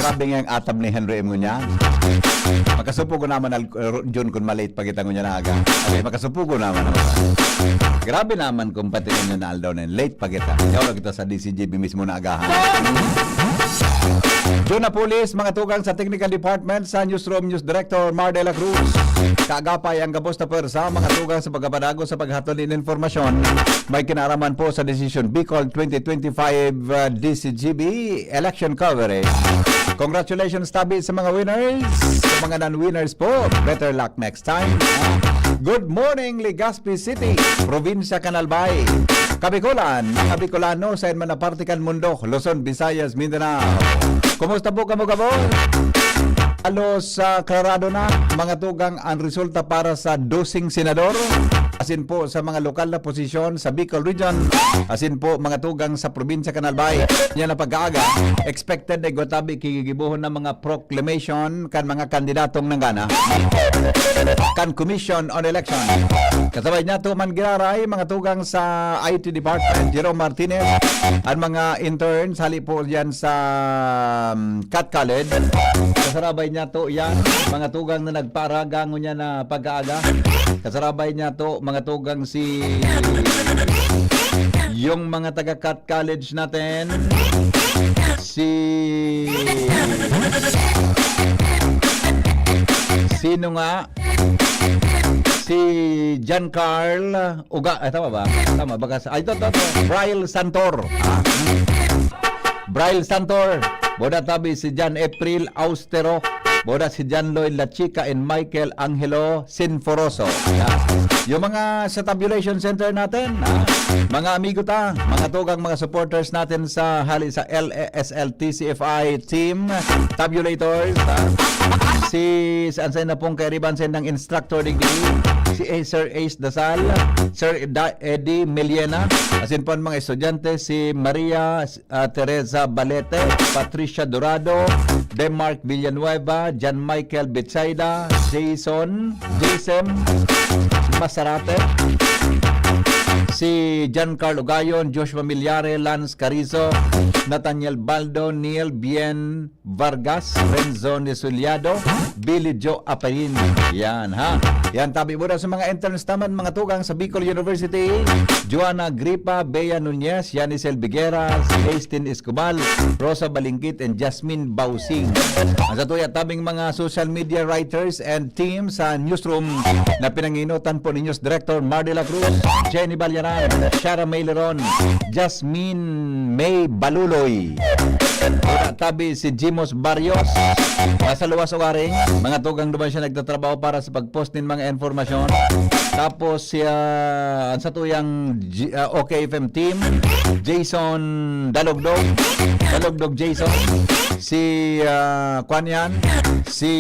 grabe nga ang atab ni Henry M. Ngunya. Makasupugo naman June kung malate pa kita Ngunya na aga. Okay, makasupugo naman. Grabe naman kung pati Ngunya na aldaw na late pa kita. Yaw kita sa DCGB mismo na agahan. June na pulis, mga tugang sa Technical Department sa Newsroom News Director Mar de la Cruz. Kaagapay ang gabos na pwersa, mga tugang sa pagkapadago sa paghatol ng informasyon. May kinaraman po sa Decision Bicol 2025 DCGB election coverage. Congratulations tabi sa mga winners. Sa mga non-winners po, better luck next time. Good morning, Legazpi City, Provincia Canalbay, Kabikulan, mga Bicolano sa Manapartikan Mundo, Luzon, Visayas, Mindanao. Kumusta po kamo kamo? Alos klarado na mga tugang ang resulta para sa 12 senador. Asin po sa mga lokal na posisyon sa Bicol Region. Asin po mga tugang sa probinsya Canalbay. Yan na pag-aaga. Expected na gotabi kigigibuhon ng mga proclamation kan mga kandidatong nanggana. Kan Commission on Election. Kasabay niya to man giraray mga tugang sa IT Department, Jerome Martinez, at mga interns hali po yan sa Cat College. Kasarabay niya to yan mga tugang na nagparagango niya na pag-aaga. Kasarabay niya to mga tugang yung mga taga Cat College natin, sino nga? Si John Carl Uga, tama ba? Tama ba? Ito. Brian Santor. Brian Santor. Boda tabi si John April Austero. Boda si John Lloyd La Chica and Michael Angelo Sinforoso. Yung mga sa tabulation center natin, mga amigo ta, mga tugang mga supporters natin sa hali sa LSL TCFI team, tabulators, si Ansay na pong kairibansen ng instructor degree, si Sir Ace Dasal, Sir Eddie Meliena, asin po ang mga estudyante, si Maria Teresa Balete, Patricia Dorado, Demarc Villanueva, John Michael Betsaida, Jason Masarate, si Giancarlo Gayon, Joshua Milyare, Lance Carizo, Nathaniel Baldo, Neil Bien Vargas, Renzo Nesuliado, Billy Joe Aperin. Yan ha. Yan tabi mo na sa mga interns naman mga tugang sa Bicol University, Joanna Gripa, Bea Nunez, Yanisel Bigueras, Hastine Escobar, Rosa Balingkit, and Jasmine Bausing. Ang sa tuya tabing mga social media writers and team sa newsroom na pinanginutan po ni News Director Mar de la Cruz, Jenny Balyaran, Shara May Leron, Jasmine May Baluloy, tabi si Jimos Barrios, sa luwas uwaring mga tugang duman siya nagtatrabaho para sa pagpost ng mga informasyon. Tapos ang sa tuyang OKFM team, Jason Dalogdog Jason, si Kwanyan, si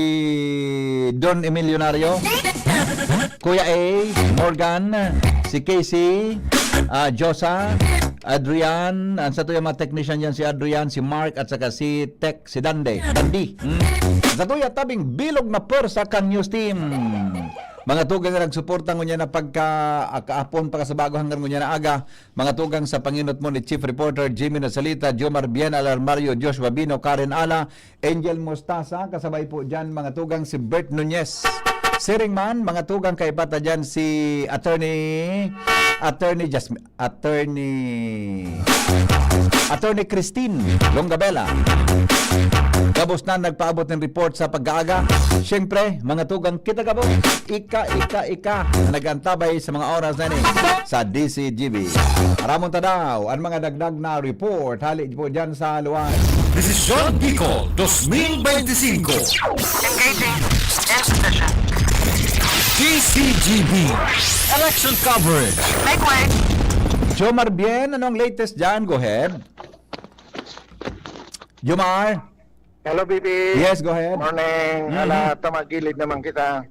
Don Emilionario, Kuya A, Morgan, si Casey, Josa, Adrian, ang sa tuya mga technician yan, si Adrian, si Mark, at saka si Dandi. Sa tuya tabing bilog na pwersa kang news team. Mga tugang na nagsuporta ngunya na pagkaapon pa sa bago hanggang ngunya na aga. Mga tugang sa panginot mo ni Chief Reporter Jimmy Nasalita, Jomar Bien, Alarmario, Joshua Bino, Karen Ala, Angel Mostasa, kasabay po dyan mga tugang si Bert Nunez. Siringman, mga tugang kay bata dyan si Attorney Christine Longabella. Gabos na nagpaabot ng report sa pag-aaga. Siyempre, mga tugang kita gabos, ika na nagantabay sa mga oras na ni sa DCGB. Maramon tadaw ang mga dagdag na report. Hali po dyan sa luwas. Desisyon Bicol 2025. Engaging in position. DCGB election coverage. Make way. Jomar Bien, anong latest dyan? Go ahead. Jomar? Hello, baby. Yes, go ahead. Morning. Tamagilid naman kita.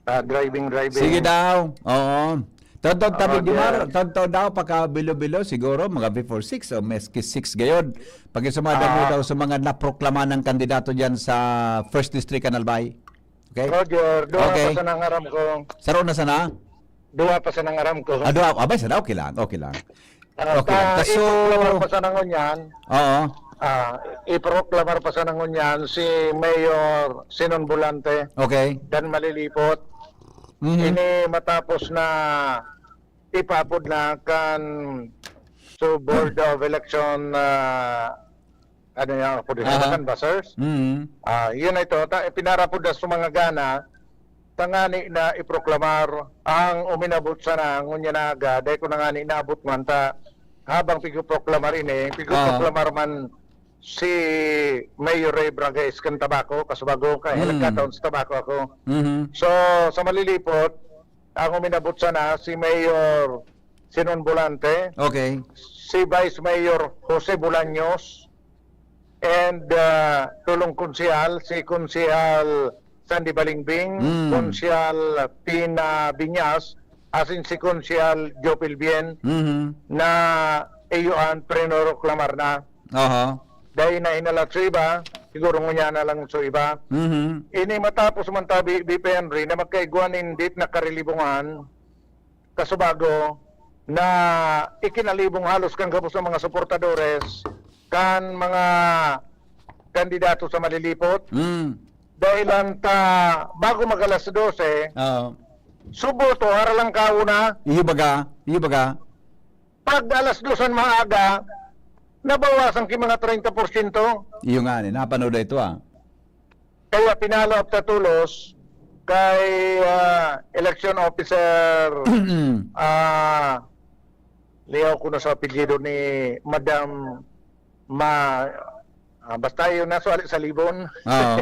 Driving. Sige daw. Oo. Totoo tabi Oh, Jomar. yeah. Totoo daw pagka bilo-bilo siguro mga before 6 o meski 6 gayod. Pag sumada mo daw sa mga naproklama ng kandidato dyan sa First District Canalbay. Okay? Roger, duwa Okay. pa sa nangaram ko. Saro na sana? Duwa pa sa nangaram ko. Abay sana okay lang. Okay lang. Okay. Ta So, ito pa sa nangon yan. oo. iproklamar pa sa nangunyan si Mayor Sinon Bolante Okay. dan malilipot. Mhm. Ini matapos na ipapod na kan so Board of Election ano yung po din Aha. kan buzzers. Mhm. Yun ito, pinarapod na sa mga gana tangani na iproklamar ang uminabot sa nangunya na aga dahil ko nangani naabot man ta habang piguproklamar ini piguproklamar man si Mayor Ray Bragais kan tabako kasubago kay nagkataon sa tabako ako. Mhm. So sa malilipot ang uminabot sana si Mayor Sinon Bolante, Okay. si Vice Mayor Jose Bolaños, and tulong konsehal si Konsehal Sandy Balingbing, Konsehal Pina Biñas, asin si Konsehal Joe Pilbien Mhm. na iyuan prenoroklamar na. Aha. Dahil na inalat sa iba, siguro ngunya na lang sa iba. Mhm. Ini matapos man tabi BP Henry na magkaiguan indit na karilibungan kasubago na ikinalibong halos kang gabos ng mga suportadores kan mga kandidato sa malilipot Mhm. dahil ta bago mag-alas 12 Oo. suboto haralang kauna Iyo baga? Iyo baga? pag alas 12 maaga nabawasan ki mga 30%. Iyo nga ni napanood ito Kaya pinalo up tulos kay election officer liyaw ko na sa apelyido ni Madam basta yun na sa libon. Oo.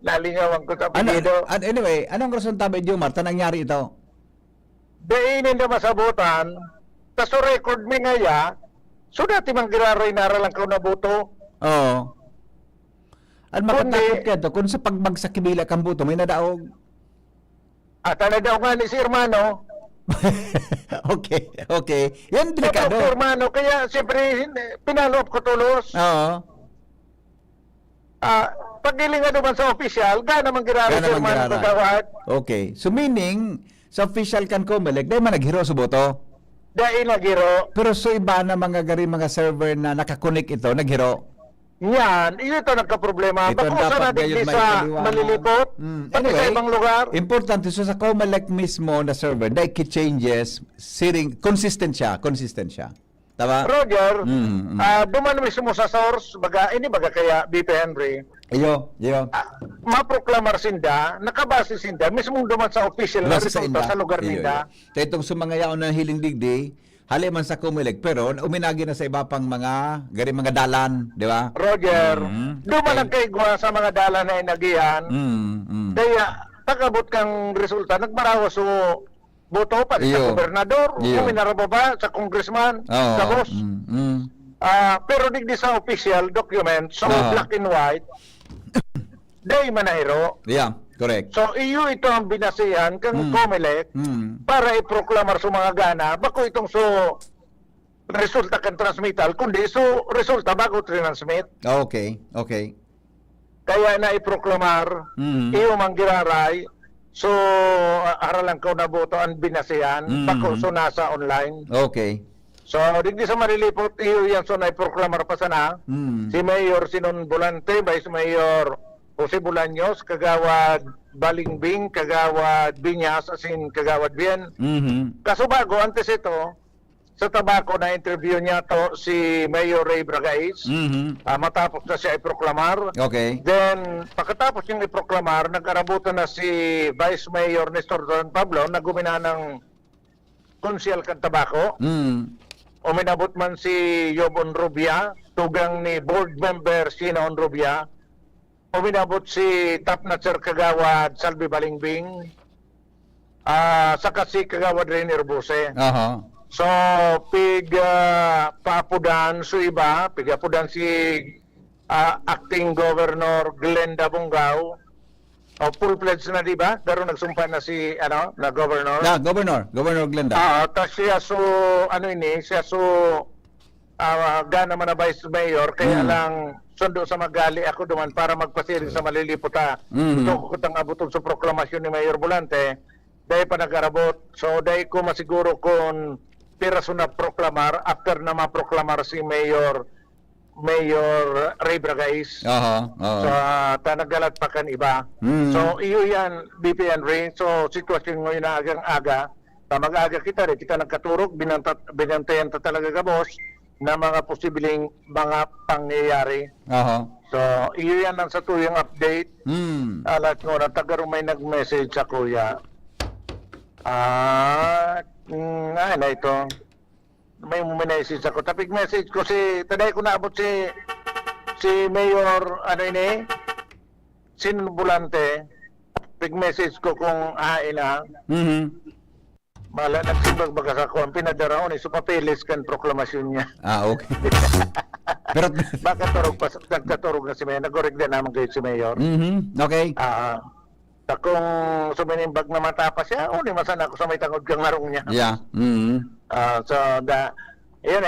Nalingawan ko sa Ano, apelyido. anyway, anong rason tabi Diyo Marta nangyari ito? Dainin na masabutan ta so record mi ngaya so dati mang giraray nara lang ko nabuto. Oo. At makatakot Kundi- ka ito, kung sa pagbagsak kibila kang buto, may nadaog. At ano daw nga ni si Hermano, Okay, okay. Yan si delikado. Hermano, kaya siyempre pinalop ko tulos. Oo. Pagdiling nga naman sa official, gana man giraray Gana si man Hermano giraray. kagawad. Okay. So meaning, sa official kan Comelec, dahil man naghiro sa boto. Dahil nagiro, Pero so iba na mga gari mga server na nakakonek ito, naghiro. yan, ito nagka-problema. Ito Bako dapat sa natin gayon may sa kaliwanag. malilipot, pati sa ibang lugar. Importante so sa Comelec mismo na server, dahil changes, consistent siya. Tama? Roger, Mm, duman mismo sa source, ini baga kaya BP Henry, Iyo. maproklamar sinda, nakabase sinda, mismo duman sa official na Basta resulta sa lugar ninda. Kaya itong sumangayaw ng hiling digdi, hali man sa Comelec, pero uminagi na sa iba pang mga dalan, di ba? Roger, duman Okay. ang kaigwa sa mga dala na inagihan, kaya pagabot kang resulta, nagmarawas so boto pa sa Iyo. gobernador, Iyo. kuminarabo ba sa congressman, Oo. sa boss. Pero digdi sa official document, so Oo. black and white, day manahiro. Yeah, correct. So iyo ito ang binasihan kang Comelec para iproklamar sa mga gana, bako itong so resulta kan transmittal, kundi so resulta bago transmit. Okay. Kaya na iproklamar, iyo mang giraray, so haralang ko na boto ang binasihan, bako so nasa online. Okay. So, digdi sa malilipot, iyo yan so na iproklamar pa sana. Si Mayor Sinon Bolante, Vice Mayor Jose Bolaños, Kagawad Balingbing, Kagawad Biñas, asin Kagawad Bien. Kaso bago, antes ito, sa tabako na interview niya to si Mayor Ray Bragais, matapos na siya iproklamar. Okay. Then, pagkatapos yung iproklamar, nag-arabutan na si Vice Mayor Nestor Don Pablo na gumina ng konsyel kan tabako. Uminabot man si Yobon Rubia, tugang ni board member Sina Rubia. Uminabot si Top Natcher Kagawad Salvi Balingbing. Saka si Kagawad Rene Buse. Aha. So, paapudan so iba, pigapudan si acting governor Glenda Bungao. Full pledge na, di ba? Pero nagsumpa na si na governor. Yeah, Governor Glenda. Tapos siya so gana man na vice mayor kaya lang sundo sa magali ako duman para magpasiring sa malilipot Ito ko kutang abutog sa proklamasyon ni Mayor Bolante dahil pa nagarabot. So dahil ko masiguro kung piraso na proklamar after na maproklamar si Mayor Mayor Ray Bragais. Aha. So, tanagalat pa kan iba. So, iyo yan, BP Henry. So, sitwasyon ngayon na agang-aga. Mag-aga kita rin. Kita nagkaturok, binantayan ta talaga gabos na mga posibleng mga pangyayari. Aha. So, iyo yan ang sa tuyong update. Alat ko na tagarumay nag-message sa kuya. Na ito. May message ako. Tapig message ko taday ko naabot si Mayor, Sinbulante. Tapig message ko kung ina. Mala, nagsimbag baga ako. Ang pinadaraon so papilis kan proklamasyon niya. Okay. Pero Baka nagkaturog na si Mayor. Nagorek din naman kayo si Mayor. okay. Kung suminimbag na matapa siya, masan ako sa may tangod kang harong niya. Yeah. Yun,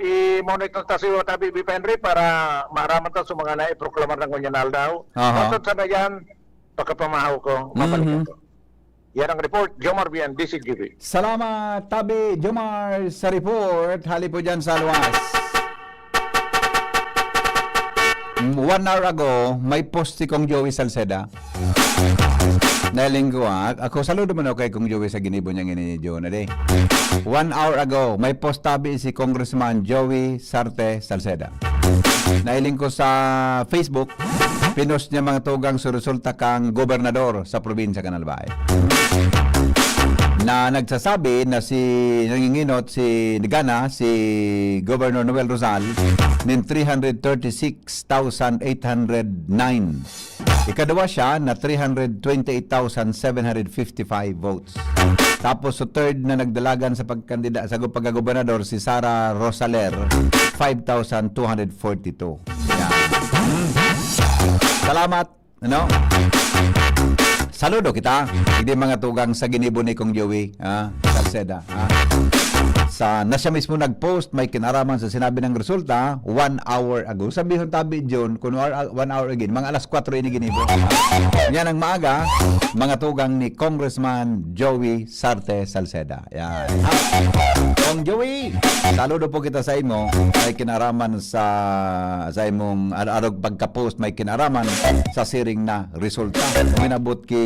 i-monitor ta si Tabi BP Henry para maraman ta sa mga naiproklamar ng Kunyanal daw. Pasod sana yan, pagkapamahaw ko, mabalik ko. Yan ang report, Jomar Bian, DCGV. Salamat, Tabi Jomar, sa report. Hali po dyan sa luwas. 1 hour ago, may post si Kong Joey Salceda. Nailinggo ako saludo man ako kay Kong Joey sa ginibo niyang ininidyo na day. 1 hour ago, may post tabi si Congressman Joey Sarte Salceda. Nailing ko sa Facebook, pinost niya mga tugang resulta kang gobernador sa probinsya Canalbay. Na nagsasabi na nanginginot si Gana, si Governor Noel Rosal, ng 336,809. Ikadawa siya na 328,755 votes. Tapos sa third na nagdalagan sa pagkandida sa pagkagobernador si Sara Rosaler, 5,242. Yan. Salamat. Saludo kita. Hindi mga tugang sa ginibo ni Kong Joey Salceda. Na siya mismo nag-post, may kinaraman sa sinabi ng resulta 1 hour ago. Sabihin tabi John, kung 1 hour again, mga alas 4 ini ginibo. Yan ang maaga, mga tugang ni Congressman Joey Sarte Salceda. Yan. Kong Joey, saludo po kita sa imo. May kinaraman sa imong arog pagka-post, may kinaraman sa siring na resulta. Minabot ki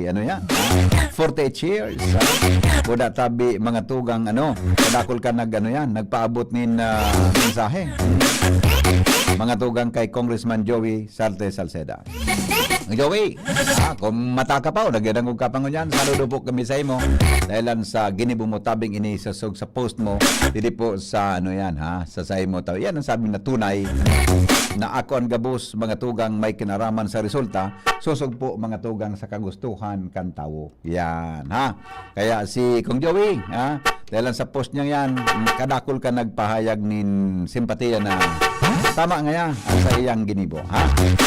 48 years. Buda tabi mga tugang kadakol ka nagpaabot nin mensahe. Mga tugang kay Congressman Joey Sarte Salceda. Joey, kung mata ka pa o nagyadangog ka pa ngunyan, saludo po kami sa imo. Dahilan sa ginibo mo tabing inisasog sa post mo, hindi po sa sa imo tao. Yan ang sabi na tunay na ako ang gabos mga tugang may kinaraman sa resulta, susog po mga tugang sa kagustuhan kan tawo. Yan, Kaya si Kong Joey, dahil sa post niya yan, kadakol ka nagpahayag nin simpatiya na tama nga sa iyang ginibo.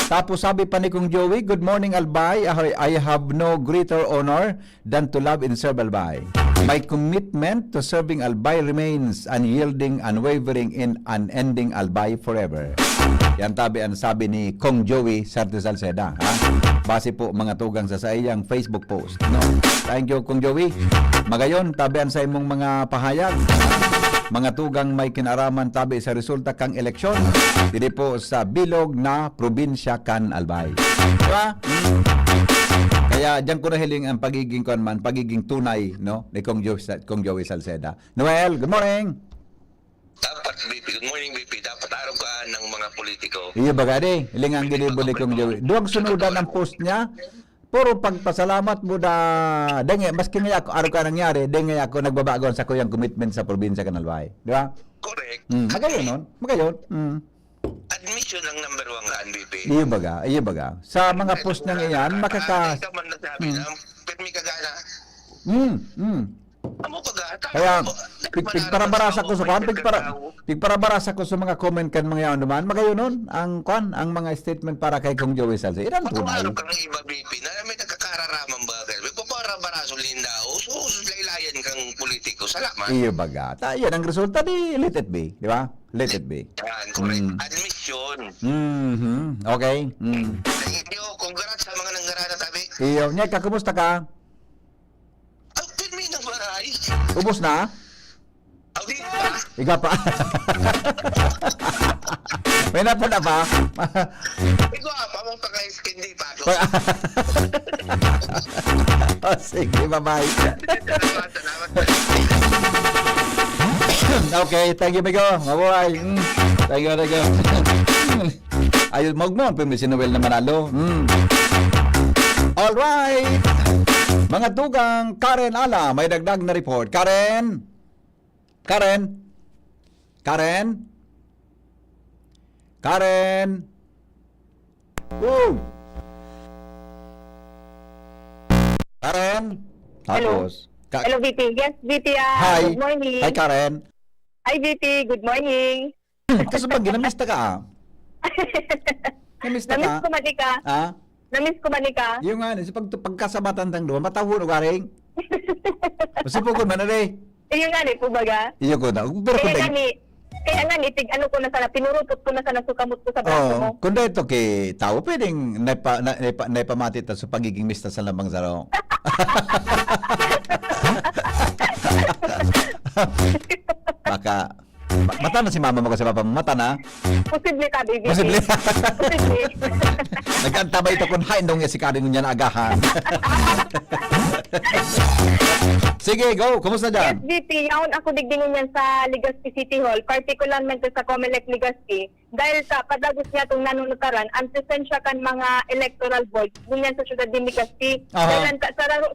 Tapos sabi pa ni Kong Joey, good morning Albay, I have no greater honor than to love and serve Albay. My commitment to serving Albay remains unyielding, unwavering, and unending Albay forever. Yan tabi ang sabi ni Kong Joey Sarte Salceda. Base po mga tugang sa iyang Facebook post. Thank you Kong Joey. Magayon, tabian sa imong mga pahayag. Mga tugang may kinaraman tabi sa resulta kang eleksyon. Dili po sa bilog na probinsya kan Albay. Diba? Kaya diyan ko nahiling ang pagiging tunay ni Kong Joey Salceda. Noel, good morning. Dapat BP, good morning BP, dapat araw ka ng mga politiko. Iyo bagadi, iling ang ginibo ni Kong Joey. Duwag sunudan ang post niya. Puro pagpasalamat mo dengue, maski nga ako araw ka nangyari, dengue ako nagbabagon sa kuyang commitment sa probinsya Canalbay. Di ba? Correct. Magayon nun. Magayon. Admission ang number 1 ka, BP. Iyo baga. Sa mga post niyang iyan, Ikaw man nagsabi na, permi ka gana. Amo pa gata. Kaya, pigparabaras ako sa pigparabaras ako sa mga comment kan mga yan naman. Magayon nun, ang mga statement para kay Kong Joey Salceda. Ilan tunay? Pag-umarap ka ng iba, BP, na may nagkakararaman ba? May paparabaraso lindao, so laylayan kang politiko. Salamat. Iyo baga. Yan ang resulta di let it be. Di ba? Let it be. Yan, correct. Admission. Okay. Thank you. Congrats sa mga nanggarana tabi. Iyo. Nyeka, kumusta ka? Ang permi ng baray. Ubus na? Audi pa. Iga pa. May napuna pa? Ikaw apa mong pagka-skin di pa. Oh, sige, bye-bye. Salamat. Okay, thank you, Migo. Mabuhay. Thank you. Ayun, magmo. Pero si Noel na manalo. Alright. Mga tugang, Karen Ala, may dagdag na report. Karen? Woo! Karen? Hello. Tapos? Hello, VP. Yes, VP. Hi. Good morning. Hi, Karen. Hi, VP. Good morning. Kaso pag ginamista ka, namista Namiss ka? ko mani ka. Ha? Namiss ko mani ka. Yung nga, pagkasabatan tang doon, matahuro ka rin. Masipugod man na rin. Yung nga ni, kumbaga. Iyo ko na. Pero Kaya nga ni, tig ano ko na sana, pinurutot ko na sana sukamot ko sa braso mo. kung dito kay tao, pwedeng naipamatit sa pagiging mista sa lamang zaro. Baka, mata na si mama mo kasi papa mo, mata na. Posible ka, baby. Posible. Posible. Nagkantabay ito kung hain daw nga si Karen niya na agahan. Sige, go. Kumusta Yes, dyan? VP, yaon ako digdingin yan sa Legazpi City Hall, particularmente sa Comelec Legazpi, dahil sa padagos niya itong nanunutaran, ang presensya kan mga electoral boards, bunyan sa syudad din Legazpi. Aha. Dahil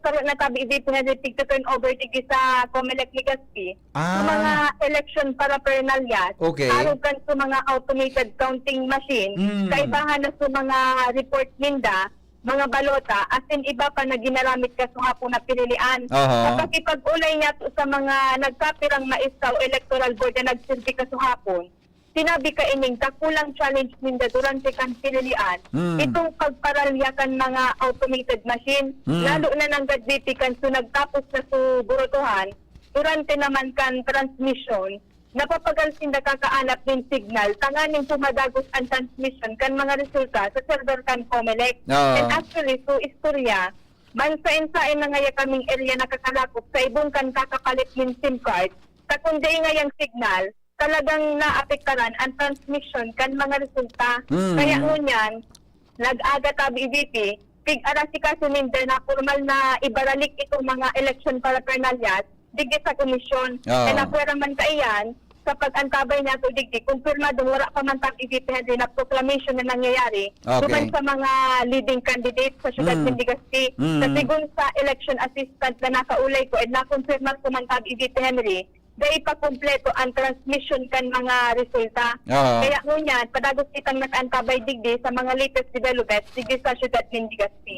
sa na tabi ibig pinaditig to turn over tigi sa Comelec Legazpi, Ah. sa mga election paraphernalia, Okay. araw kan sa mga automated counting machine, kaibahan na sa mga report ninda, mga balota, as in iba pa na ginaramit ka sa hapon na pinilian. Aha. Kapag ipag-ulay niya to sa mga nagkapirang maisaw electoral board na nagsilbi ka sa hapon, sinabi ka ining kakulang challenge ninda durante kang pinilian, itong pagparalyakan mga automated machine, lalo na ng gadbiti kan so nagtapos na sa burotohan, durante naman kan transmission, napapagalsin na kakaanap din signal, tanganing pumadagos ang transmission kan mga resulta sa server kan Comelec. Oo. And actually, so istorya, bansain-sain na ngaya kaming area na kakalakop sa ibong kan kakapalit min SIM card, kakunday ngayang signal, talagang naapektaran ang transmission kan mga resulta. Kaya ngunyan, nag-aga tabi IBP, pig-arasikaso ninda na formal na ibaralik itong mga election paraphernalias, digdi sa komisyon. Oo. Kaya nakuwera man kaiyan, sa pag-antabay niya ito digdi, kumpirmado wala pa man tag IBP na proclamation na nangyayari, Okay. duman sa mga leading candidates sa syudad ng Legazpi. Sa sigun sa election assistant na nakaulay ko, at na-confirm ko man tag IBP Henry, dahil pa kumpleto ang transmission kan mga resulta. Oo. Kaya ngunyan, padagos kitang nag-antabay digdi sa mga latest developments digdi sa syudad ng Legazpi.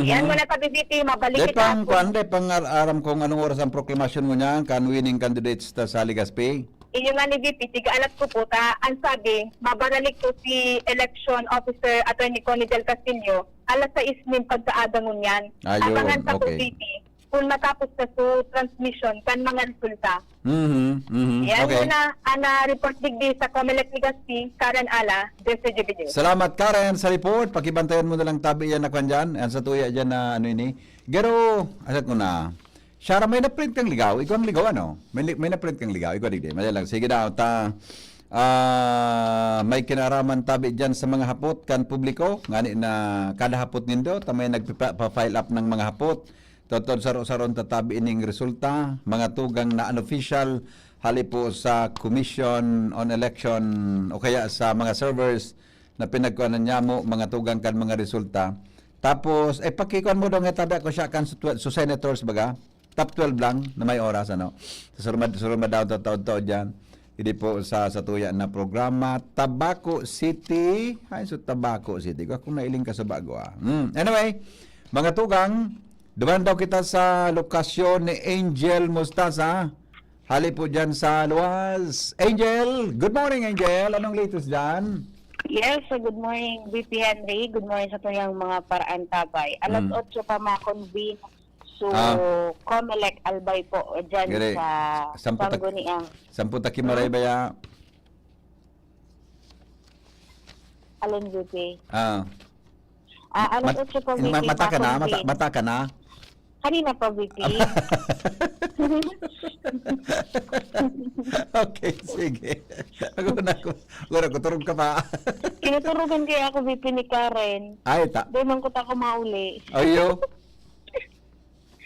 Yan mo na tabi VP, mabalik Di kita. pang aram kung anong oras ang proclamation mo niyan, kan winning candidates sa Legazpi. Iyo nga ni VP, tiga alat ko po, ang sabi, mabaralik ko si Election Officer Attorney Connie Del Castillo, alas 6 min pagkaaga ngunyan. Ayun, Abangan sa po okay. VP, kung matapos na sa transmission kan mga resulta. Yan Okay. muna, ana report digdi sa Comelec Legazpi, Karen Ala, DCGBJ. Salamat Karen sa report. Pakibantayan mo na lang tabi yan na kwan dyan. Yan sa tuya dyan na ano ini. Gero, asat ko na. Shara, may na-print kang ligaw. Ikaw ang ligaw ano? May na-print kang ligaw. Ikaw digdi. Madya lang. Sige daw. May kinaraman tabi dyan sa mga hapot kan publiko. Ngani na kada hapot nindo. May nagpa-file up ng mga hapot. Totoo saron tatabi ining resulta, mga tugang na unofficial hali po sa Commission on Election o kaya sa mga servers na pinagkuhanan niya mo, mga tugang kan mga resulta. Tapos, pakikuan mo daw nga tabi ako siya kan sa senators baga. Top 12 lang na may oras ano. Sa surumad daw taon-taon dyan. Hindi po sa tuya na programa Tabaco City. Ay, so Tabaco City. Kung nailing ka sa bago Anyway, mga tugang, duman daw kita sa lokasyon ni Angel Mostaza. Hali po dyan sa Luwas. Angel, good morning Angel. Anong latest dyan? Yes, so good morning, VP Henry. Good morning sa tuyang mga paraan tabay. Alas 8 pa ma-convene. So, Comelec Albay po dyan Giri. sa Sangguniang. Sampu takimaray ba ya? Alin, VP? Ah. Alas 8 po, VP, Mata ka na? ma-convene. Mata ka na? Kanina pa, VP. Okay, sige. Ako na turog ka pa. Kinuturugan kaya ako, VP, ni Karen. Ay, ta. Di man ko ta kumauli. Ayo.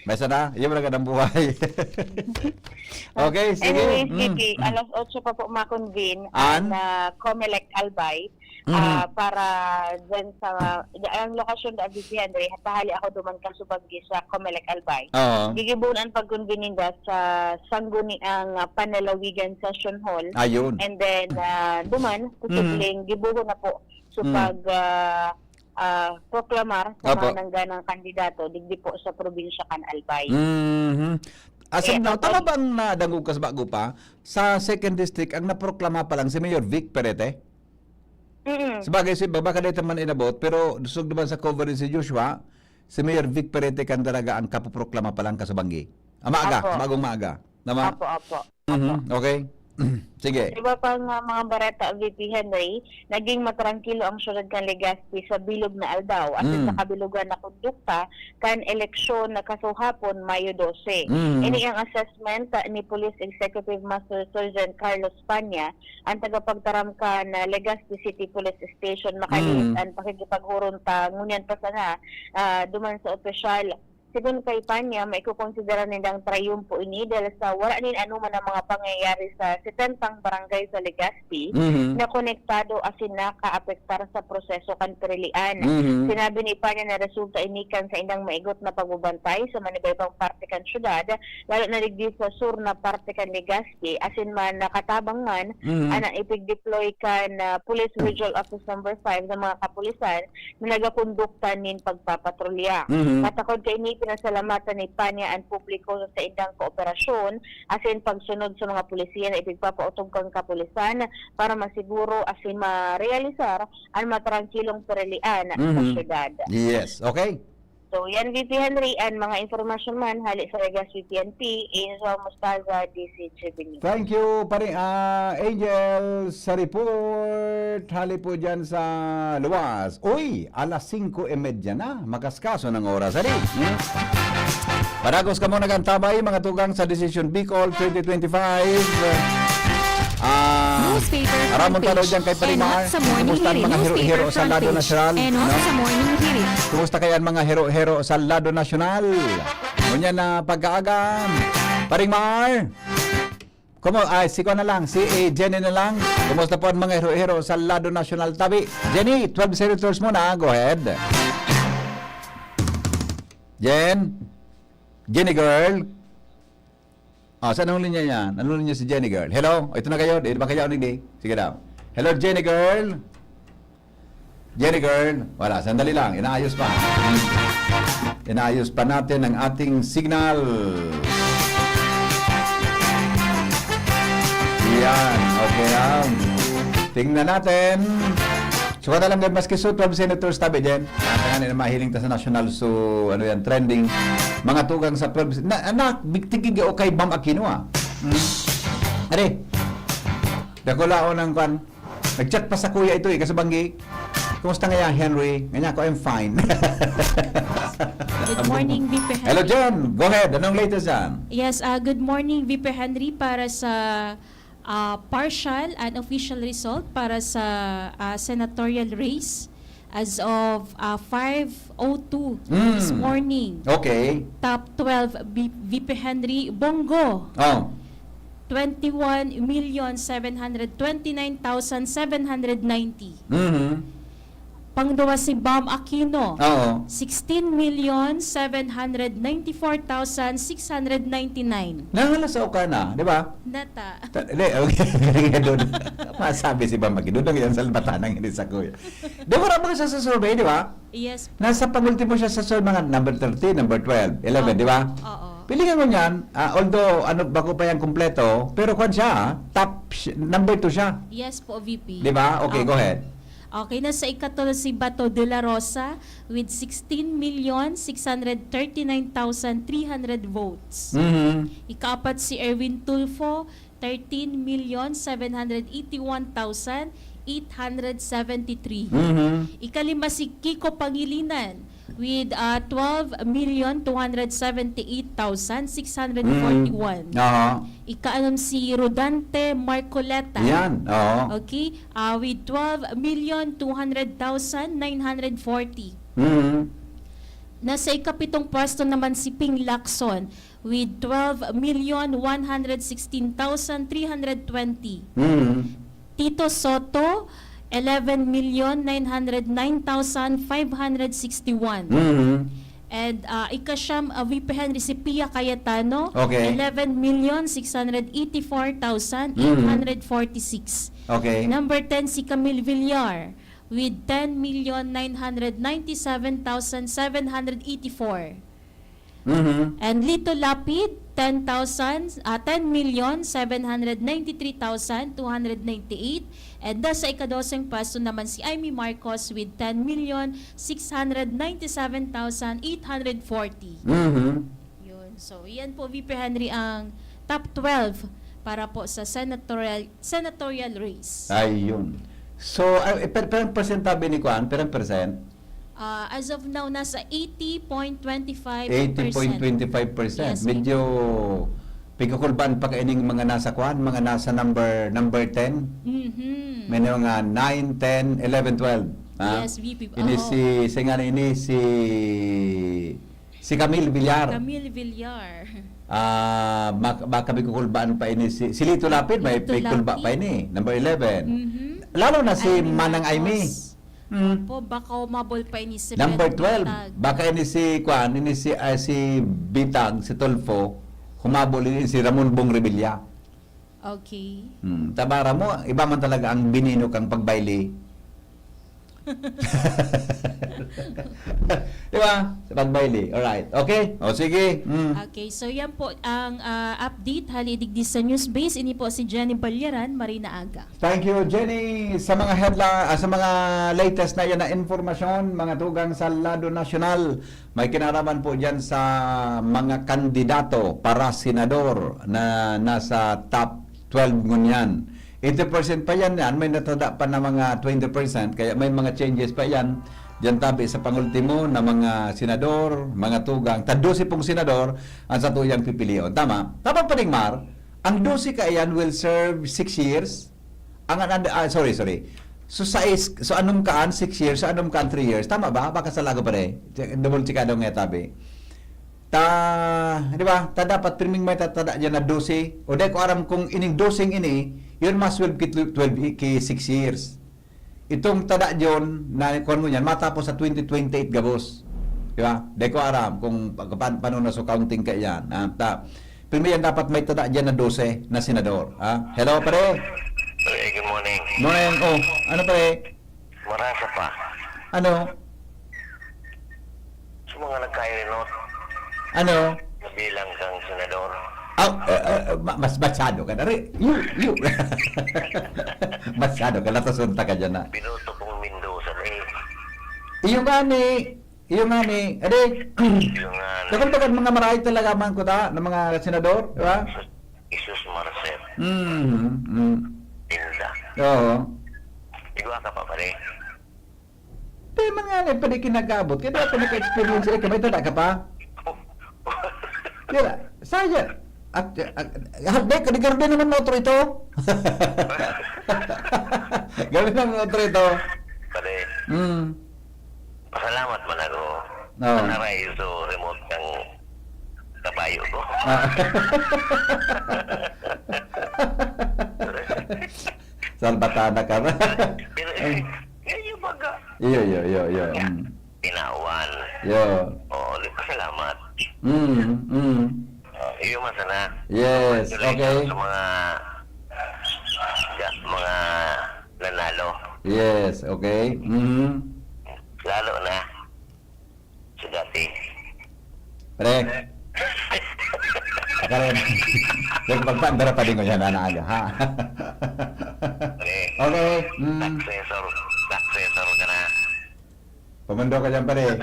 Basta na, yun lang ka ng buhay. Okay, sige. Anyways, VP, alas 8 pa po ma-convene An? ang Comelec Albay para dyan sa ang lokasyon da VP Henry, hatahali ako duman ka subagi sa Comelec Albay. Oo. Gigibunan pag-convene nila sa sangguni ang Panalawigan Session Hall. Ayun. And then duman posibleng gibugo na po so pag proklamar sa Opo. mga nangganang kandidato digdi po sa probinsya kan Albay. Mhm. Asam na, Eh, tama bang nadangog ka sa bago pa? Sa 2nd District, ang naproklama pa lang si Mayor Vic Perete? Sabagay, si baka dito man inabot, pero dusog naman sa coverage si Joshua, si Mayor Vic Perete kan talaga ang kapoproklama pa lang kasabanggi. Maaga, Apo. bagong maaga. Tama? Apo. Mhm. Okay. Sige. Iba pang mga bareta VP Henry, naging matrangkilo ang syudad kan Legazpi sa bilog na aldaw at sa kabilugan na kondukta kan eleksyon na kasuhapon Mayo 12. Ini ang assessment ni Police Executive Master Sergeant Carlos Panya, ang tagapagtaram kan Legazpi City Police Station makalis ang pakikipaghuron ta ngunyan pa sana duman sa opisyal. Sigun kay Panya, may kukonsidera nilang triumpo ini dahil sa wala nin anuman ang mga pangyayari sa 70 barangay sa Legazpi na konektado asin nakaapektar sa proseso kan perilian. Sinabi ni Panya na resulta inikan sa indang maigot na pagbubantay sa manibaybang parte kan syudad, lalo na digdi sa sur na parte kan Legazpi, asin man nakatabang man, anang ipig-deploy kan Police Regional Office Number 5 ng mga kapulisan na nagakondukta nin pagpapatrolya. Katakod kay ini pinasalamatan ni Panya ang publiko sa indang kooperasyon asin pagsunod sa mga pulisiya na ipigpapautog kang kapulisan para masiguro asin ma-realisar ang matrangkilong perilian sa syudad. Yes. Okay. So yan VP Henry and mga informasyon man hali sa Legazpi PNP Angel Mostaza DCGB News. Thank you, pare Angel, sa report. Hali po dyan sa luwas. Uy, alas 5:30 na. Makaskaso ng oras. Hali. Paragos ka muna kang tabay, mga tugang sa Decision Bicol 2025. Newspaper Aramon talo front dyan kay page. Parimar. And sa morning Kumusta ang hearing. mga hero-hero Newspaper sa front Lado page. Nasyonal? And No? sa morning hearing. Kumusta kaya ang mga hero-hero sa Lado Nasyonal? Ngunyan na pagkaagam. Paring Mar. Siko na lang, si Jenny na lang. Kumusta po ang mga hero-hero sa Lado Nasyonal tabi? Jenny, 12 senators muna. Go ahead. Jenny girl. Saan ang linya yan? Anong linya si Jenny girl? Hello? Ito na kayo. Di ba kayo di? Sige daw. Hello, Jenny girl. Jenny girl. Wala, sandali lang. Inaayos pa. Inaayos pa natin ang ating signal. Yan. Okay lang. Tingnan natin. So, kada lang maski so 12 senators tabi din. Kaya na mahiling ta sa national so ano yan trending mga tugang sa 12 bigtigig okay Bam Aquino Are. Dakolaon ng kan. Nag-chat pa sa kuya ito kasi banggi. Kumusta nga Henry? Nganya ko I'm fine. Good morning, VP Henry. Hello John. Go ahead. Anong latest dyan? Yes, good morning, VP Henry, para sa partial and official result para sa senatorial race as of 5:02 this morning. Okay. Top 12 VP Henry Bongo. 21,729,790. Pangduwa si Bam Aquino. 16,794,699. Nangalasaw ka na, di ba? Nata. Hindi, okay. Doon. Masabi si Bam Aquino. Doon lang yan sa batanang hindi sa kuya. Di ba naman siya sa survey, di ba? Yes. Nasa pangultimo siya sa survey, mga number 13, number 12, 11, di ba? Oo. Pilingan mo niyan, although bago pa yan kumpleto, pero kung siya, number 2 siya. Yes po, VP. Di ba? Okay, go ahead. Okay, nasa ikatulong si Bato de la Rosa with 16,639,300 votes. Ikaapat si Erwin Tulfo, 13,781,873. Ikalima si Kiko Pangilinan with 12,278,641. Oo. Ikaanom si Rodante Marcoleta. Yan. Oo. Okay? With 12,200,940. Nasa ikapitong pwesto naman si Ping Lacson with 12,116,320. Tito Soto, 11,909,561. And ikasyam, VP Henry si Pia Cayetano, Okay. 11,684,846. Okay. Number 10 si Camille Villar with 10,997,784. And Lito Lapid, 10,793,298. And sa ikadoseng pwesto naman si Amy Marcos with 10,697,840. Yun. So, yan po, VP Henry, ang top 12 para po sa senatorial race. Ayun. So, perang percentabe ni Kuan, perang percent? As of now, nasa 80.25%. 80.25%. Yes, Medyo pigkakulban pa kaining mga nasa Kuan, mga nasa number 10. May mga 9, 10, 11, 12. Ha? Yes, VP. Ini si Camille Villar. Camille Villar. Baka pigkakulban pa ini si Lito Lapid, may Lito pigkulba Lapid. pa ini, number 11. Lalo na si Amy Manang Marcos. Aimee. Po, baka umabol pa ini si Number Ben 12. Bitag. Baka ini si Kuan, ini si Bitag, si Tolfo, humabol ini si Ramon Bong Revilla. Okay. Tabara mo, iba man talaga ang binino kang pagbaili. Di ba? Sa pagbaili. Alright. Okay? O sige. Okay, so yan po ang update halidigdi sa news base. Ini po si Jenny Balyaran, Marina Aga. Thank you, Jenny, sa mga sa mga latest na yan na informasyon, mga tugang sa Lado Nasyonal. May kinaraman po dyan sa mga kandidato para senador na nasa top 12 ngunyan. 80% pa yan, may natada pa na mga 20%, kaya may mga changes pa yan. Diyan tabi sa pangultimo na mga senador, mga tugang, 12 pong senador ang sa tuyang pipilion. Tama? Tama pa rin, Mar. Ang 12 ka yan will serve 6 years. Sorry. So anong kaan 6 years, so anong kaan 3 years. Tama ba? Baka sa lago pa rin. Double checado nga tabi. Di ba? Ta dapat priming may tatada dyan na 12. O dahil ko aram kung ining 12 ini, yun mas will ki 12 ki 6 years. Itong tada dyan na kuan mo yan, matapos sa 2028 gabos. Di ba? Dahil ko aram kung paano na so counting ka yan. Priming yan dapat may tada dyan na 12 na senador. Ha? Hello pare. Hey, good morning. Morning. Oh, ano pare? Marasa pa. Ano? Sa mga nagkairinot, Ano? nabilang kang senador. Mas masyado ka na rin. You. Masyado ka na, tasunta ka dyan na. Binoto kong Mendoza na Iyo nga ni. Ade, Yung dagan mga maray talaga man ko ta, ng mga senador, di ba? Isus Marcel. Tinda. Oo. Igwa ka pa pare. Di man nga ni, pwede kinagabot. Kaya dapat naka-experience rin, kamay tada ka pa. Kaya, saya. Dek, gawin naman motor ito. Gawin naman motor ito. Pare, pasalamat man ako. Oo. Naray so remote kang kabayo ko. Salbatana ka na. Pero ngayon baga. Iyo. Pinawan. Yo. Oo, salamat. Iyo masana. Yes, Congratulations okay. Sa mga nanalo. Yes, okay. Lalo na sa dati. Pre. Karen. Pagpandara pa din ko yan, naaga, ha? Okay. Successor ka na. Pamando ka dyan, pare.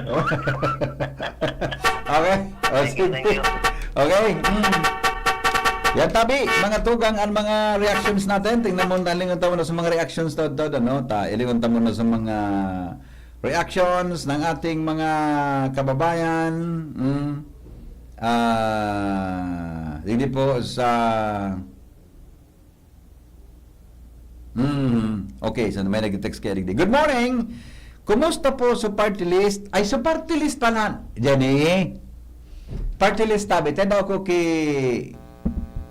Okay. Thank you. Okay. Yan tabi, mga tugang ang mga reactions natin. Tingnan mo, nalingon mo na sa mga reactions to, ano, ilingon mo na sa mga reactions ng ating mga kababayan. Hindi po sa okay, so may nag-text kay Rigdi. Good morning! Kumusta po sa party list? Ay, sa party list pala. Jenny, party list tabi. Tenda ako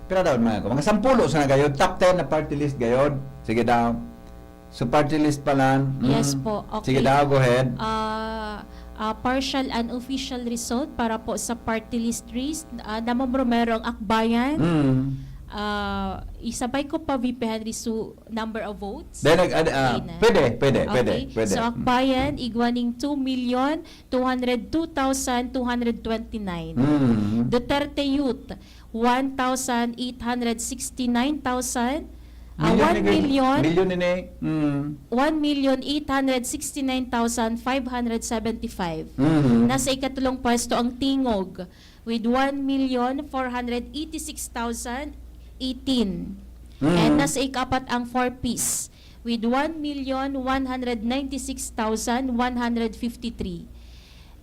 pira daw mga ko. Mga 10 sa na gayon. Top 10 na party list gayon. Sige daw. So party list pala. Yes po. Okay. Sige daw, go ahead. Partial and official result para po sa party list race. Namambro merong akbayan. Isabay ko pa VP Henry so number of votes. Then, Okay. pwede. So akbayan igwaning 2,202,229. Duterte Youth 1,869,000. 1 million Million ini. 1,869,575. Nasa ikatlong pwesto ang Tingog with 1,486,018. And nasa ikapat ang 4-piece with 1,196,153.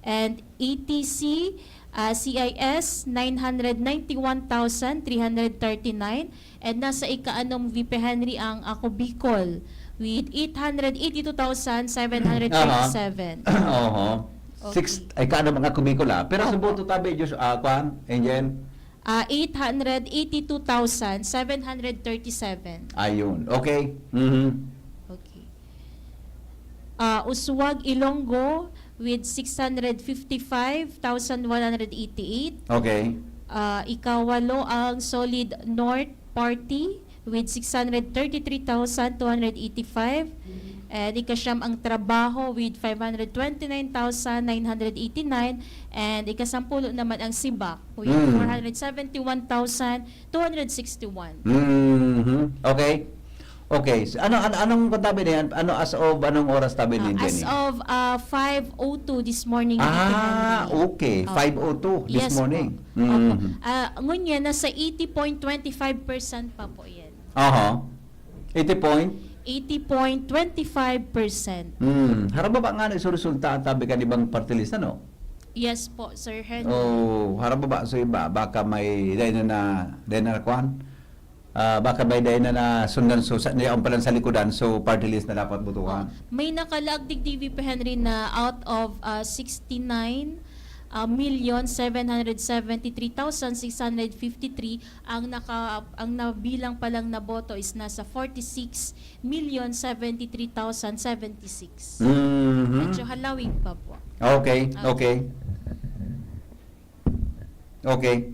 And ETC, CIS, 991,339. And nasa ikaanom VP Henry ang Ako Bicol with 882,737. Oho. Six, ay kaano mga kumikula. Pero sa boto tabi, Diyos, kwan, Angel? 882,737. Ayun. Okay. Okay. Uswag Ilonggo with 655,188. Okay. Ikawalo ang Solid North Party with 633,285. And ikasyam ang Trabaho with 529,989. And ikasampulo naman ang Sibak with 471,261. Okay. Okay. So, anong tabi niyan? As of anong oras tabi ni As Jenny? of 5:02 this morning. VP Henry. Okay. 5:02 this Yes morning. Po. Opo. Ngunyan, nasa 80.25% pa po yan. 80 point? 80.25%. Harap ba nga sa resulta tabi ka ibang party list, ano? Yes po, Sir Henry. Harap ba sa iba? Baka may dahil na kwan? Baka may dahil na sundan ang palan sa likodan, so party list na dapat butuhan. May nakalagdig DVP Henry na out of 69,773,653 ang nabilang pa lang na boto is nasa 46,073,076. Medyo halawing pa po. Okay.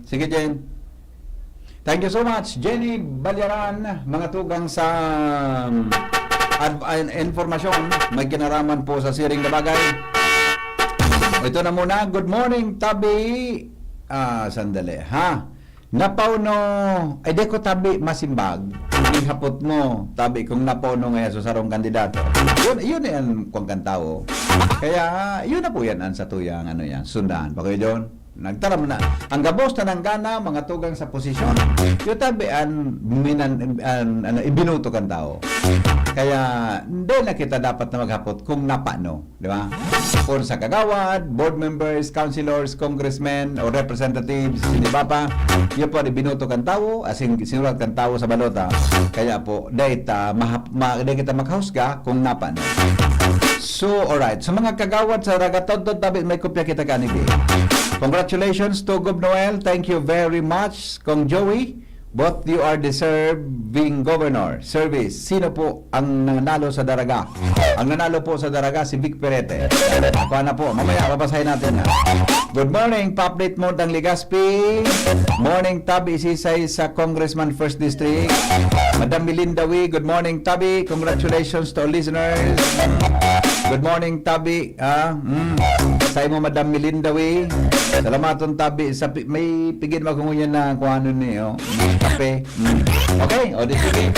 Sige, Jen. Thank you so much, Jenny Balyaran, mga tugang sa informasyon, may kinaraman po sa siring na bagay. Ito na muna, good morning, tabi. Sandali, ha? Napauno, ay di ko tabi masimbag. Hindi hapot mo, tabi kung napauno ngayon sa sarong kandidato. Yun yan kung kantao. Kaya, yun na po yan ang sa tuyang, sundahan. Pa kayo doon? Nagtaram na. Ang gabos na ng gana, mga tugang sa posisyon. Yung tabi, ibinuto kang tao. Kaya, hindi na kita dapat na maghapot kung napano. Di ba? Kung sa kagawad, board members, councilors, congressmen, o representatives, di ba pa? Yun po, ibinuto kang tao, as in, sinulat kang tao sa balota. Kaya po, dahil kita maghusga kung napano. So, alright. So, mga kagawad sa Ragatod, tabi, may kopya kita kanili. Congratulations to Gob Noel. Thank you very much, Kong Joey. Both you are deserving governor service. Sino po ang nanalo sa Daraga? Ang nanalo po sa Daraga, si Vic Perete. Ako na po. Mamaya, babasahin natin. Good morning, pa-update mo ng Legazpi. Morning, Tabi Isisay sa Congressman First District. Madam Melindawi, good morning, Tabi. Congratulations to all listeners. Good morning, Tabi. Say mo, Madam Melindawi. Salamaton, Tabi. May pigin magungunyan na kung ano niyo. Kape. Okay, o di sige.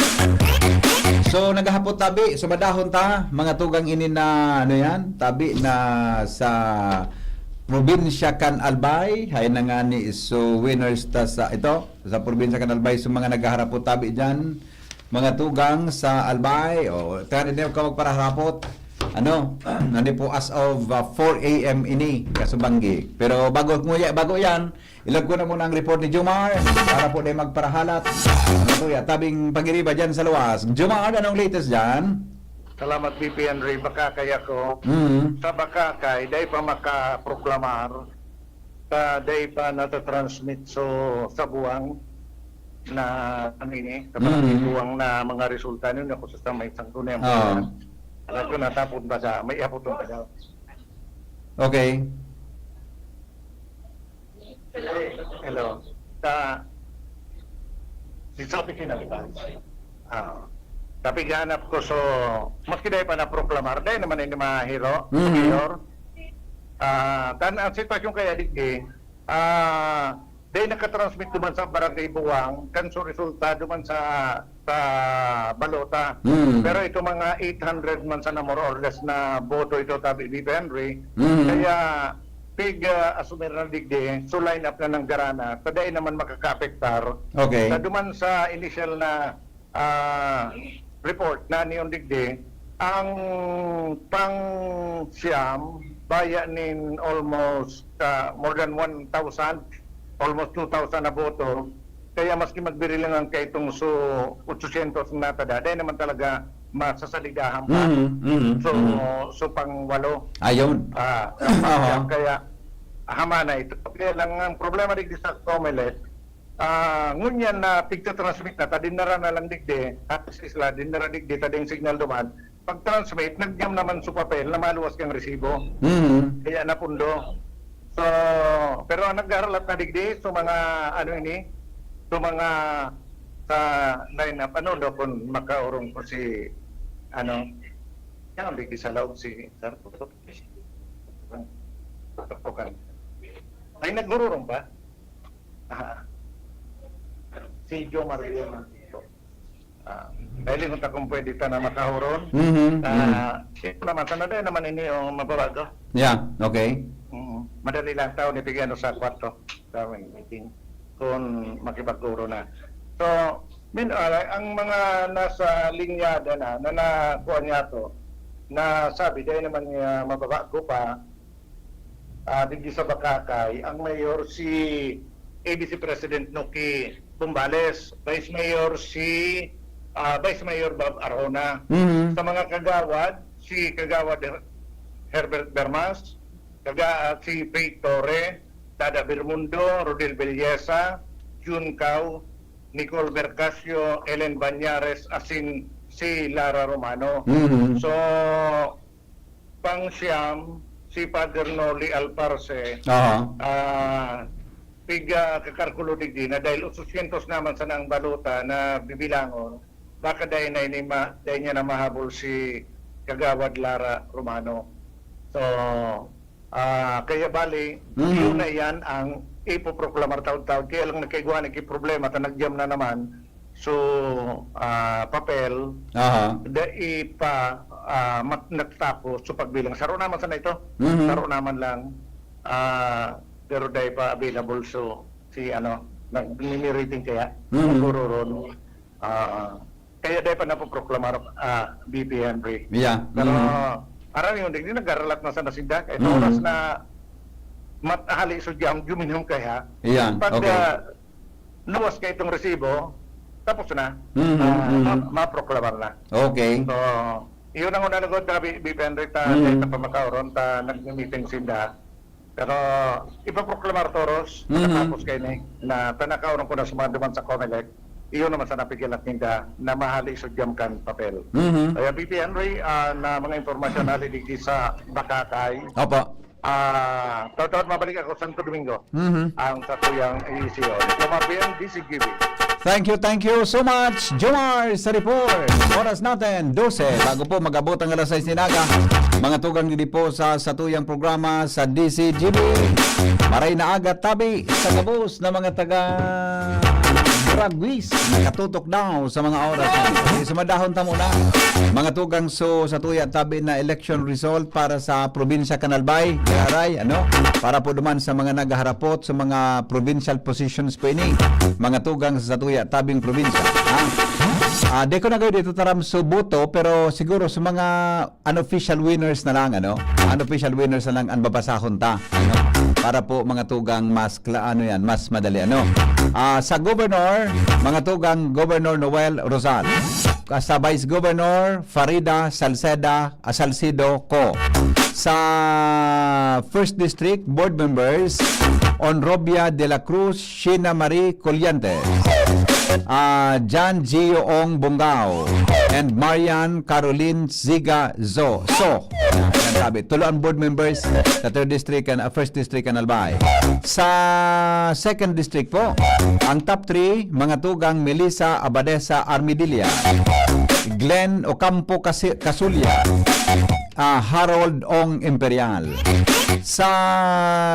So, naghahapot tabi. So, madahon ta. Mga tugang ini na, tabi na sa probinsya kan Albay, hay na nga ni so winners ta sa ito sa probinsya kan Albay, so mga nagaharap po tabi dyan, mga tugang sa Albay, o tayo din ka magparaharapot, nani po as of 4 a.m. ini kasubanggi. Pero bago yan, ilag ko na muna ang report ni Jomar para po na magparahalat. Tabing pagiriba dyan sa luwas. Jomar, anong latest dyan? Salamat BP Henry, Bakakay ako. Sa Bakakay, dahil pa makaproklamar, dahil pa natatransmit sa buwang na sa buwang na mga resulta nyo ako sa may sangtunay ang buwan. Alam ko natapon ba sa may apotong pa daw. Okay. Hello. Si Sophie kinalitan. Tapi ganap ko so maski dahil pa na-proklamar dahil naman ini mahiro mayor tan ang sitwasyon kaya dito dahil nakatransmit duman sa barangay Buwang kan so resulta duman sa balota pero ito mga 800 man sana more or less na boto ito tabi ni Henry kaya pig asumir na digdi so line up na ng garana taday naman makaka-apektar Okay. duman sa initial na report na niyon digdi ang pang siyam bayanin almost more than 1,000 almost 2,000 na boto kaya maski magbiri lang ang kaitong so 800 na tada dahil naman talaga masasalidahan pa so pang walo Ayun. kaya hama na ito kaya lang ang problema digdi sa Comelec ngunyan na pigta-transmit na tadinara na lang digdi at isla dinara digdi tading signal duman pag-transmit nagyam naman sa papel na maluwas kang resibo kaya napundo so pero ang nag-aralat na digdi so mga so mga sa line-up do kung makaurong po si yan digdi sa loob si ay nagururong ba? Si Joe Maria dahil kung pwede ta na makahuron ito naman sana dahil naman ini yung mababago Yeah, okay. madali lang tao nipigyan sa kwarto sa meeting kung makipagturo na so ang mga nasa linyada na nakuha niya to na sabi dahil naman niya mababago pa digdi sa Bakakay ang mayor si ABC President Nuki Bumbales, Vice Mayor Vice Mayor Bob Arjona. Sa mga kagawad, si Kagawad Herbert Bermas, si Faith Torre, Tada Bermundo, Rodel Belleza, Jun Cao, Nicole Bercasio, Ellen Banyares, asin si Lara Romano. So, pang-siyam, si Father Noli Alparce, piga kakarkulo digdi na dahil 800 naman sa nang baluta na bibilangon baka dahil niya na mahabol si Kagawad Lara Romano so kaya bali yun na yan ang ipoproklamar taon-taon kaya lang nagkaiguan problema ta nagyam na naman so papel dahil pa nagtapos so pagbilang saro naman sana ito saro naman lang pero dahil pa available so si nag-rating kaya kururon kaya dahil pa napoproklamar BP Henry pero aram yun hindi nag-aralat na sa nasinda kaya oras na matahali so diyang juminhong kaya pag luwas ka itong resibo tapos na maproklamar na Okay. so yun ang una nagod na BP Henry dahil na pamakauron nag-meeting sinda pero ipaproklamar toros tapos kayo na tanakaw ko na sumanduman sa Comelec iyon naman sa napigilat ninda na mahali so kan papel kaya BP Henry na mga informasyon na liligdi sa Bakakay Opo. taon mabalik ako Santo Domingo ang katuyang isyo Kumabian DCGB. Thank you so much, Jomar, sa report. Oras natin, 12. Bago po mag-abot ang alas 6 ninaga, mga tugang hindi po sa satuyang programa sa DCGB. Maray na agad tabi sa gabos na mga taga Ragwis nakatutok daw sa mga oras sumadahon ta muna mga tugang so sa tuya tabi na election result para sa probinsya Canalbay Garay para po duman sa mga nagaharapot sa mga provincial positions po ini mga tugang sa tuya tabing probinsya di ko na kayo dito taram sa boto pero siguro sa mga unofficial winners na lang unofficial winners na lang ang babasahon ta para po mga tugang mas mas madali sa governor mga tugang Governor Noel Rosal sa Vice Governor Farida Salcido Co sa First District Board Members Onrobia de la Cruz Sheena Marie Colliantes John Gio Ong Bongao and Marian Caroline Ziga So sabi, tuloan board members sa 3rd District and 1st District Albay. Sa 2nd District po, ang top 3, mga tugang Melissa Abadesa Armidilla, Glenn Ocampo Casulia, Harold Ong Imperial. Sa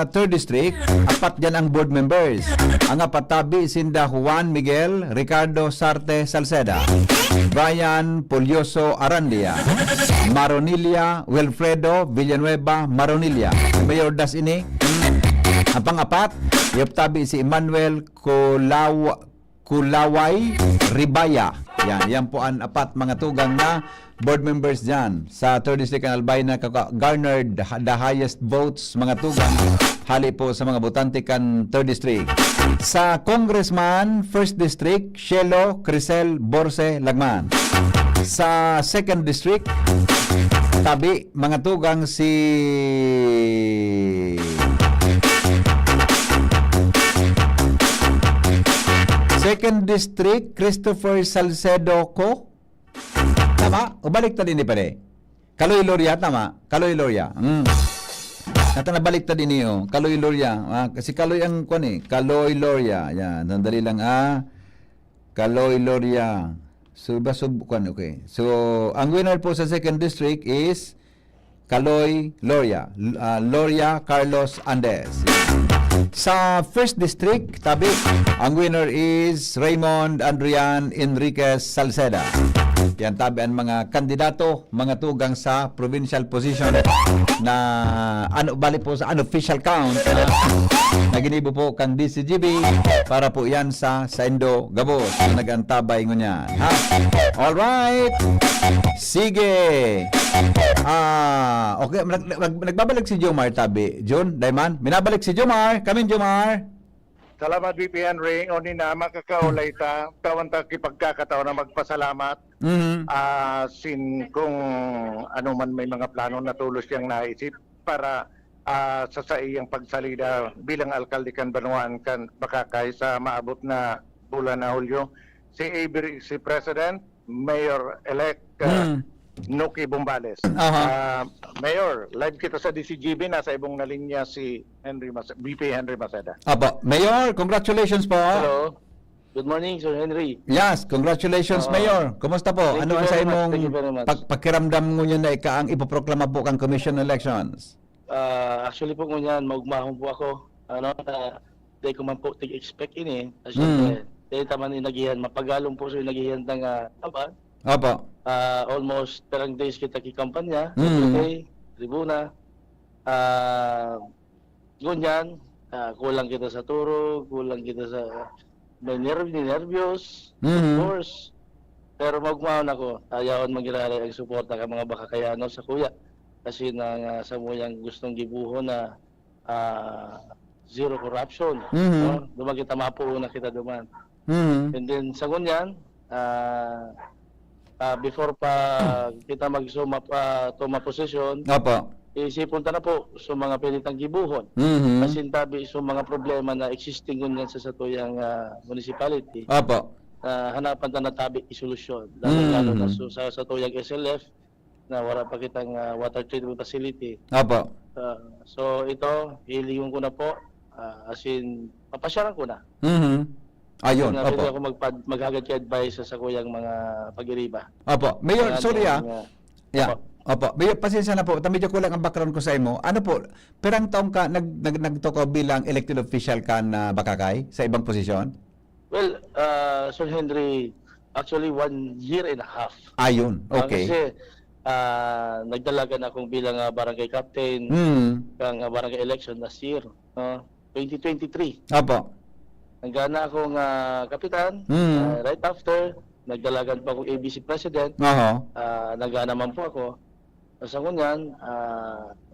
3rd District, 4 dyan ang board members. Ang apatabi sinda Juan Miguel Ricardo Sarte Salceda, Brian Polioso Arandia, Maronilia Wilfredo Villanueva Maronilia. Mayor das ini. Ang pang-apat, yaptabi si Emmanuel Kulaway Ribaya. Yan po ang 4 mga tugang na board members dyan sa 3rd District ng Albay na garnered the highest votes mga tugang hali po sa mga botante kan 3rd District. Sa Congressman 1st District, Shelo Crisel Borse Lagman. Sa 2nd District, tabi mga tugang si Second District Christopher Salcedo Co. Tama? O balik ta din ni pare. Kaloy Loria tama. Kaloy Loria. Nata na balik ta din niyo. Kaloy Loria. Kasi Kaloy ang kuan Kaloy Loria. Yan, sandali lang Kaloy Loria. So kuan okay. So ang winner po sa second district is Kaloy Loria. Loria Carlos Andes. Sa first district, tabi, ang winner is Raymond Adrian Enriquez Salceda. Yan tabi ang mga kandidato, mga tugang sa provincial position na bali po sa unofficial count na ginibo po kang DCGB para po yan sa Indo Gabos na nag-antabay ngunyan. Alright! Sige! Okay, nagbabalik si Jomar tabi. Jun, Dayman, minabalik si Jomar. Kamin Jomar. Salamat VP Henry. O na makakaulay ta. Tawan ta kipagkakataon na magpasalamat. Kung ano man may mga plano na tulos siyang naisip para sa iyang pagsalida bilang alkalde kan Banuan kan Bakakay sa maabot na bulan na Hulyo. Si President, Mayor-elect Nuki Bumbales. Mayor, live kita sa DCGB. Nasa ibong na linya si VP Henry Maceda. Apo. Mayor, congratulations po. Hello. Good morning, Sir Henry. Yes, congratulations, Mayor. Kumusta po? Ano ang sa imong Thank you very much. pagkiramdam ngunyan na ang ipoproklama po kang Commission on Elections? Actually po ngunyan, maugmahon po ako. Di ko man po tig-expect ini. Kasi dahil taman inagihan, mapagalong po sa inagihan ng taban. Opo. Almost perang days kita kikampanya. Okay, tribuna. Ngunyan, kulang kita sa turo, kulang kita sa may nervyos, of course. Pero magmahon ako, ayawan magirari ang suporta ka mga Bakakayano sa kuya. Kasi na sa muyang gustong gibuho na zero corruption. Duman kita mapuuna kita duman. And then sa ngunyan, before pa kita magsuma tuma position, isipon ta na po sa mga pilitang gibuhon. Kasi tabi sa mga problema na existing ngunyan sa satuyang municipality. Hanapan ta na tabi isolusyon. Lalo na sa satuyang SLF na wala pa kitang water treatment facility. So ito, hilingon ko na po. As in, papasyaran ko na. Ayun, pwede ako maghagad kay advice sa kuyang mga pag-iriba. Mayor, sorry Mayor, pasensya na po. Medyo kulang ang background ko sa imo. Ano po, perang taong ka nagtoko bilang elected official ka na Bakakay sa ibang posisyon? Well, Sir Henry, actually 1 year and a half. Ayun, okay. Kasi nagdalagan akong bilang barangay captain ng barangay election last year, 2023. Opo. Nanggana akong kapitan, right after, nagdalagan pa akong ABC president, Oho. nanggana man po ako. Sa kunyan,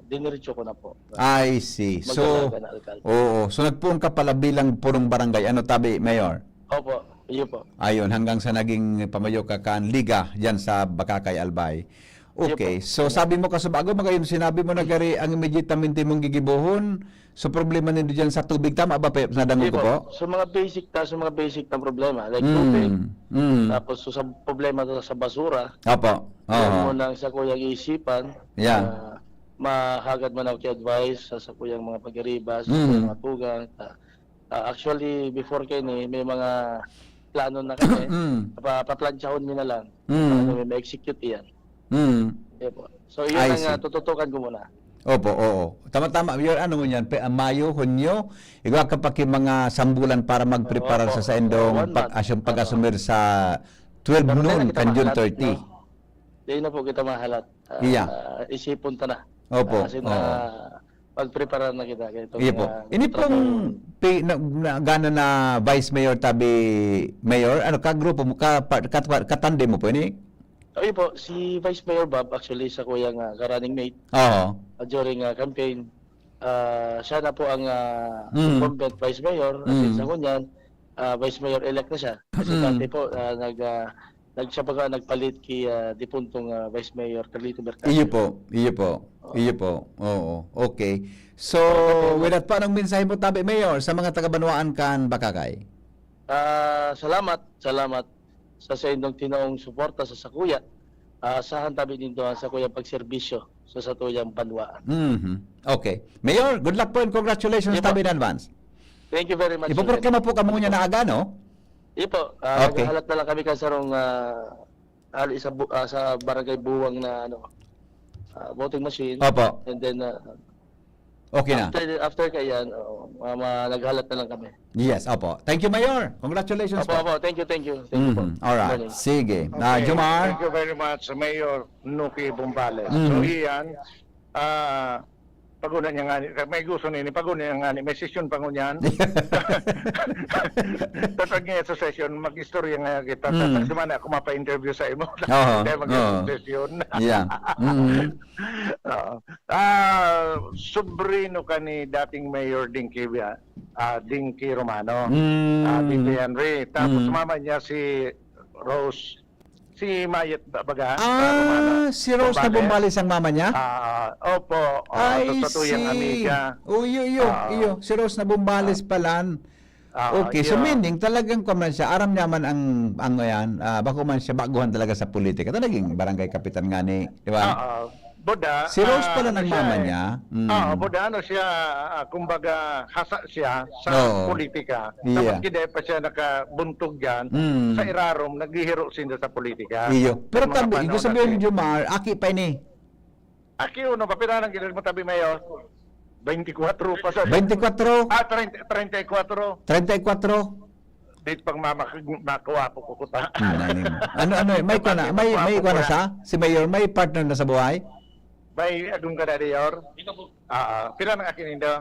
diniretso ko na po. I see. So, Magdalaga na alkalde. oo. So, nagpuon ka pala bilang purong barangay. Ano tabi, Mayor? Opo, iyo po. Ayun, hanggang sa naging pamayo ka kan liga dyan sa Bakakay, Albay. Okay, so sabi mo bago magayon sinabi mo na gari ang immediatamente mong gigibuhon. So problema nito dyan sa tubig, tama ba nadangog ko po? So mga basic na problema, like tubig. Tapos so, sa problema sa basura, Opo. mo nang sa kuyang isipan, Yeah. mahagad man ako advice sa kuyang mga pag-iribas, sa mga tugang. Actually, before kayo may mga plano na kami, paplantsyahon nyo na lang. May ma-execute yan. So, yun I ang see. tututukan ko muna. Opo, oo. Tama-tama. Yun, ano mo yan? Mayo, Hunyo, igawa ka pa mga sambulan para mag-prepare Opo. sa endong 1 month. pag-asumir sa 12 Pero noon, kita kan June mahalat, 30. Di na po kita mahalat. Iya. Isipon ta na. Opo, Kasi oo. pag-prepare na kita. Iya po. Ini pong gano'n na Vice Mayor tabi Mayor, ano ka grupo mo, katande mo po ini? Oy po, si Vice Mayor Bob actually sa kuyang ka-running mate Oo. during campaign. Siya na po ang incumbent Vice Mayor at sa kunyan, Vice Mayor elect na siya. Kasi dati po nagpalit kay dipuntong Vice Mayor Carlito Mercado. Iyo po. Oo. Okay. So, with that pa, anong mensahe mo tabi Mayor sa mga taga-Banwaan kan Bakakay? Salamat sa inyong tinaong suporta sa Sakuya. Asahan tabi dito sa Sakuya pagserbisyo sa satuyang Banwaan. Okay. Mayor, good luck po and congratulations Iya po. tabi in advance. Thank you very much. Ipoproklama po kamo niya na aga, no? Ipo, Okay. naghahalat na lang kami kasarong sa barangay Buwang na voting machine. Opo. And then Okay na. after kayan, naghahalat na lang kami. Yes, opo. Thank you, Mayor. Congratulations po. Opo, thank you. Thank you po. Alright. Morning. Sige. Okay, Jomar. Thank you very much, Mayor Nuki Bumbales. So, iyan, paguna niya nga, may gusto nini, paguna niya nga, may session pangunyan. Tatag niya sa session, mag-istorya nga kita. Sumana ako mapa-interview sa imo. Oo, Kaya oo. mag-session. Yeah. Sobrino ka ni dating Mayor Dinky Romano. Dinky Henry. Tapos mama niya si Rose, si Mayet baga. Romano. Si Rose na Bumbales ang mama niya? Opo. I sa tuyang see. amiga. Iyo. Si Rose na Bumbales palan. Okay, so meaning talagang kuman siya, aram niya man ang yan, bako man siya baguhan talaga sa politika. Ito naging barangay kapitan nga ni, di ba? Boda. Si Rose pala ng siya mama eh. niya. Boda siya, kumbaga, hasa siya sa Oo. politika. Yeah. Tapos kaya pa siya nakabuntog dyan, sa irarom, naghihiro siya sa politika. Iyo. Pero Sa mga tabi, panahon gusto sabihin natin. ni Jomar, aki pa ini. Aki, uno, papiraan ang ginag mo tabi, Mayor. 24 pa sa... 24, 34. 34. Dito pang makuha po kukuta. Ano, may ikuha na sa? Si Mayor, may partner na sa buhay? May agong ka na, Mayor? Pila ng akin nindo?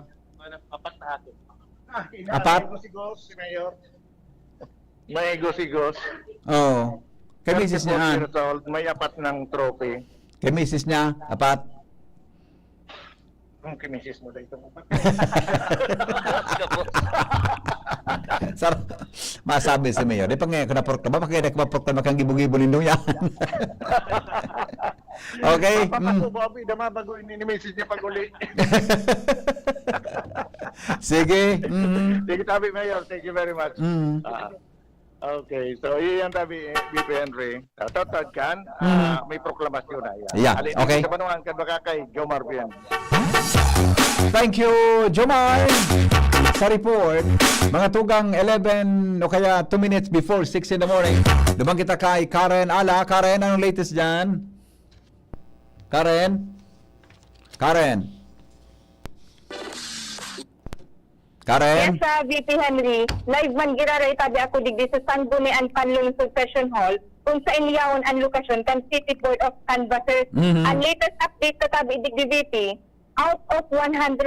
Apat na akin. Apat? Sigos, si Mayor. May sigos. Oo. Kay misis 34 niya, years old, may apat ng trophy. kay misis niya, apat. Kung kimisis mo dito. Sarap. Masabi si Mayor. Di pa ngayon ko na-proklama, makikita ko ma-proklama kang gibo-gibo nindong yan. Okay? Papako, Bobby, damabago ni message niya pag-uli. Sige. Sige, tabi, Mayor. Thank you very much. Okay, so iyan tabi, BP Henry. Tatad kan, may proklamasyon na yan. Yeah, okay. Sa panuhan kan baka kay Jomar Bien. Thank you, Jomar. Sa report, mga tugang 11 o kaya 2 minutes before 6 in the morning, lumang kita kay Karen Ala. Karen, anong latest dyan? Karen? Karen? Yes, sa VP Henry, live man giraray tabi ako digdi sa Sanggunian Panlong Succession Hall kung sa inyawon ang lokasyon kan City Board of Canvassers. Ang latest update sa tabi digdi VP, out of 189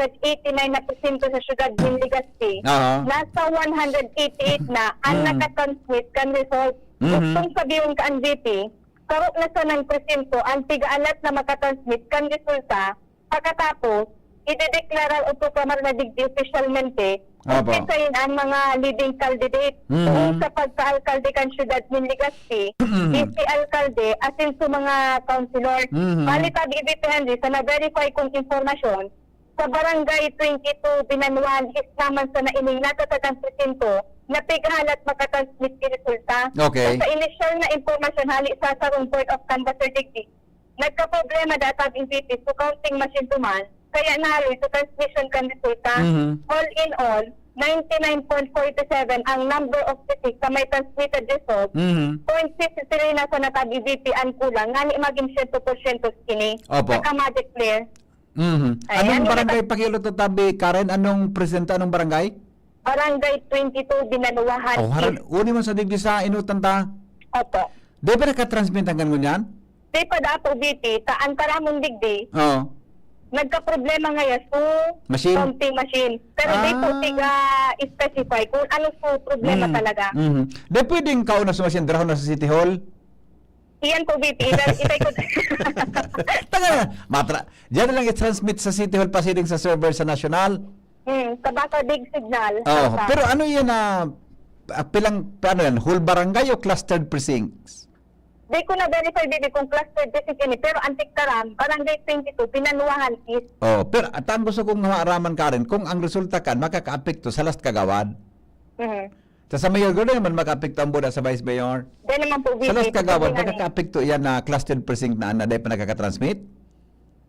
na porsyento sa syudad ng Legazpi, nasa 188 na ang nakatransmit kan result. Kung sabihin ka ang VP, karok na sa ng porsyento ang tiga-alat na makatransmit kan resulta, pagkatapos, idedeklara o proklamar na digdi officialmente kumpisahin ang mga leading candidate kung sa pagka-alkalde kan syudad ng Legazpi, si alkalde asin sa mga councilor. Malitabi ibig Henry sa na-verify kong informasyon sa barangay 22 Binanuan is naman sa naining natatagang presinto na tighalat makatransmit ki resulta. Okay. Sa initial na informasyon hali sa Sarong Board of Canvasser Digdi, nagka-problema data ng VP so counting machine to man, kaya nahaloy sa transmission kan resulta. All in all, 99.47 ang number of physics sa may transmitted result. 0.63 na sa natabi VP ang kulang, nga ni maging 100% skinny. Opo. Naka-declare. Anong barangay pakilot to tabi, Karen? Anong presenta anong barangay? Barangay 22 Binanuahan. Uni mo sa digdi sa inutan ta. Opo. Di ba nakatransmit ang ganun yan? Di pa dato VP, ta antaramong digdi, Oo. nagka-problema ngayon sa Machine? counting machine. Pero di po tiga-specify kung ano po problema talaga. Di pwedeng kauna sa machine, drahon na sa City Hall? Iyan po, VP. Itay ko. Taga na. Diyan na lang i-transmit sa City Hall pasiring sa server sa National. Sa baka big signal. Oh, Sa- pero ano yan na paano yan? Whole barangay o clustered precincts? Di ko na-verify, VP, kung cluster district ini. Pero antik taram, barangay 22, Binanuahan East. Oh, pero atan gusto kong maaraman ka rin kung ang resulta kan makaka-apekto sa last kagawad. Sa mayor ko naman maka-apekto ang boda sa vice mayor. Di naman po, VP. Sa last kagawad, Kasi nga ni- makaka-apekto yan na clustered precinct na dahil pa nakaka-transmit?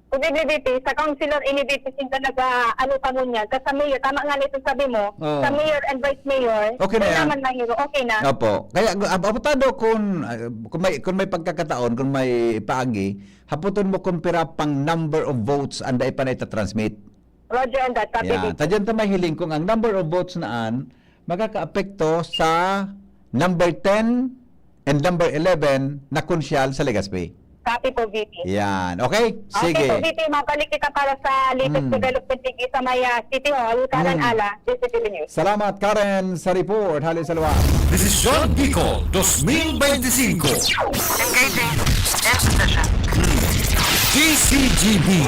Kung di, VP, sa councilor ini, VP, sin talaga, ano pa mo niya. Kasi sa mayor, tama nga nito sabi mo, Oo. sa mayor and vice mayor, Okay na di yan. naman mahiro, okay na. Opo. Kaya abotado kung may pagkakataon, kung may paagi, haputon mo kumpira pang number of votes anda pa na ita-transmit. Roger and that, copy, Yan. VP. Tadyan ta mahiling kung ang number of votes naan magkaka-apekto sa number 10 and number 11 na konsyal sa Legazpi. Copy po, VP. Yan. Okay? Sige. Okay po, VP, mabalik kita para sa latest development digi sa Maya City Hall, Karan Ala, DCTV News. Salamat, Karen, sa report. Hali sa luwa. Desisyon Bicol 2025. Engaging in position. DCGB.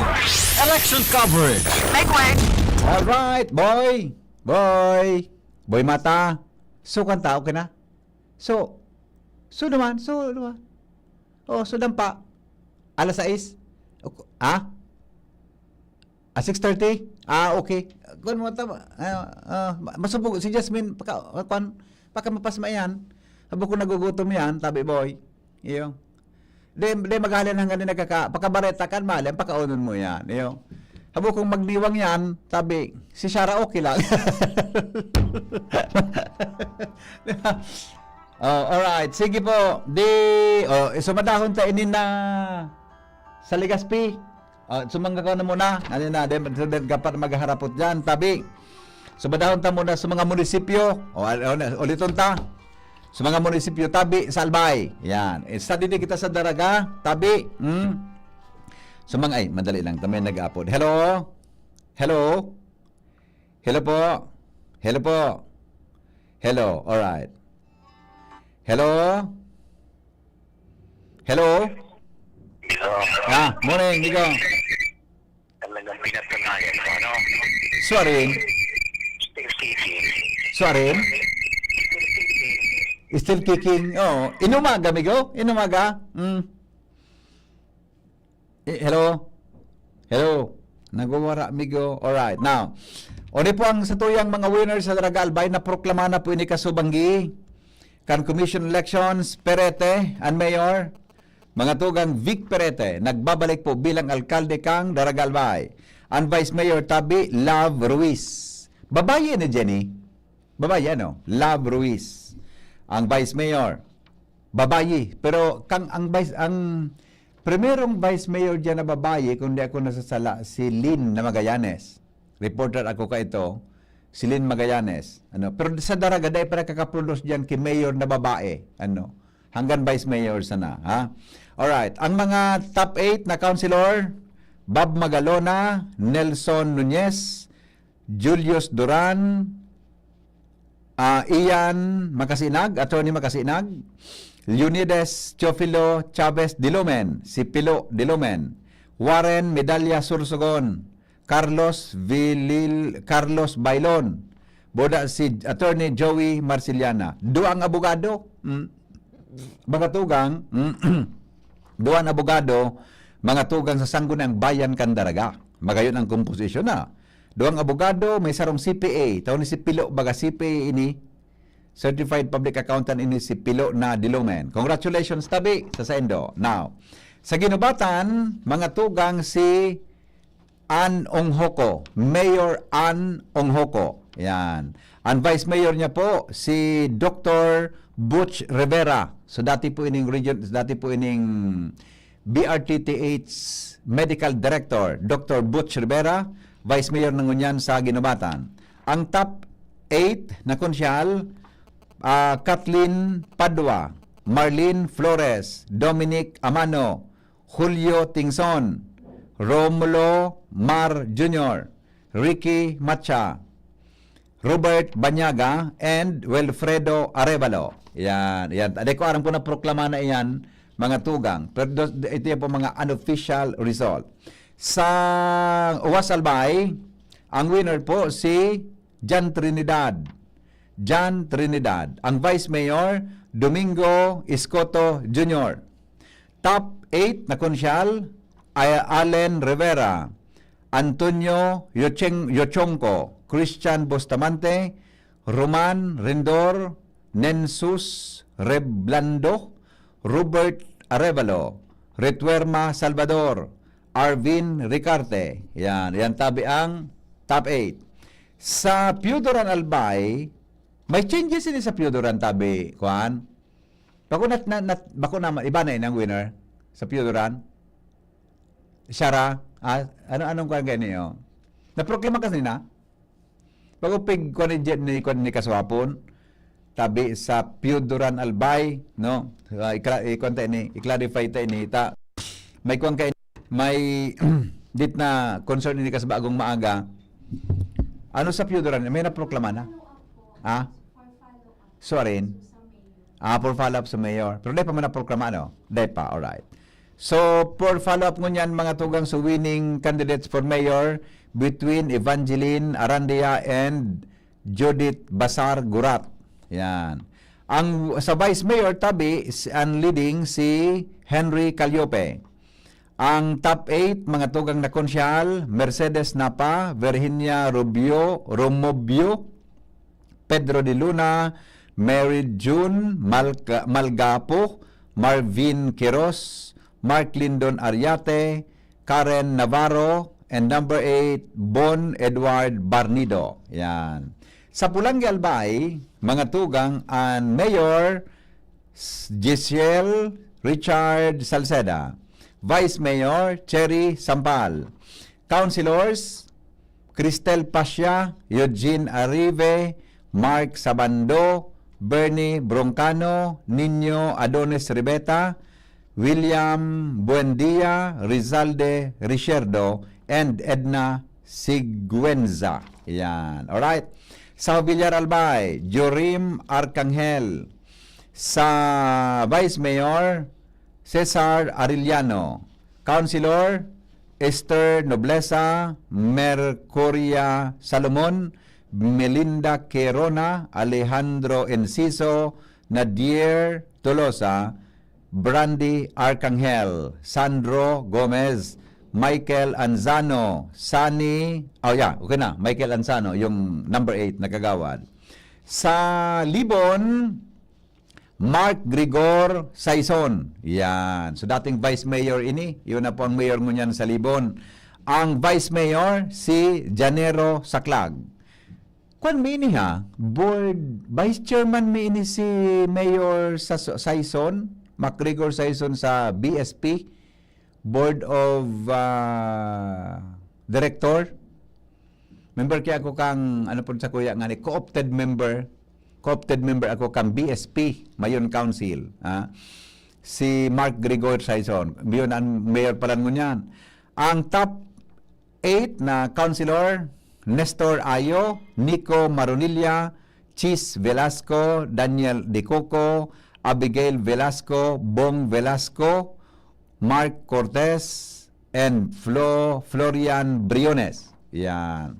Election coverage. Make way. Alright, boy. Boy. Boy mata. So, kanta, okay na? So naman. Oh, so dampa. Alas 6? 6:30? Okay. Kung mo tama, masubog si Jasmine, paka mapasma yan. Habo ko nagugutom yan, tabi boy. Iyo. De magalan hanggang pakabareta kan malam, pakaunon mo yan. Iyo. Habo kong magdiwang yan, tabi, si Shara okay lang. Alright. Sige po. Sumadahon ta inin na sa Legazpi. Sumangga ko na muna. Ano na, kapat magharapot dyan. Tabi. Sumadahon ta muna sa mga munisipyo. Uliton ta. Sa mga munisipyo, tabi, sa Albay. Yan. Study din kita sa Daraga. Tabi. Sa mga, madali lang. Tamay nag-upload. Hello? Hello? Hello po? Hello po? Hello? Alright. Hello? Hello? Morning, Nico. Talagang pinatunayan mo, ano? Swarin? Still kicking. Swarin? Still kicking. Oh, inumaga, Migo? Inumaga? Hello? Hello? Nagwawara, Migo? Alright, now. Oni po ang satuyang mga winners sa Daraga Albay na proklama na po ini kasubanggi. Kan Commission Elections, Perete, and Mayor, mga tugang Vic Perete, nagbabalik po bilang alkalde kang Daraga Albay. Ang Vice Mayor Tabi, Love Ruiz. Babae ni Jenny. Babae, ano? Love Ruiz. Ang Vice Mayor, babae. Pero ang primerong Vice Mayor dyan na babae, kung di ako nasasala, si Lynn na Magallanes. Reporter ako ka ito. Silin Magallanes. Ano, pero sa daraga dai para kakaproduce diyan kay mayor na babae, ano, hanggang vice mayor sana, ha? Alright, ang mga top 8 na councilor, Bob Magalona, Nelson Nunez, Julius Duran, Ian Makasinag, Attorney Makasinag, Leonidas Teofilo Chavez Dilomen, si Pilo Dilomen, Warren Medalla Sursogon, Carlos Bailon, boda si Attorney Joey Marciliana. Duang abogado, mga tugang, duang abogado, mga tugang sa Sanggunang Bayan Candaraga. Magayon ang komposisyon na. Duang abogado, may sarong CPA. Taon ni si Pilo, baga CPA ini, Certified Public Accountant ini si Pilo na Dilomen. Congratulations, tabi, sa Sendo. Now, sa Ginubatan, mga tugang si Ann Onghoko, Mayor Ann Onghoko. Yan. Ang Vice Mayor niya po, si Dr. Butch Rivera. So, dati po ining BRTTH Medical Director, Dr. Butch Rivera, Vice Mayor ng Unyan sa Ginubatan. Ang top 8 na konsyal, Kathleen Padua, Marlene Flores, Dominic Amano, Julio Tingson, Romulo Mar Jr., Ricky Macha, Robert Banyaga, and Wilfredo Arevalo. Yan. Aday ko arang po na proklama na iyan, mga tugang. Pero ito yung po mga unofficial result. Sa Uwas Albay, ang winner po si John Trinidad. Ang Vice Mayor, Domingo Escoto Jr. Top 8 na konsyal, Allen Rivera, Antonio Yochonko, Christian Bustamante, Roman Rendor, Nensus Reblando, Robert Arevalo, Retuerma Salvador, Arvin Ricarte. Yan tabi ang top 8. Sa Piudoran Albay, may changes din sa Piudoran tabi, kuan. Bako naman iba na ang winner sa Piudoran. Shara, anong kuan ganyo? Naproklama kasi na. Bago pig kuan ni kaswapon tabi sa Piudoran Albay, no? I-clarify ta ini ta. May kuan kay may dit na concern ni kas bagong maaga. Ano sa Piudoran? May naproklama na. Sorry. For follow-up sa mayor. Pero di pa man naproklama, no? Di pa, alright. So, for follow-up ngunyan mga tugang sa winning candidates for mayor between Evangeline Arandia and Judith Basar Gurat. Yan. Ang sa vice mayor tabi ang leading si Henry Caliope. Ang top 8 mga tugang na konsyal, Mercedes Napa, Virginia Romobio, Pedro de Luna, Mary June Malgapo, Marvin Quiros, Mark Lindon Ariate, Karen Navarro, and number 8, Bon Edward Barnido. Yan. Sa Pulangi Albay, mga tugang ang Mayor Giselle Richard Salceda, Vice Mayor Cherry Sampal, Councilors Cristel Pasya, Eugene Arrive, Mark Sabando, Bernie Broncano, Nino Adonis Ribeta, William Buendia, Rizalde Richardo, and Edna Siguenza. Yan. Alright. Sa Villar Albay, Jorim Arcangel. Sa Vice Mayor, Cesar Arellano. Councilor, Esther Noblesa, Mercuria Salomon, Melinda Querona, Alejandro Enciso, Nadier Tolosa, Brandy Arcangel, Sandro Gomez, Michael Anzano, Michael Anzano, yung number 8 na kagawad. Sa Libon, Mark Grigor Saison. Yan. So dating Vice Mayor ini, yun na po ang mayor mo niyan sa Libon. Ang Vice Mayor, si Janero Saclag. Kung mini board, Vice Chairman mini si Mayor Saison, MacGregor Saison sa BSP, Board of Director. Member kaya ako kang, ano po sa kuya nga ni, co-opted member ako kang BSP, Mayon Council. Si Mark Gregory Saison, biyon ang mayor pala mo niyan. Ang top 8 na councilor, Nestor Ayo, Nico Maronilla, Chis Velasco, Daniel De Coco, Abigail Velasco, Bong Velasco, Mark Cortez, and Florian Briones. Yan.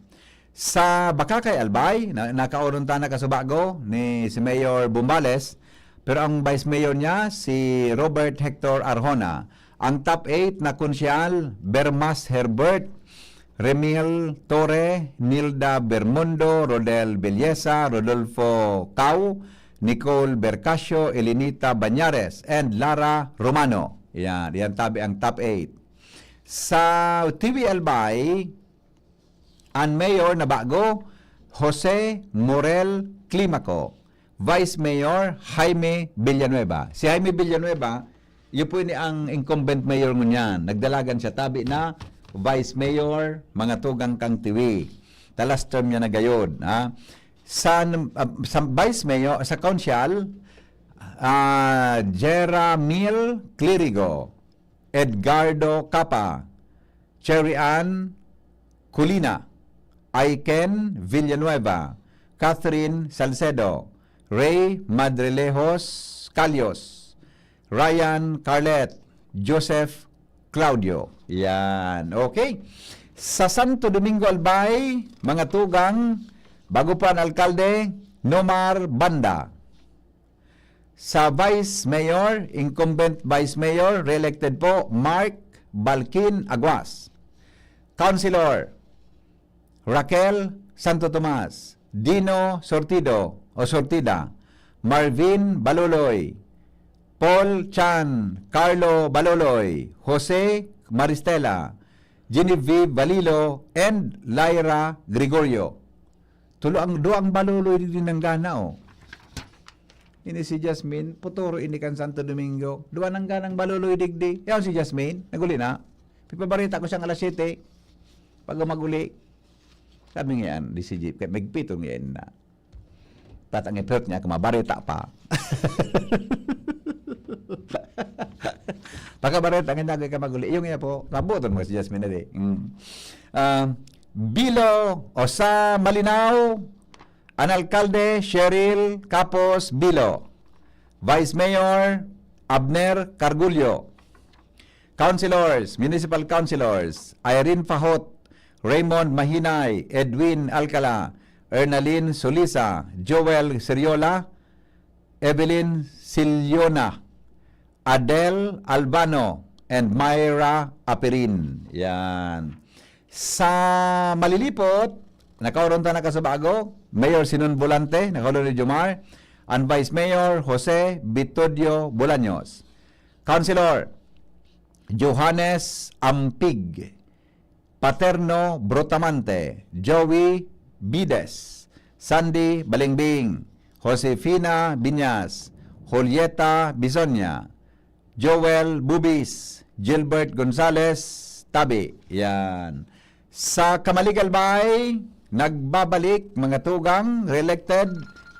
Sa Bakakay Albay, nakauron ta na kasubago ni si Mayor Bumbales, pero ang vice mayor niya si Robert Hector Arjona. Ang top 8 na konsyal, Bermas Herbert, Remil Torre, Nilda Bermundo, Rodel Belleza, Rodolfo Cau, Nicole Bercasio, Elinita Banyares, and Lara Romano. Yan tabi ang top 8. Sa TV Albay, ang mayor na bago, Jose Morel Climaco. Vice Mayor Jaime Villanueva. Si Jaime Villanueva, yun po ni ang incumbent mayor mo niyan. Nagdalagan siya tabi na Vice Mayor, mga tugang kang TV. Talas term niya na gayod. Sa Vice Mayor, sa Council, Jeramil Clerigo, Edgardo Capa, Cherry Ann Culina, Aiken Villanueva, Catherine Salcedo, Ray Madrelejos Calios, Ryan Carlet, Joseph Claudio. Yan. Okay. Sa Santo Domingo Albay, mga tugang, bago pa ang alkalde, Nomar Banda. Sa Vice Mayor, incumbent Vice Mayor, re-elected po, Mark Balkin Aguas. Councilor, Raquel Santo Tomas, Dino Sortida, Marvin Baloloy, Paul Chan, Carlo Baloloy, Jose Maristela, Genevieve Balilo, and Lyra Gregorio. Duang Baloloy din ng gana, Ini si Jasmine, puturo ini kan Santo Domingo. Dua ng ganang Baloloy digdi. Yan si Jasmine, naguli na. Pipabarita ko siyang alas 7. Pag maguli, sabi nga yan, di si Jeep, kaya magpito nga yan na. Tatang ipirot niya, kumabarita pa. Pagkabarita, ang hindi ka maguli. Yung nga po, nabuton mo si Jasmine na di. Bilo, o sa Malinaw, ang alkalde, Cheryl Capos Bilo. Vice Mayor, Abner Cargullo. Councilors, Municipal Councilors, Irene Fahot, Raymond Mahinay, Edwin Alcala, Ernalyn Solisa, Joel Seriola, Evelyn Siliona, Adel Albano, and Myra Aperin. Yan. Sa Malilipot, nakauron ta na kasabago, Mayor Sinon Volante, nakauron ni Jomar, and Vice Mayor Jose Bitodio Bolaños. Councilor, Johannes Ampig, Paterno Brotamante, Joey Bides, Sandy Balingbing, Josefina Biñas, Julieta Bisonia, Joel Bubis, Gilbert Gonzales Tabi. Yan. Sa Kamaligalbay, nagbabalik mga tugang, re-elected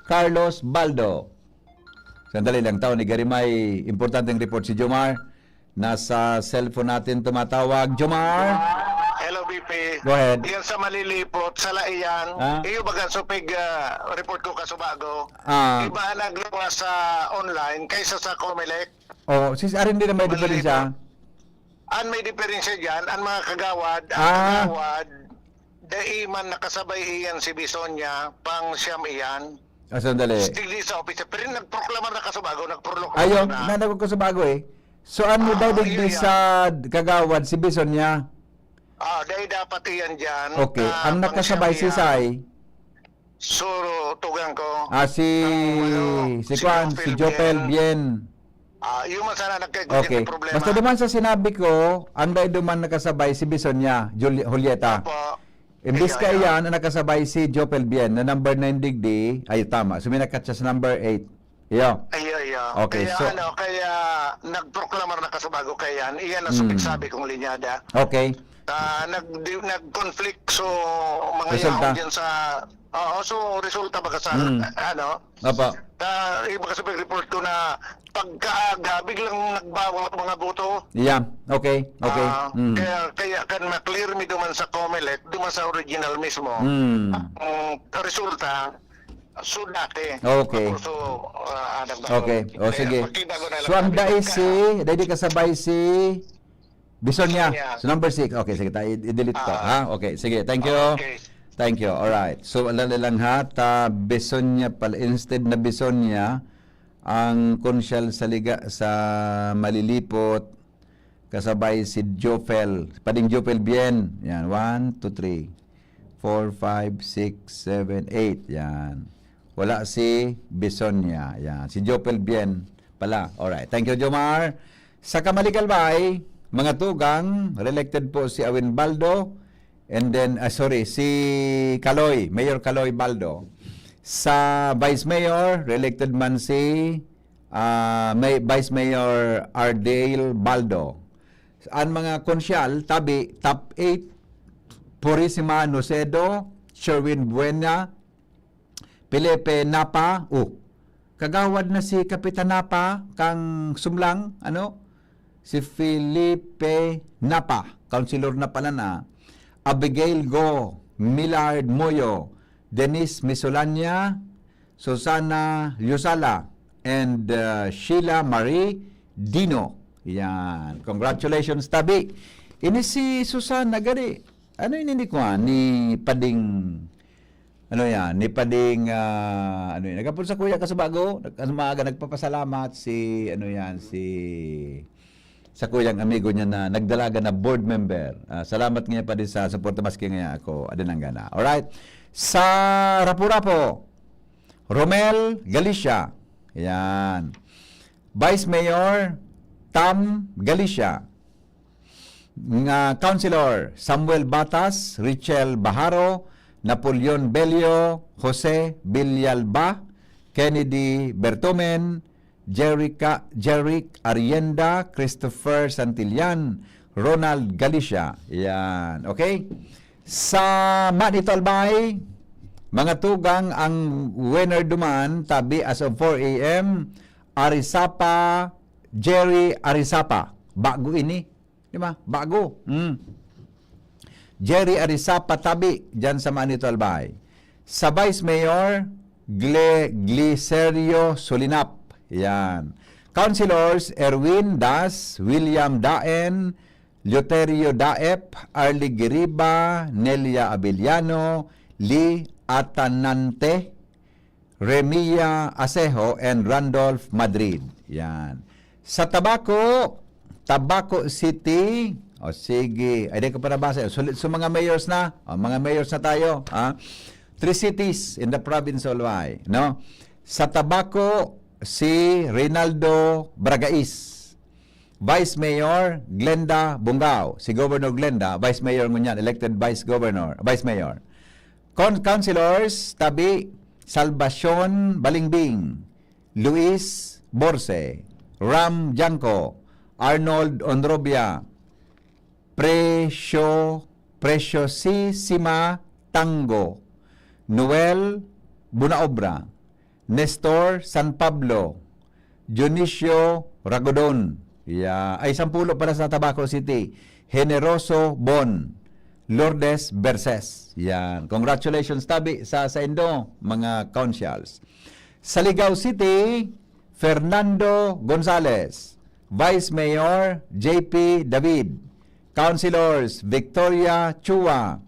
Carlos Baldo. Sandali lang, tao ni Garimay, importanteng report si Jomar. Nasa cellphone natin tumatawag. Jomar? Hello, BP. Go ahead. Yan sa Malilipot, sa Laiyan, iyo baga supig report ko kasubago. Iba nagluwa sa online kaysa sa Comelec. Sis Arin din na may diferensya. An may diferensya dyan, ang mga kagawad, daiman nakasabay iyan si Bisonya, pang siyam iyan. Sandali. Stigli sa office, pero nagproklama na kasubago, nagproklama Ayun, na. nanagod ko sa bago So, ano daw digdi sa kagawad si Bisonya? Dahil dapat iyan dyan. Okay. Ang nakasabay si Sai? Suro, tugang ko. Si Juan, si Jopel Bien. Yung masana nagkagulyan Okay. problema. Basta duman sa sinabi ko, ang dahi duman nakasabay si Bisonya, Julieta. Apo. Imbis ka iyan, ang nakasabay si Jopel Bien na number 9 digdi, ay tama. So, may nakat siya sa number 8. Iyo. Okay, Kaya kaya nagproklamar na kasabago kaya iyan ang supig sabi kong linyada. Okay. nag-conflict so mga Resulta. yaon dyan sa so resulta baga sa ano Opo. iba kasi report ko na pagkaaga biglang nagbawa mga boto. Yeah. Okay. Okay. Kaya kan ma-clear mi duman sa COMELEC duman sa original mismo. Ang resulta sudate. Okay. So Okay. O sige. So ang dai si, dai di kasabay si Bisonya. So number 6. Okay, sige tayo i-delete ko. Ha? Okay, sige. Thank you. Okay. Thank you. All right. So alala lang ha, Bisonya pala instead na Bisonya ang konsyal sa Malilipot kasabay si Jofel. Pading Jofel Bien. Yan. 1, 2, 3, 4, 5, 6, 7, 8. Yan. Wala si Bisonya. Yan. Si Jofel Bien pala. Alright. Thank you, Jomar. Sa Kamalikalbay, mga tugang, reelected po si Awin Baldo, and then, si Caloy, Mayor Caloy Baldo. Sa Vice Mayor, reelected man si Vice Mayor Ardale Baldo. Ang mga konsyal, tabi, top 8, Purisima Nocedo, Sherwin Buena, Felipe Napa, kagawad na si Kapitan Napa, kang sumlang, si Felipe Napa, Councilor na pala na, Abigail Go, Millard Moyo, Denise Misolanya, Susana Yusala, and Sheila Marie Dino. Yan. Congratulations, Tabi. Ini si Susana gani. Ano ini ko ni Pading ni Pading nagapon sa kuya Kasubago, nagpapasalamat si sa kuyang amigo niya na nagdalaga na board member. Salamat nga pa din sa suporta maski nga ako adanang gana. Alright. Sa Rapu-Rapo, Romel Galicia. Yan. Vice Mayor Tam Galicia. Councilor Samuel Batas, Richel Baharo, Napoleon Belio, Jose Villalba, Kennedy Bertomen, Jeric Arienda, Christopher Santillan, Ronald Galicia. Yan. Okay? Sa Manito Albay, mga tugang ang winner duman, tabi as of 4 a.m., Arisapa, Jerry Arisapa. Bago ini. Di ba? Bago. Jerry Arisapa tabi dyan sa Manito Albay. Sa Vice Mayor, Glicerio Solinap. Yan. Councilors, Erwin Das, William Daen, Leoterio Daep, Arlie Giriba, Nelia Abiliano, Lee Atanante, Remia Asejo, and Randolph Madrid. Yan. Sa Tabaco City, sige, ay di ko para basa. So mga mayors na, mga mayors na tayo. 3 cities in the province of Albay. No? Sa Tabaco, si Reynaldo Bragais. Vice Mayor Glenda Bungao. Si Governor Glenda, Vice Mayor ngunyan, elected Vice Mayor. Councilors, tabi, Salvacion Balingbing, Luis Borse, Ram Janco, Arnold Onrobia, Preciosísima Tango, Noel Bunaobra, Nestor San Pablo, Dionisio Ragodon, ay 10 para sa Tabaco City, Generoso Bon, Lourdes Berses. Yan. Congratulations, tabi, sa Indo, mga councils. Sa Ligao City, Fernando Gonzales, Vice Mayor JP David, Councilors Victoria Chua,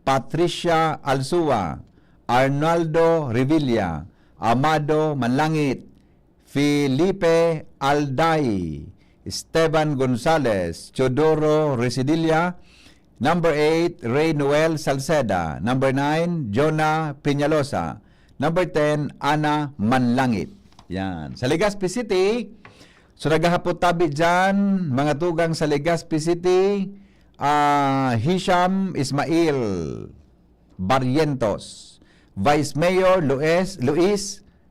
Patricia Alsua, Arnaldo Revilla, Amado Manlangit, Felipe Alday, Esteban Gonzales, Chodoro Residilia, number 8, Ray Noel Salceda, number 9, Jonah Peñalosa, number 10, Ana Manlangit. Yan. Sa Legazpi City, so naghahapot tabi dyan, mga tugang sa Legazpi City, Hisham Ismail Barrientos, Vice Mayor Luis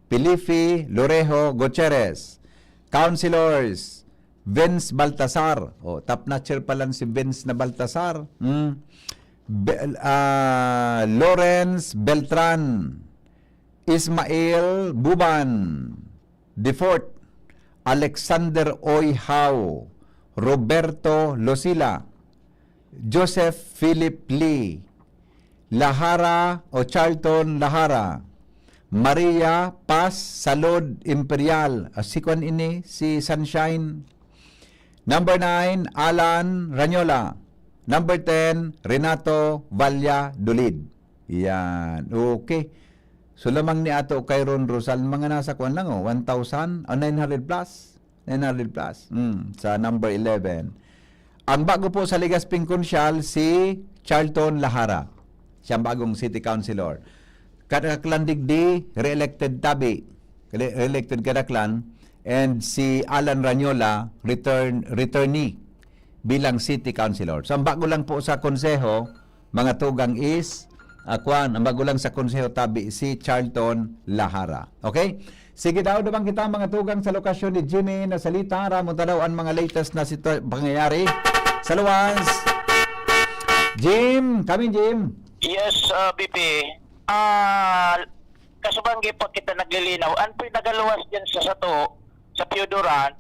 Pilifi Lorejo Gutierrez, Councilors Vince Baltasar. O, top notcher pa lang si Vince na Baltasar. Lawrence Beltran. Ismael Buban. Defort. Alexander Oyhao. Roberto Losila. Joseph Philip Lee. Lahara o Charlton Lahara. Maria Paz Salod Imperial. Si Kwan ini, si Sunshine. Number 9, Alan Ranyola. Number 10, Renato Valladolid. Yan. Okay. So lamang ni ato kay Ron Rosal, mga nasa kwan lang 1,000 o 900 plus. 900 plus. Sa number 11. Ang bago po sa Legazpi Consial, si Charlton Lahara. Siyang bagong city councilor. Kadaklan digdi, re-elected tabi. Re-elected Kadaklan. And si Alan Ranyola, returnee bilang city councilor. So ang bago lang po sa konseho, mga tugang is, ang bago lang sa konseho tabi, si Charlton Lahara. Okay? Sige daw naman kita mga tugang sa lokasyon ni Jimmy na salita. Ramon daw ang mga latest na pangyayari sa luwas. Jim, kami Jim. Yes, BP. Kasubanggi pa kita naglilinaw. An po'y nagaluwas dyan sa sato, sa Pioduran,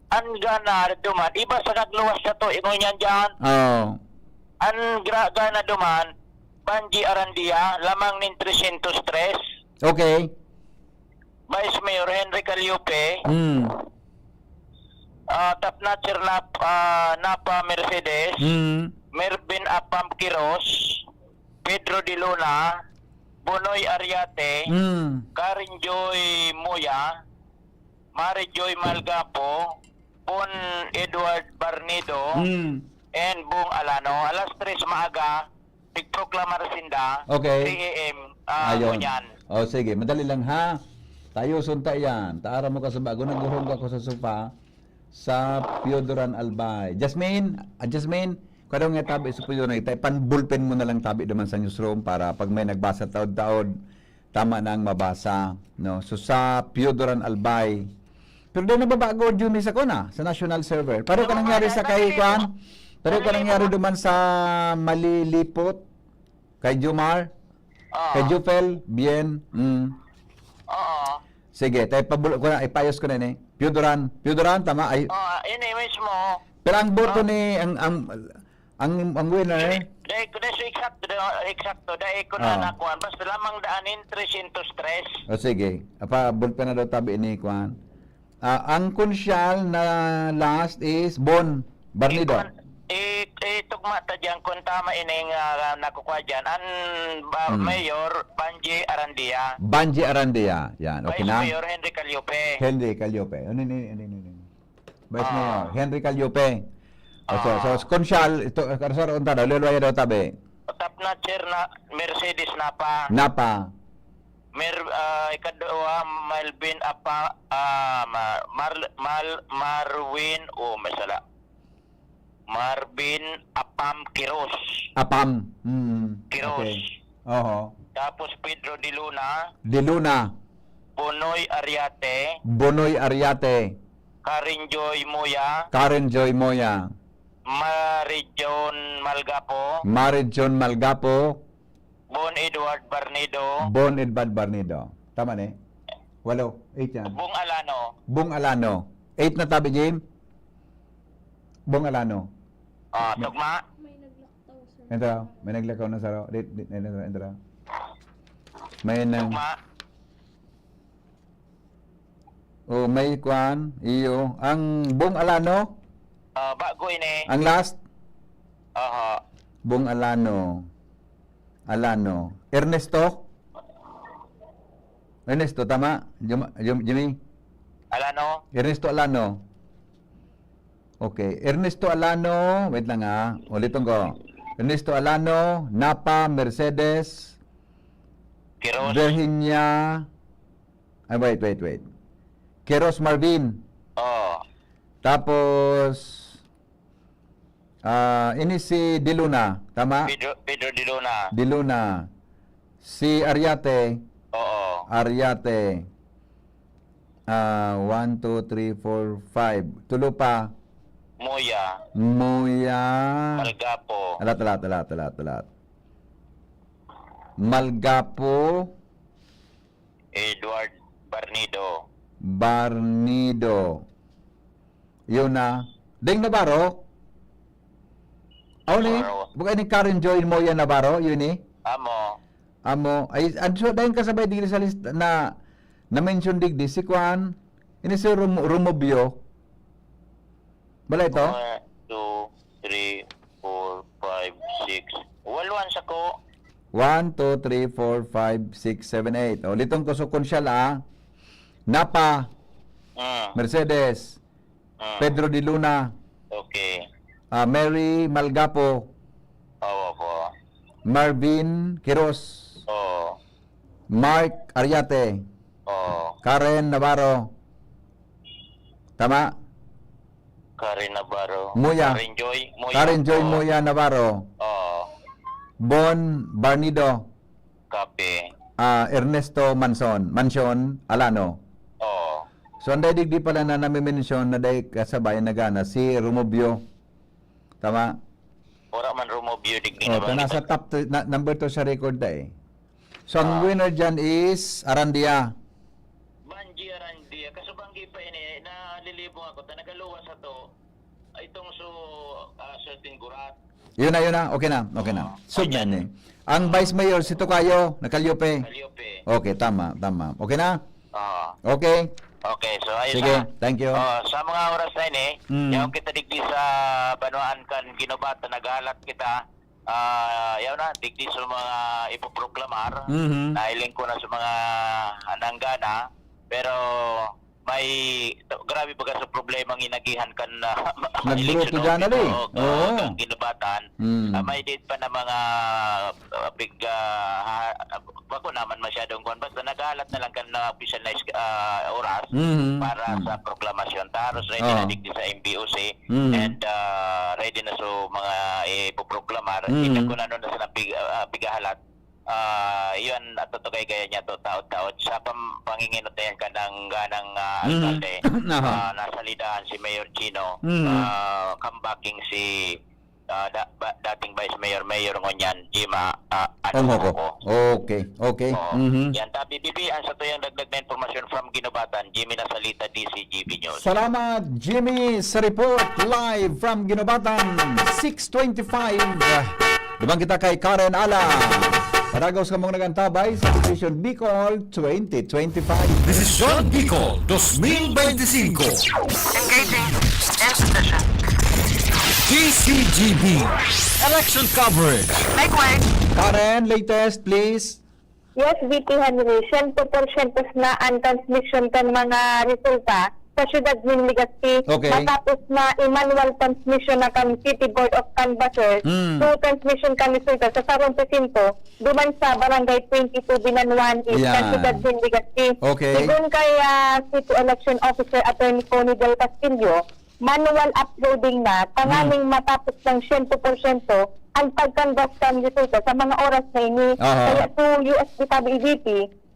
an gana duman. Iba sa nagluwas sa to, ingon yan dyan. Oh. An gana duman, Banji Arandia, lamang nin 303. Okay. Vice Mayor Henry Caliope. Top notcher Napa Mercedes. Mervin Apam Quiros. Pedro De Luna. Bonoy Ariate. Karen Joy Moya. Mary Joy Malgapo. Bon Edward Barnido. And Bong Alano. Alas 3 maaga. Nagproklamar sinda. Okay. 3 a.m. Ayun. Kunyan. O sige, madali lang ha. Tayo sunta yan. Taara mo ka sa bago. Naguhong ako sa sopa sa Piodoran Albay. Jasmine, kung nga tabi sa Piodoran, pan-bullpen mo na lang tabi naman sa newsroom para pag may nagbasa taod-taod, tama na ang mabasa. No? So sa Piodoran Albay, pero doon nababago Juni sa kuna, sa national server. Pero ka nangyari sa kay Kwan? Pero ka nangyari duman sa Malilipot, kay Jumar, kay Jufel, bien. Oo. Sige, tayo ipayos ko na ni. Piodoran, tama ay. Yun mismo. Pero ang boto ni ang winner. Dahil ko na eksakto, dahil ko na nakuhan. Basta lamang daanin 303. O sige, bulpe na daw tabi ni Kwan. Ang konsyal na last is Bon Barnido. Tugma ta dyan kung tama ining nakukuha dyan. Mayor Banji Arandia. Banji Arandia. Yan, okay Vice na? Mayor Henry Caliope. Henry Caliope. Ano Vice Mayor Henry Caliope. So konsyal, ito, karsar unta daw, luluwaya daw tabi. Top notcher na Mercedes Napa. Ikadua Malvin Apa Marwin masala. Marvin Apam Quiros. Quiros. Okay. Oho. Tapos Pedro De Luna. Bonoy Ariate. Karen Joy Moya. Marijon Malgapo. Bon Edward Barnido. Tama ni? 8 yan. Bong Alano. 8 na tabi, Jim? Bong Alano. Tugma. Ito, may naglakaw na sa raw. Ito. May nang... may kwan, iyo. Ang Bong Alano? Bago ini. Ang last? Bong Alano. Ernesto, tama? Jimmy? Ernesto Alano. Okay. Ernesto Alano, wait lang ulitin ko. Ernesto Alano, Napa, Mercedes, Quiros. Virginia, wait. Quiros Marvin. Tapos, ini si De Luna, tama? Pedro De Luna. Si Ariate. Oo. Ariate. 1, 2, 3, 4, 5. Tulo pa. Moya, Moya. Malgapo, Talat. Malgapo. Edward Barnido, Barnido. Yun na. Ding Navarro. Ni. Navarro. Bukan ni Karen Joy Moya Navarro, yun ni. Amo, Ay, so dahil kasabay digdi sa list na mention digdi si Kwan, ini si Rumobio. Bala ito? 1, 2, 3, 4, 5, 6. Walwan sa ko. 1, 2, 3, 4, 5, 6, 7, 8. O, litong ko so konsyal Napa, Mercedes, Pedro de Luna, Okay. Mary Malgapo, Oo po. Marvin Quiros, Oo. Mark Ariate, Oo. Karen Navarro. Tama? Karen Navarro. Moya. Karen Joy Oo. Moya Navarro. Oo. Bon Barnido. Copy. Ernesto Mansion Alano. Oo. So anday digdi pala na nami-mention na day kasabay na gana si Rumobio. Tama? Ora man rumobyo digdi Oh, nasa top number 2 sa record da eh. So ang winner dyan is Arandia. Banji Arandia. Kasubanggi pa ini. Nalilibo ako. Nagaluwas sa to. Itong certain gurat. Yun na. Okay na. So yan eh. Ang Vice Mayor si Tocayo, Nakalyope. Kalyope. Okay, tama. Okay na? Oo. Okay. Okay, so ayos Sige, na. thank you. Sa mga oras na ini, yung kita digdi sa Banuan kan Ginobata, nagalat kita, yaw na, digdi sa mga ipoproklamar, nailing ko na sa mga nanggana, pero may grabe baga sa problema ang inagihan kan Nagburuto dyan na rin. Oo. kan Ginobatan. May date pa na mga bako naman masyadong kuan, basta nagalat na lang kan na official na oras para sa proklamasyon. Taros ready na digdi sa MBOC and ready na so mga ipoproklamar. Hindi ko na nun na sa bigahalat. Yun at tutugay gaya niya to taot-taot sa panginginutayan ka ng ganang alkalde. Nasa lidahan si Mayor Chino, comebacking si dating Vice Mayor Ngonyan, Jima Ongoko. Okay. Oo. Yan, tabi bibian sa tuyang dagdag na informasyon from Ginobatan, Jimmy Nasalita, DCGB News. Salamat, Jimmy, sa report live from Ginobatan, 6:25. Dumang kita kay Karen Ala. Paragaw sa mga nagantabay sa Division Bicol 2025. This is John Bicol 2025. Engaging in position. DCGB Election Coverage. Make way. Karen, latest please. Yes, VP Henry, 100% na ang transmission kan mga resulta sa syudad ng Legazpi. Okay. Matapos na i-manual transmission na kan City Board of Canvassers, so transmission kan resulta sa sarong presinto, duman sa Barangay 22 Binanwan East, Yan. sa syudad ng Legazpi. Okay. Sigun kay City Election Officer Attorney Connie Del Castillo, manual uploading na, tanganing matapos ng 100% ang pag-canvass kan resulta sa mga oras na ini. Kaya to USB tabi EVP,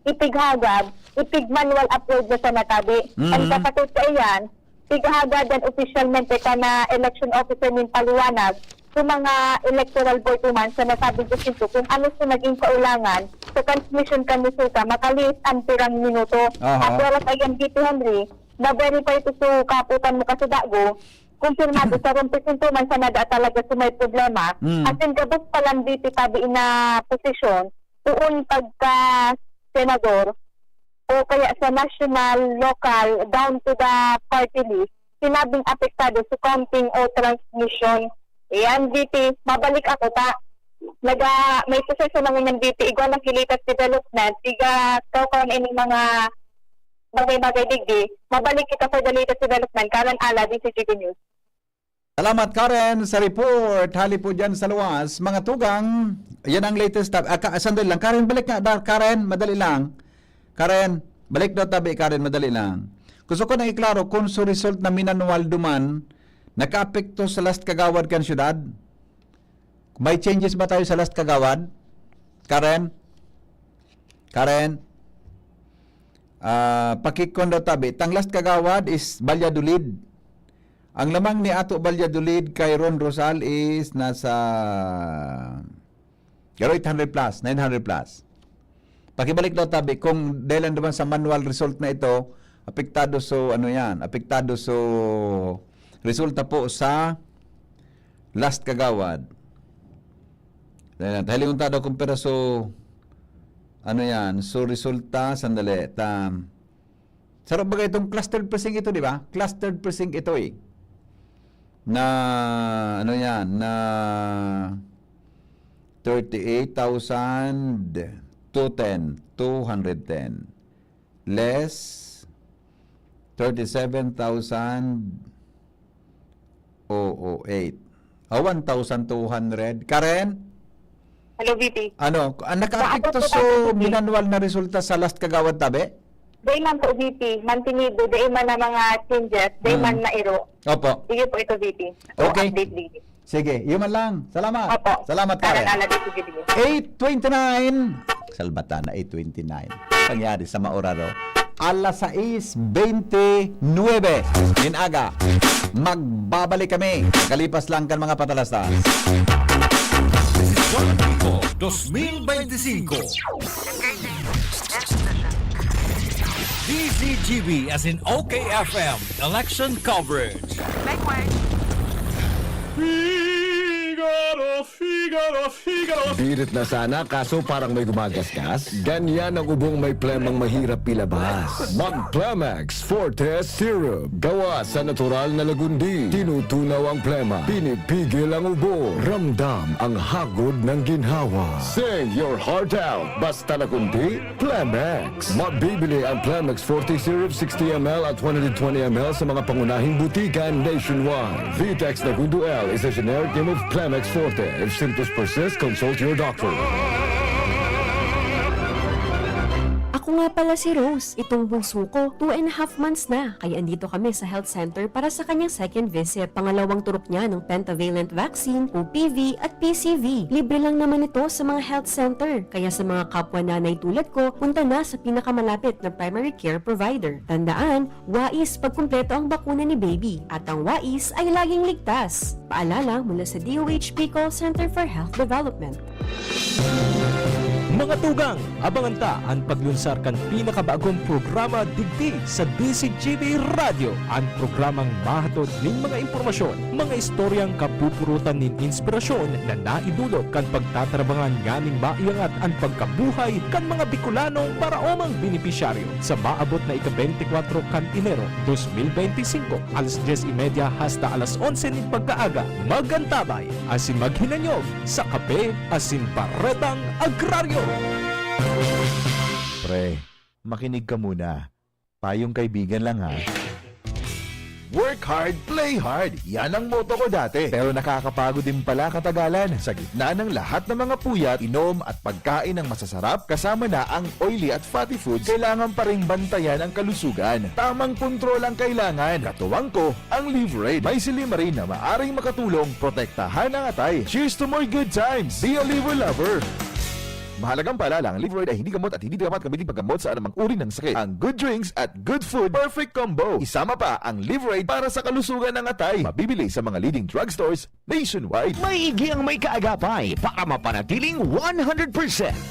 ipighagad, ipig-manual upload na sa natabi. Ang kapatid sa iyan, ipighagad dan officialmente ka na election officer ng paliwanag sa mga electoral board man sa nasabing presinto kung ano sa naging kaulangan sa transmission kan resulta makalis ang pirang minuto. At wala sa iyan, VP Henry, na-verify ito sa kaputan mo kasi dago, kumpirmado sa rumpesinto man sa nada talaga sa may problema. At yung gabos palang VP tabi na posisyon, tuon pagka-senador, o kaya sa national, local, down to the party list, sinabing apektado sa counting o transmission. Ayan, VP, mabalik ako ta. May proseso naman ng VP, igwa ng Kilitas Development, kaukaw na ining mga bagay-bagay digdi, mabalik kita sa Dalitas Development, Karen Ala, DCGB News. Salamat Karen sa report. Hali po dyan sa luwas. Mga tugang, yan ang latest. Sandali lang. Karen, balik nga. Karen, madali lang. Karen, balik daw tabi. Karen, madali lang. Gusto ko na iklaro kung sa result na minanual duman, naka-apekto sa last kagawad kan syudad? May changes ba tayo sa last kagawad? Karen? Karen? Pakikon daw tabi. Tang last kagawad is Valladolid. Ang lamang ni ato Valladolid kay Ron Rosal is nasa 800 plus, 900 plus. Pakibalik daw tabi kung dahil naman sa manual result na ito, apektado resulta po sa last kagawad. Dahil yung tado kumpara so resulta, sandali, sarap bagay itong clustered precinct ito, di ba? Clustered precinct ito eh. Na 38,210 less 37,008 1,200. Karen? Hello, VP. Naka-apekto minanual na resulta sa last kagawad tabi? Day man po, VP. Mantinido, day man na mga changes, day man na iro. Opo. Sige po ito, VP. Okay. Update, VP. Sige, yun man lang. Salamat. Opo. Salamat, Karen. Kala dito, VP. 8:29. Salbata na 8:29. Pangyari sa Maoraro. Alas 6:29. Inaga. Magbabalik kami. Kalipas lang kan mga patalastas. Desisyon Bicol 2025. Engaging. End session. DZGB as in OKFM election coverage. Make way. Pilit na sana kaso parang may gumagasgas. Ganyan ang ubong may plemang mahirap ilabas. Mag-Plemex Forte Syrup. Gawa sa natural na lagundi. Tinutunaw ang plema. Pinipigil ang ubo. Ramdam ang hagod ng ginhawa. Sing your heart out. Basta lagundi, Plemex. Mabibili ang Plemex Forte Syrup 60ml at 120ml sa mga pangunahing butikan nationwide. Vitex Lagundo L is a generic name of Plemex Forte. If symptoms persist, consult your doctor. Ako nga pala si Rose. Itong bunso ko, 2.5 months na. Kaya andito kami sa health center para sa kanyang second visit. Pangalawang turok niya ng pentavalent vaccine, OPV at PCV. Libre lang naman ito sa mga health center. Kaya sa mga kapwa nanay tulad ko, punta na sa pinakamalapit na primary care provider. Tandaan, wais pagkumpleto ang bakuna ni baby. At ang wais ay laging ligtas. Paalala mula sa DOH Bicol Center for Health Development. Mga tugang, abangan ta ang paglunsar kan pinakabagong programa digdi sa DCGB Radio. Ang programang mahatod ning mga impormasyon, mga istoryang kapupurutan nin inspirasyon na naidulot kan pagtatrabangan nganing maiangat ang pagkabuhay kan mga Bicolanong para omang benepisyaryo sa maabot na ika-24 kan Enero 2025 alas 10:30 hasta alas 11 nin pagkaaga. Magantabay asin maghinanyog sa kape asin paretang agraryo. Pre, makinig ka muna. Payong kaibigan lang ha. Work hard, play hard. Yan ang motto ko dati. Pero nakakapagod din pala katagalan. Sa gitna ng lahat ng mga puyat, inom at pagkain ng masasarap, kasama na ang oily at fatty foods, kailangan pa rin bantayan ang kalusugan. Tamang kontrol ang kailangan. Katuwang ko, ang Liverade. May silimarin na maaring makatulong protektahan ang atay. Cheers to more good times. Be a liver lover. Mahalagang paalala, ang Liverade ay hindi gamot at hindi dapat gamitin paggamot sa anumang uri ng sakit. Ang good drinks at good food, perfect combo. Isama pa ang Liverade para sa kalusugan ng atay. Mabibili sa mga leading drugstores nationwide. Maigi ang may kaagapay para mapanatiling 100%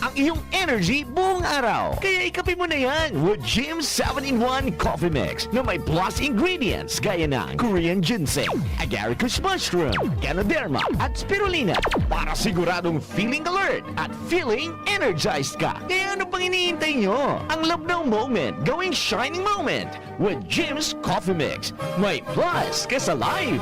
ang iyong energy buong araw. Kaya ikapin mo na yan with Jim 7-in-1 Coffee Mix na may plus ingredients gaya ng Korean ginseng, agaricus mushroom, ganoderma at spirulina para siguradong feeling alert at feeling energized ka. Kaya ano pang iniintay nyo? Ang love ng moment, going shining moment with Jim's Coffee Mix. May plus ka sa life.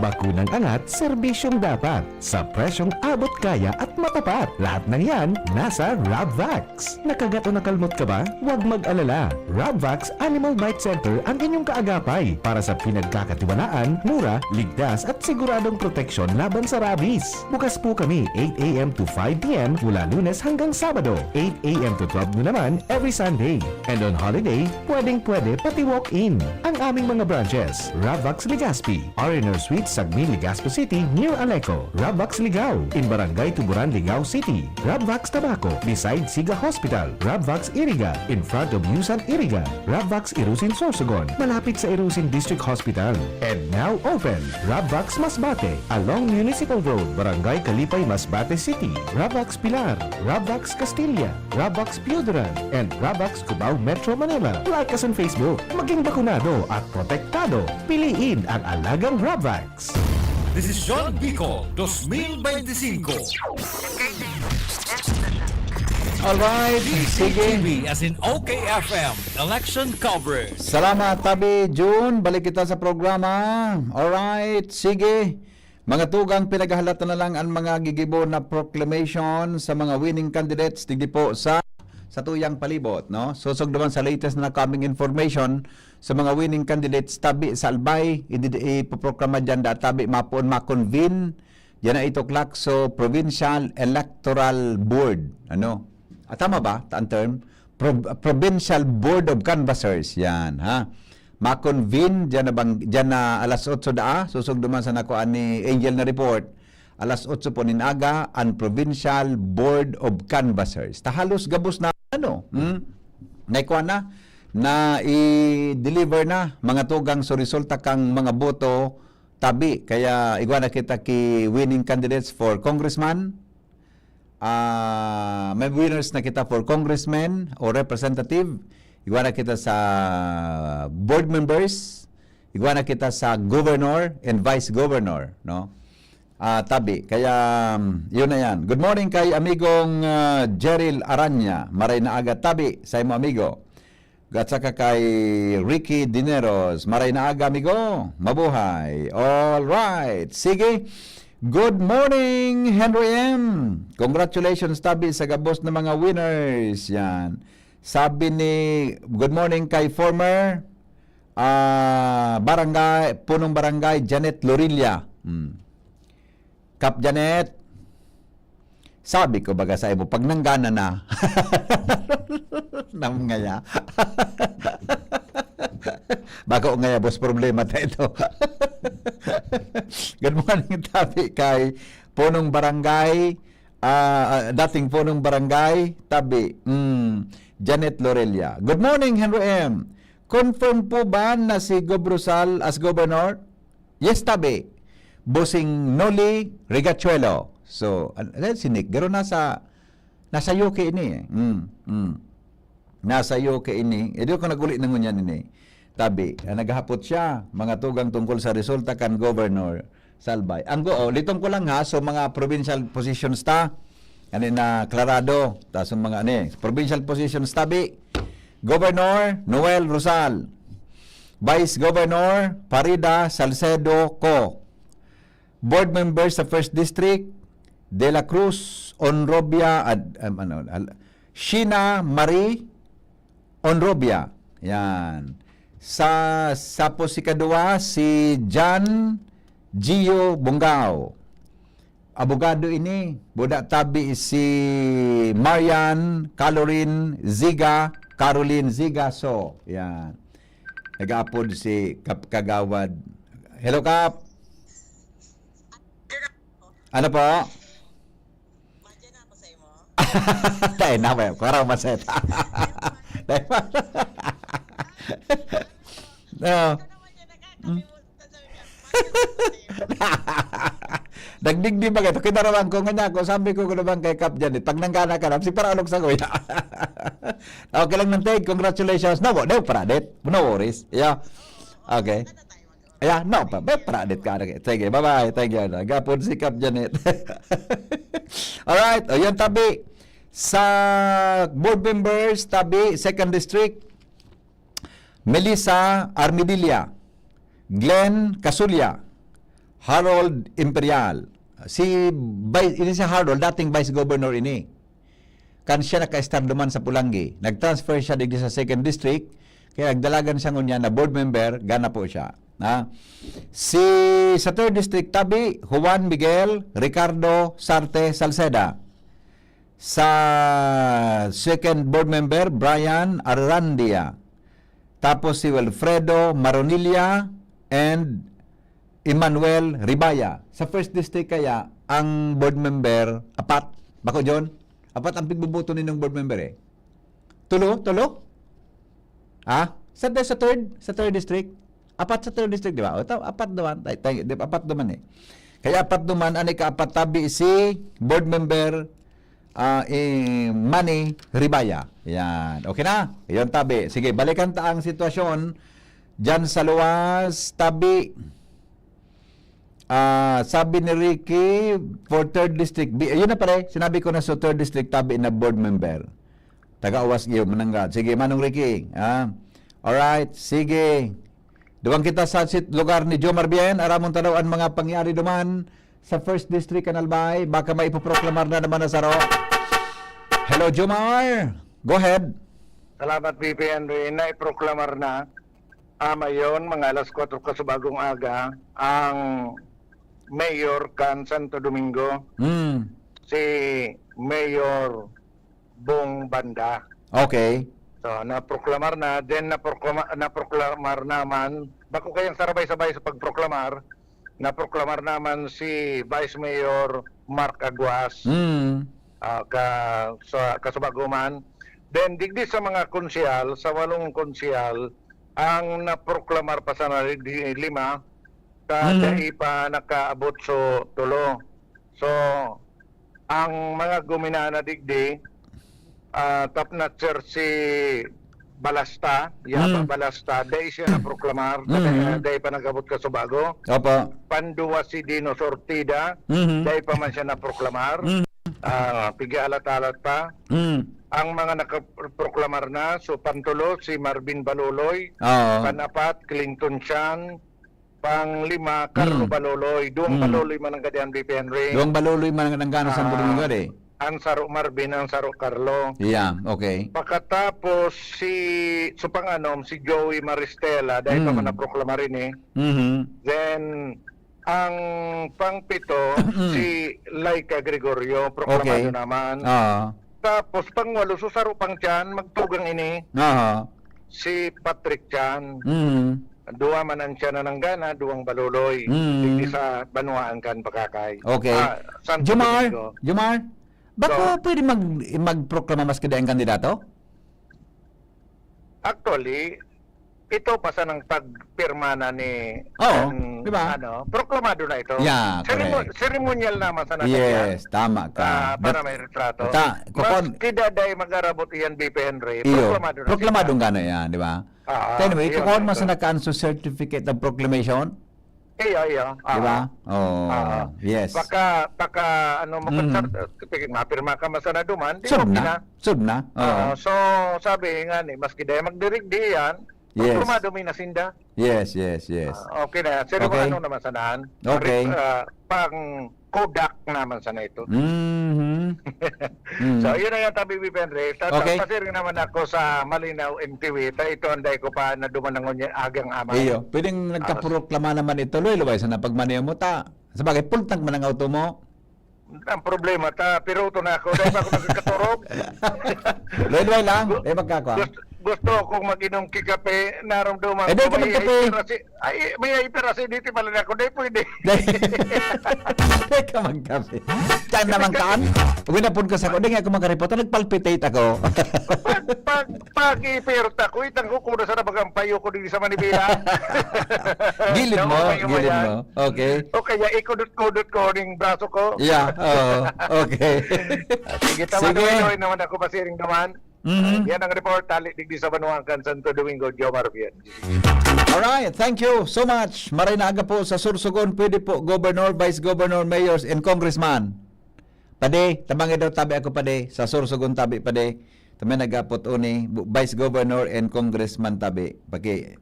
Bakunang angat, serbisyong dapat. Sa presyong abot kaya at matapat. Lahat ng yan, nasa Rabvax. Nakagat o nakalmot ka ba? Huwag mag-alala. Rabvax Animal Bite Center ang inyong kaagapay para sa pinagkakatiwalaan, mura, ligtas at siguradong proteksyon laban sa rabies. Bukas po kami 8 a.m. to 5 p.m. mula Lunes hanggang Sabado. 8 a.m. to 12 noon naman every Sunday. And on holiday, pwedeng pwede pati walk-in. Ang aming mga branches, Rabvax Legazpi, RNR Suites Sagmi, Legazpo City, near Aleco. Rabvax Ligao, in Barangay Tuburan, Ligao City. Rabvax Tabaco, beside Siga Hospital. Rabvax Iriga, in front of Yusan Iriga. Rabvax Irusin Sorsogon, malapit sa Irusin District Hospital. And now open, Rabvax Masbate, along Municipal Road, Barangay Kalipay, Masbate City. Rabvax Pilar, Rabvax Castilla, Rabvax Piuderan, and Rabvax Cubao Metro Manila. Like us on Facebook, maging bakunado at protektado. Piliin ang alagang Rabvax. Desisyon Bicol 2025. Engaging. In position. Alright, sige. DCTV as in OKFM election coverage. Salamat, Tabi June. Balik kita sa programa. Alright, sige. Mga tugang pinaghahalata na lang ang mga gigibo na proclamation sa mga winning candidates digdi po sa tuyang palibot, no? Susog naman sa latest na coming information sa mga winning candidates tabi sa Albay, ipoprograma dyan da tabi mapoon makonvene yan na itoklak so Provincial Electoral Board, ano? Tama ba? Taan term? Provincial Board of Canvassers, yan, ha? Makonvene dyan na alas 8 susog naman sa nakuan ni Angel na report, alas 8 po ninaga ang Provincial Board of Canvassers. Tahalos gabos na naikuan na i-deliver na mga tugang so resulta kang mga boto tabi. Kaya igwa na kita ki winning candidates for congressman. May winners na kita for congressman o representative. Igwa na kita sa board members. Igwa na kita sa governor and vice governor, no? Tabi. Kaya yun na yan. Good morning kay amigong Jeril Aranya. Maray na aga tabi sa imo amigo. At saka kay Ricky Dineros. Maray na aga amigo. Mabuhay. All right. Sige. Good morning Henry M. Congratulations tabi sa gabos na mga winners. Yan. Sabi ni good morning kay former punong barangay Janet Lorilla. Kap Janet, sabi ko baga sa imo, pag nanggana na, namngaya. Baka ngaya, boss, problema tayo ito. Good morning, tabi kay punong barangay, dating punong barangay, tabi, Janet Lorelia. Good morning, Henry M. Confirm po ba na si Gobrosal as governor? Yes, tabi. Bossing Noli Rigachuelo. So, si Nick, garo nasa UK ini. Nasa UK ini. Di ko naguli ng ngunyan ini. Tabi, naghapot siya, mga tugang tungkol sa resulta kan governor Salbay. Ang litong ko lang ha, so mga provincial positions ta, na klarado, ta so mga provincial positions tabi. Governor Noel Rosal. Vice Governor Farida Salcedo Co. Board members sa 1st District, De La Cruz, Onrobia, Sheena Marie Onrobia. Yan. Sa posikadua, si John Gio Bongao. Abogado ini. Budak tabi si Marian Caroline Ziga So. Yan. Nag-upload si Kap Kagawad. Hello, Kap. Ano po? Madyan ako sa imo. Dahil na ba? Kung maseta. No. Dagdigdi ba kayo? Kinaraman ko nga ako. Sabi ko naman kay Kap Janet. Pag nanggana ka na, si paralog sa kuya. Okay lang ng take. Congratulations. No paradit. No worries. Yeah. Okay. Yeah, no pa. Paradit ka. Sige, bye-bye. Thank you. Gapon si Kap Janet. Alright. O yan, tabi. Sa board members, tabi, 2nd District, Melissa Armidilla, Glenn Casulya, Harold Imperial. Ini si Harold, dating Vice Governor ini. Kan siya naka-star duman sa Pulangi. Nag-transfer siya digdi sa 2nd District, kaya nagdalagan siya ngunya na board member, gana po siya. Sa 3rd District, tabi, Juan Miguel Ricardo Sarte Salceda. Sa 2nd board member, Brian Arrandia. Tapos si Wilfredo Maronilla and Emmanuel Ribaya. Sa first district kaya, ang board member, apat. Bako, John? Apat ang pigbubuto ninyong board member eh. Tulo? Ha? Sa third district? Apat sa third district, di ba? O, apat naman. Apat naman eh. Kaya apat naman, ani ka apat tabi si board member Manny Ribaya. Yan. Okay na? Yan tabi. Sige, balikan ta ang sitwasyon dyan sa luwas tabi. Sabi ni Ricky for third district. Yun na pare, sinabi ko na sa third district tabi na board member. Taga-uwas iyo, mananggad. Sige, Manong Ricky. Alright, sige. Duwang kita sa lugar ni Jomar Bien, aramon tanaw ang mga pangyari duman sa first district Kanalbay. Baka may ipoproklamar na naman na saro. Hello, Jomar. Go ahead. Salamat, VP Henry. Naiproklamar na mayon, mga alas 4 kasubagong aga, ang Mayor kan Santo Domingo, si Mayor Bong Banda. Okay. So, naproklamar na, then naproklamar naman, bako kayang sarabay-sabay sa pagproklamar, naproklamar naman si Vice Mayor Mark Aguas, sa Kasubaguman. Then, digdi sa mga konsyal, sa 8 konsyal, ang naproklamar pa sa 5, dahil pa nakaabot so 3. So, ang mga guminana digdi, top notcher si Balasta, Yaba Balasta, dahil siya naproklamar, dahil pa nagabot ka sa bago. Opo. Panduwa si Dino Sortida, dahil pa man siya naproklamar. Pigi-alat-alat pa. Ang mga nakaproklamar na, so pantulo si Marvin Baloloy, panapat Clinton Chan, pang-5 Carlo Baloloy, Duang Baloloy man ang gadian BP Henry. Duang Baloloy man ang gana sa Domingo eh. Ang saro Marvin, ang saro Carlo. Yeah, okay. Pagkatapos si si Joey Maristela, dahil pa man naproklamar rin eh. Then ang pang-7 si Laika Gregorio, proklamado naman. Tapos pang-8 susaro pang Chan, magtugang ini. Si Patrick Chan. Duwa man ang Chan na ng gana, Duang Baloloy. Hindi sa Banuaan kan Pakakay. Okay. Jomar, bako pwede magproklama mas kadaing kandidato? Actually, ito pa sa ng pagpirma na ni diba? Proklamado na ito. Yeah, correct. Ceremonial naman sa natin. Yes, tama ka. Para may retrato. Mas kidaday mag-arabot iyan BP Henry. Proklamado na. Proklamado nga na yan, di ba? Anyway, kukon mas naka-anso certificate of proclamation? Iya. Di ba? Yes. Baka mapirma ka masana duman. Sub na. So, sabi nga ni, maski day magdirigdi yan, proklamado may nasinda. Yes. Okay na. Sino ba naman sanahan? Okay. Pang Kodak naman sana ito. So, yun na yung tabi Henry. Okay. Pasiring naman ako sa Malinaw MTV. Ito anday ko pa na dumanangon niya agang ama. Iyo. Pwedeng nagkaproklama naman ito. Luway sa napagmaniya mo ta. Sabagay, pultang man ang auto mo. Ang problema pero ito na ako. Dahil ba ako nagkakaturog? Luway lang. Magkakwa. Gusto akong mag-inom kikape, naramdaman ko may hyperasi. May hyperacidity pala na ako. Dahil pwede. Dahil ka magkape. Diyan naman kaan. Winapon ko sa ako. Dahil ako magkareport. Nagpalpitate ako. Pag-ipirot ako, itang ko kung nasa nabagang payo ko din sa Manibila. Gilid mo. Okay. O kaya ikudot-kudot ko ng braso ko. Yeah. Okay. Sige, tama naman ako pasiring naman. Yan ang report, tali digdi sa Banuangkan, Santo Domingo, Jomar Bien. Alright, thank you so much. Maray na aga po sa Sursogon, pwede po Governor, Vice Governor, Mayors, and Congressman. Pade, tabangi daw tabi ako pade, sa Sursogon tabi pade. Tama nagapot uni, Vice Governor and Congressman tabi. Paki,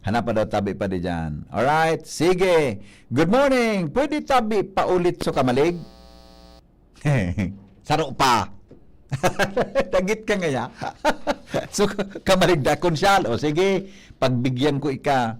hanap pa daw tabi pade dyan. Alright, sige. Good morning. Pwede tabi paulit so kamalig? Saro pa. Tagit ka ngaya. So, kamaligda konsyal. O sige, pagbigyan ko ika.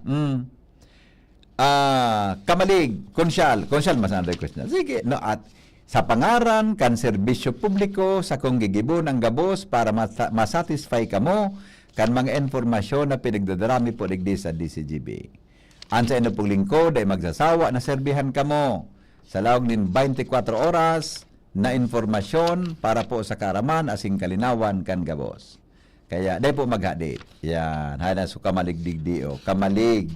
Kamalig, konsyal. Konsyal, masan request na. Sige, no, at sa pangaran, kan serbisyo publiko, sa kong gigibon ang gabos para masatisfy ka mo, kan mga informasyon na pinagdadarami po digdi sa DCGB. Ansa ino pong lingkod ay magsasawa na serbihan kamo sa lawag nin 24 oras na informasyon para po sa kaaraman asing kalinawan kan gabos. Kaya dahil po maghadi. Yan. Hana so kamalig digdi o. Kamalig.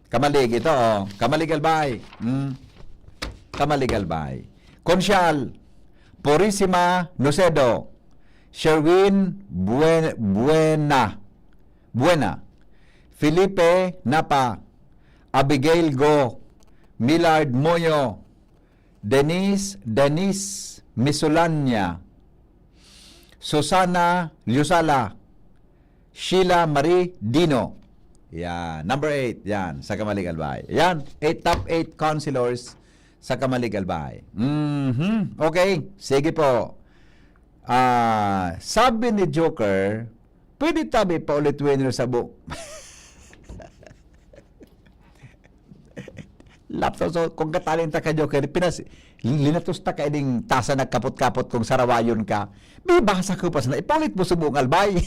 Kamalig ito o. Kamalig albay. Kamalig albay. Konsyal. Purisima Nocedo. Sherwin Buena. Felipe Napa. Abigail Go. Millard Moyo. Denise Misulanya. Susana Liusala. Sheila Marie Dino. Yan. Number 8. Yan. Sa Kamalig Albay. Yan. Top 8 councilors sa Kamalig Albay. Okay. Sige po. Sabi ni Joker, pwede tabi pa ulit winner sa book. Laptop, so kung katalenta ka Joker, linatos ta ka eding tasa nagkapot-kapot kung sarawayon ka. May basa ko pa sana, ipalit mo subong albay.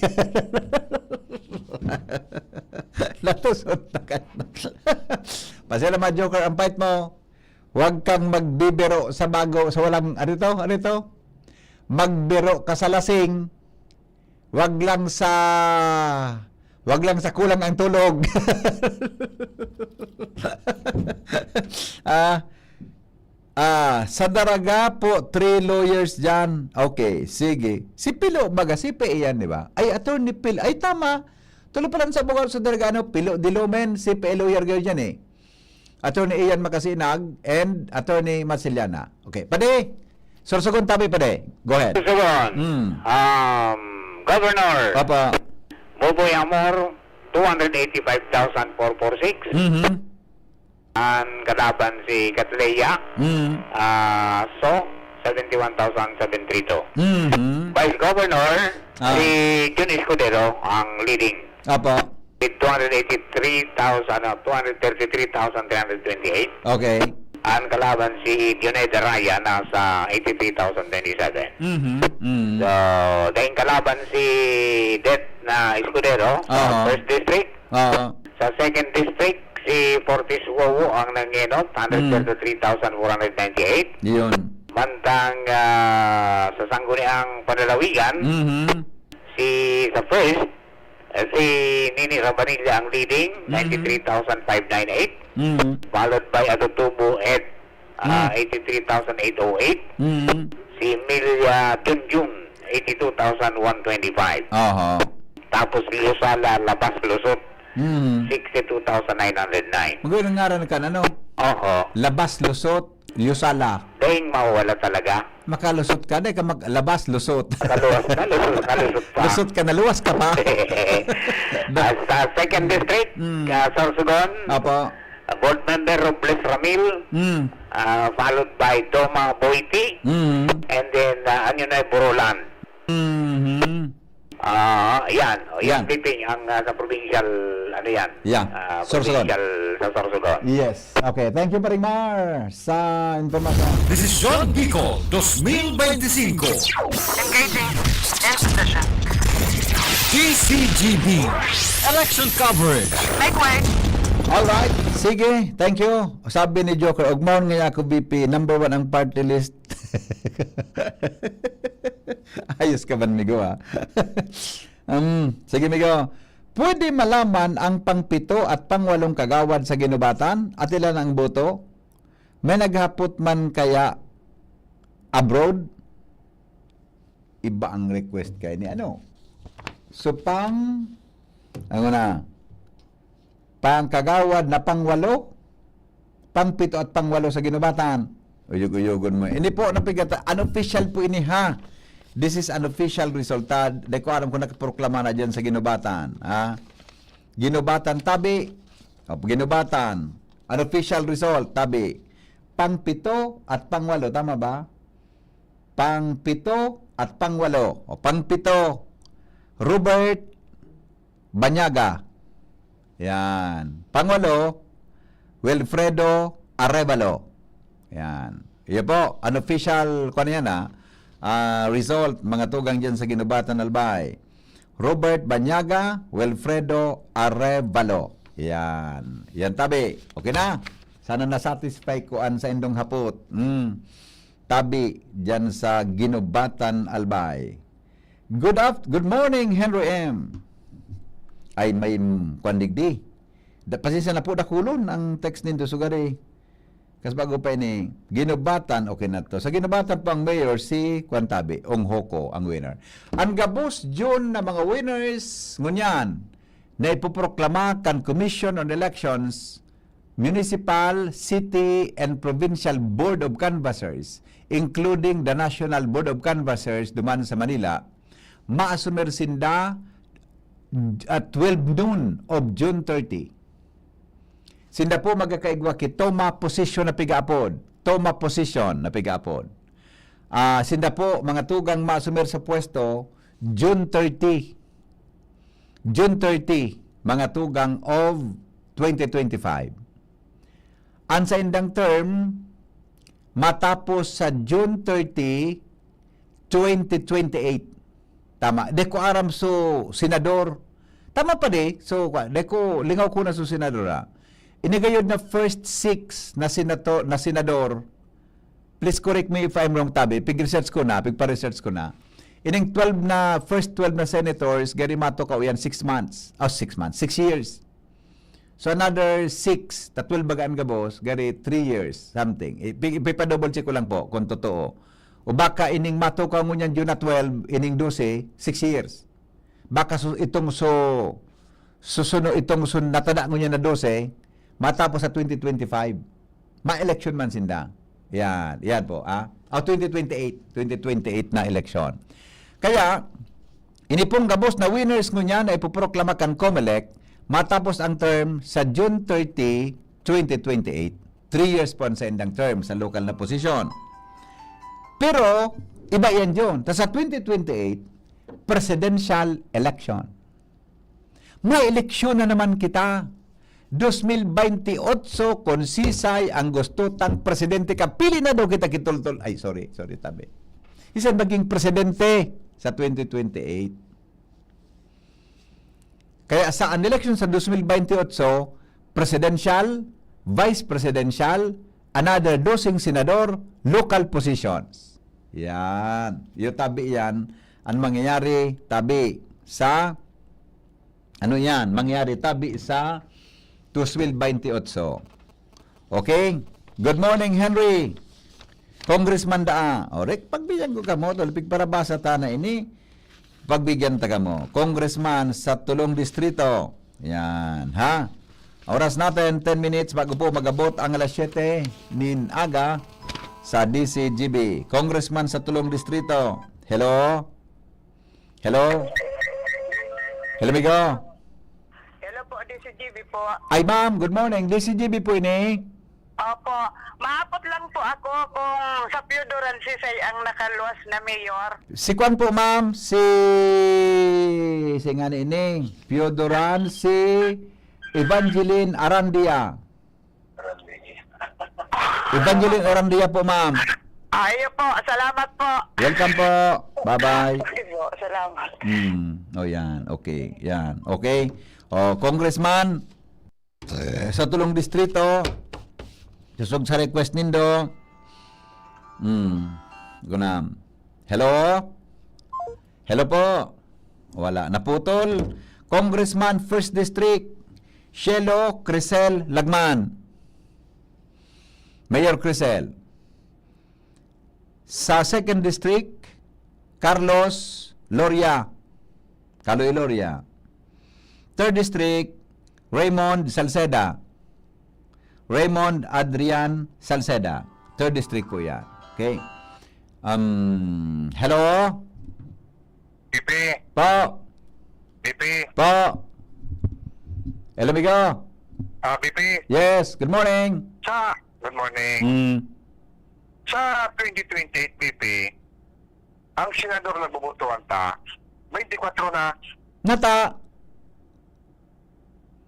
Latusot na ka. Pasalamat Joker, ang fight mo. Huwag kang magbibiro sa bago, sa walang, ano ito? Magbiro ka sa lasing. Huwag lang sa kulang ang tulog. Sa daraga po, 3 lawyers dyan. Okay, sige. Si Pilo, baga, si PE yan, di ba? Ay, attorney Pilo. Ay, tama. Tuloy pa lang sa abogado sa daraga, Pilo Dilumen, si PE lawyer girl dyan eh. Attorney Ian Makasinag and Attorney Marceliana. Okay, pade. Sorsogon tabi, pade. Go ahead. Sorsogon. Governor. Papa. Boboy Amor, 285,446. Ang kalaban si Catleya, so, 71,732. Vice Governor, si Jun Escudero, ang leading. Apa. With 233,328. Okay. Ang kalaban si Dioneda Raya, nasa 83,027. So, dahil kalaban si Det na Escudero, sa first district. Sa second district, si Fortis Wowo ang nanginot, 133,498. Yun. Mantang sa Sangguniang Panlalawigan, sa first, si Nini Rabanilla ang leading, 93,598. Followed by Atutubo Ed, 83,808. Si Emilia Tunjung, 82,125. Tapos Lusala Labas Lusot, 62,909. Magandang ngaran ka na, Labas Lusot, Lusala. Dahing mawala talaga. Makalusot ka, dahil ka maglabas lusot. Kaluwas pa. Lusot ka, naluwas ka pa. Sa second district, Sorsogon, board member Robles Ramil, followed by Doma Boiti, and then Anyonay Borolan. Yan. Piping ang sa provincial, Sorsogon. Provincial sa Sorsogon. Yes. Okay, thank you Marimar sa informasyon. Desisyon Bicol 2025. Engaging institution. DCGB Election Coverage. Make way. Alright, sige, thank you. Sabi ni Joker, ugmaon nga ako BP, number 1 ang party list. Ayos ka ba, Migo, ha? Sige, Migo. Pwede malaman ang pang-7 at pang-8 kagawad sa ginubatan at ilan ang boto? May naghapot man kaya abroad? Iba ang request kay ni So, pang-kagawad na pang-8, pang-7 at pang-8 sa ginubatan. Uyog-uyogon mo. Hindi po, unofficial po ini, ha? This is an official resulta. Di ko alam kung nakaproklama na dyan sa ginubatan. Ha? Ginubatan, tabi. Ginubatan. Unofficial result, tabi. Pang-7 at pang-8. Tama ba? Pang-7 at pang-8. Pang-7, Robert Banyaga. Yan. Pang-8, Wilfredo Arevalo. Yan. Iyan po, unofficial, result, mga tugang dyan sa Ginubatan Albay. Robert Banyaga, Wilfredo Arevalo. Yan. Yan tabi. Okay na? Sana na-satisfy ko an sa indong hapot. Tabi dyan sa Ginubatan, Albay. Good morning, Henry M. Ay may kwandigdi. Pasisa na po dakulon ang text nindo sugari. Kas bago pa ini, Ginubatan, okay na to. Sa Ginubatan pang mayor, si Kwantabi, Ong Hoko, ang winner. Ang gabos June na mga winners, ngunyan, na ipoproklama kan Commission on Elections, Municipal, City, and Provincial Board of Canvassers, including the National Board of Canvassers duman sa Manila, maasumir sinda at 12 noon of June 30. Sinda po magkakaigwa ki toma position na pigaapod. Toma position na pigaapod. Sinda po mga tugang masumir sa pwesto June 30. June 30 mga tugang of 2025. Ang sa indang term matapos sa June 30 2028. Tama. Deko aram so senador. Tama pa di. So deko lingaw ko na so senadora. Inigayod na first 6 na senador, please correct me if I'm wrong, tabi, pig-research ko na, pigpa-research ko na. Ining first 12 na senators, gari mato ka uyan 6 months. 6 years. So another 6, 12 bagaan ka boss, gari 3 years, something. Ipipa-double check ko lang po, kung totoo. O baka ining mato ka ngunyan June na 12, ining 12, 6 years. Baka itong natada ngunyan na 12, matapos sa 2025, ma-election man sinda. Yan po. 2028 na election. Kaya, inipong gabos na winners ngunya na ipoproklama kan COMELEC, matapos ang term sa June 30, 2028. 3 years po sa endang term sa local na posisyon. Pero, iba yan yun. Sa 2028, presidential election. May eleksyon na naman kita. 2028 konsisay ang gusto tang presidente ka. Pili na daw kita kitultol. Ay, sorry, tabi. Isa maging presidente sa 2028. Kaya sa ang election sa 2028, presidential, vice presidential, another 12 senador, local positions. Yan. Yung tabi yan, ang mangyayari tabi sa mangyayari tabi sa 2028. Okay? Good morning, Henry. Congressman Daa. Orek, pagbigyan ko ka mo, talipig para basa ta na ini. Pagbigyan ta ka mo. Congressman sa Tulong Distrito. Yan, ha? Oras natin, 10 minutes bago po magabot ang alas 7 nin aga sa DCGB. Congressman sa Tulong Distrito. Hello? Hello? Hello, amigo? DCGB po. Ay ma'am, good morning. DCGB po ini. Opo. Maapot lang po ako kung sa Piodoran Sisay ang nakaluwas na mayor. Si Kwan po ma'am, si nga ini, Piodoran, si Evangeline Arandia. Evangeline Arandia po ma'am. Ayo po, salamat po. Welcome po. Bye-bye. Okay po, salamat. Oh yan, okay. Yan, okay. Congressman, sa Tulong Distrito, susog sa request nindo. Gunam. Hello? Hello po? Wala. Naputol. Congressman, 1st District, Shelo Crisel Lagman. Mayor Crisel. Sa 2nd District, Carlos Loria. Caloy Loria. 3rd District, Raymond Salceda. Raymond Adrian Salceda. 3rd District po yan. Okay. Hello? Pipi. Po. Pipi. Po. Hello, amigo. Pipi. Yes, good morning. Good morning. Sa 2028, Pipi, ang senador na bubutuan ta, 24 na. Nata.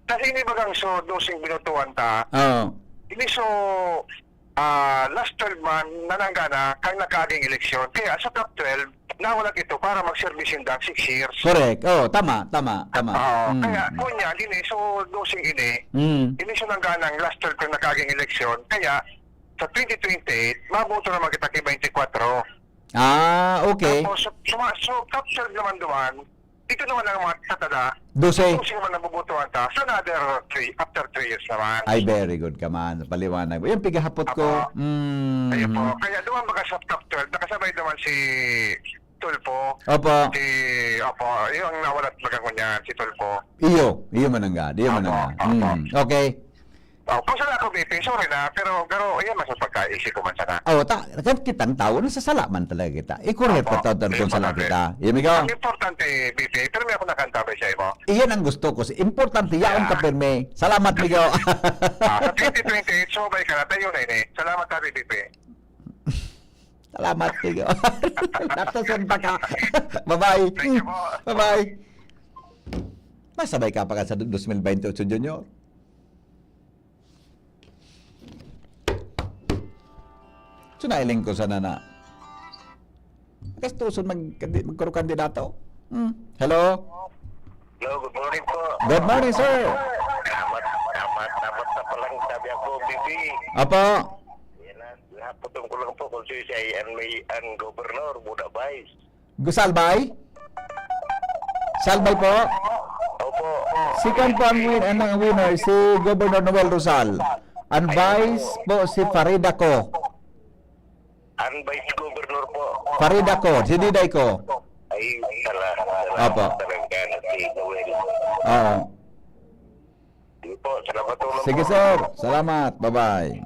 Kasi hindi bagang so, dosing binutuan ta, Oh. hindi so, last 12 months, nananggana, kang nagkaging eleksyon. Kaya sa top 12, nawalat ito para mag-service in 6 years. Correct. Oh, tama. Kaya kunya ini so dosing ini siya nang ganang last term na kaging eleksyon. Kaya sa 2028 maboto naman kita kay 24. Okay. Tapos so top term naman doon. Dito naman ang mga tatada. 12. Dosing naman nabubutuhan ta. So another 3 after 3 years naman. Ay, very good ka man. Paliwanag mo. Yung pigahapot ko. Ayun po. Kaya doon baka sa top 12 nakasabay naman si Tulfo. Opo. Yung nawalat magang niya, si Tulfo. Iyo mananggad. Okay. Kung saan ako, BP, sorry na, pero ayan, mas pagkaisip ko man sana. Kitang tao, nasasalaman talaga kita. Correct pa tao kung sala kita. Ang importante, BP, pero may ako nakantabay siya mo. Iyan ang gusto ko. Importante, yaon ka perme. Salamat, Migo. Sa 2028, sumabay ka na, tayo na ini. Salamat tayo, BP. Salamat, Migo. Natasunta ka. Bye-bye. Bye-bye. Masabay ka pa ka sa 2028, Junior. Sunailing ko sana na. Kastuson magkaro kandidato. Hello? Hello, good morning po. Good morning, sir. Dapat na palang sabi ako, BP. Apo. Naputong ko lang po kung siya ang gobernador, Buda Vice. Salbay? Salbay po? Opo. Second po ang winner, si Governor Noel Rosal. Ang vice po si Farida Ko. Ang Vice Governor po. Farida Ko, si Diday Ko. Ay, talaga na si Noel. Oo. Sige po, salamat po. Sige, sir. Salamat. Bye-bye.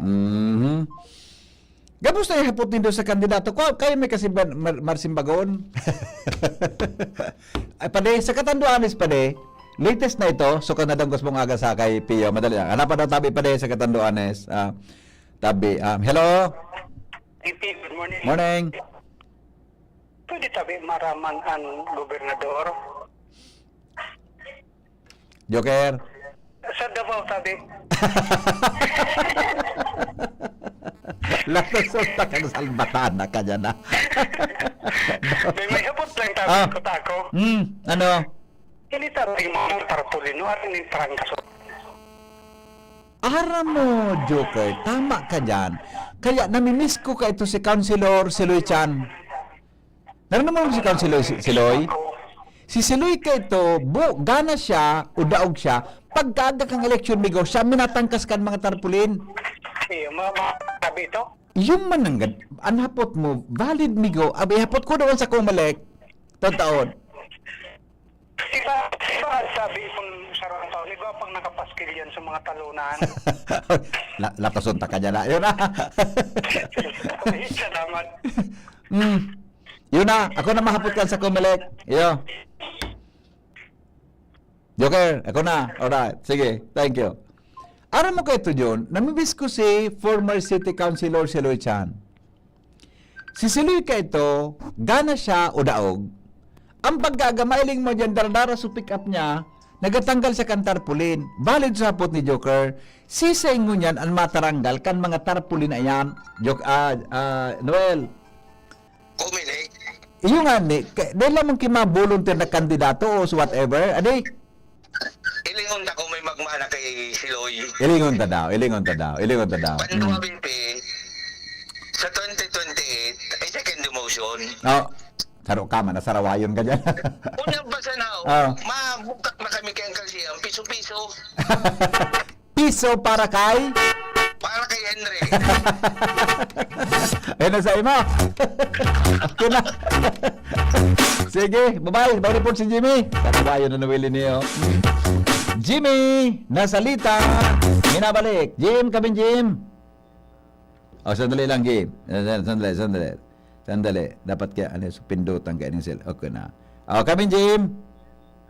Gabos na ihapotin doon sa kandidato ko. Kaya may kasi Marsimbagon. Ay, pade, sa Katanduanes, pade, latest na ito, so kanadangos mong aga sa kay Pio. Madali lang. Hanapan daw tabi, pade, sa Katanduanes. Tabi. Hello? Good morning. Morning. Pwede tabi maraman ang gobernador? Joker? Sa Davao tabi. Natasunta ka na salbatana ka dyan, ha? May hapot lang tabi ko tako. Ano? Hindi tabi mga tarpulino at hindi trangkaso. Aram mo, Joker, tama ka dyan. Kaya namimiss ko ka ito si Councilor Siloy Chan. Narinig mo si Councilor Siloy? Si Siloy ka ito, gana siya, o daog siya, pagkaga kang eleksyon, Migo, siya minatangkas kan mga tarpulin. Tabi ito? Yung mananggad, anhapot mo, valid, Migo. Abi, hapot ko doon sa Kumalek, taon. Diba sabi kung sarang taon, diba pang nakapaskil yan sa mga talunan? Latasunta ka dyan, ha? Yun na. Salamat. Yun na, ako na mahapot ka sa Kumalek. Iyo. Joker, ako na. Alright, sige, thank you. Aram mo kayo ito, John, namimiss ko si former City Councilor Siloy Chan. Si Siloy ka ito, gana siya o daog. Ang paggagamailing mo dyan, daradara sa pick-up niya, nagatanggal sa kan tarpulin. Valid sa hapot ni Joker. Sisay mo niyan ang mataranggal kan mga tarpulin na yan. Noel. Kumilig. Iyo nga ni, dahil lamang kima-volunteer na kandidato o whatever, aday? Ilingon na kung may magmana kay Siloy. Ilingon ta daw. Panduwabin sa 2028 ay second demotion. Saro ka man, nasarawayon ka dyan. Unang basa na, mabukak na kami kayang kalsiyang, piso-piso. Piso para kay? Para kay Henry. Ayun na sa imo. Okay na. Sige, bye-bye. Bye report si Jimmy. Katabayo na nawili niyo. Jimmy, nasalita. Minabalik. Jim, kabin Jim. Sandali lang, Jim. Sandali. Dapat kaya, pindutan ka sila. Okay na. Kabin Jim.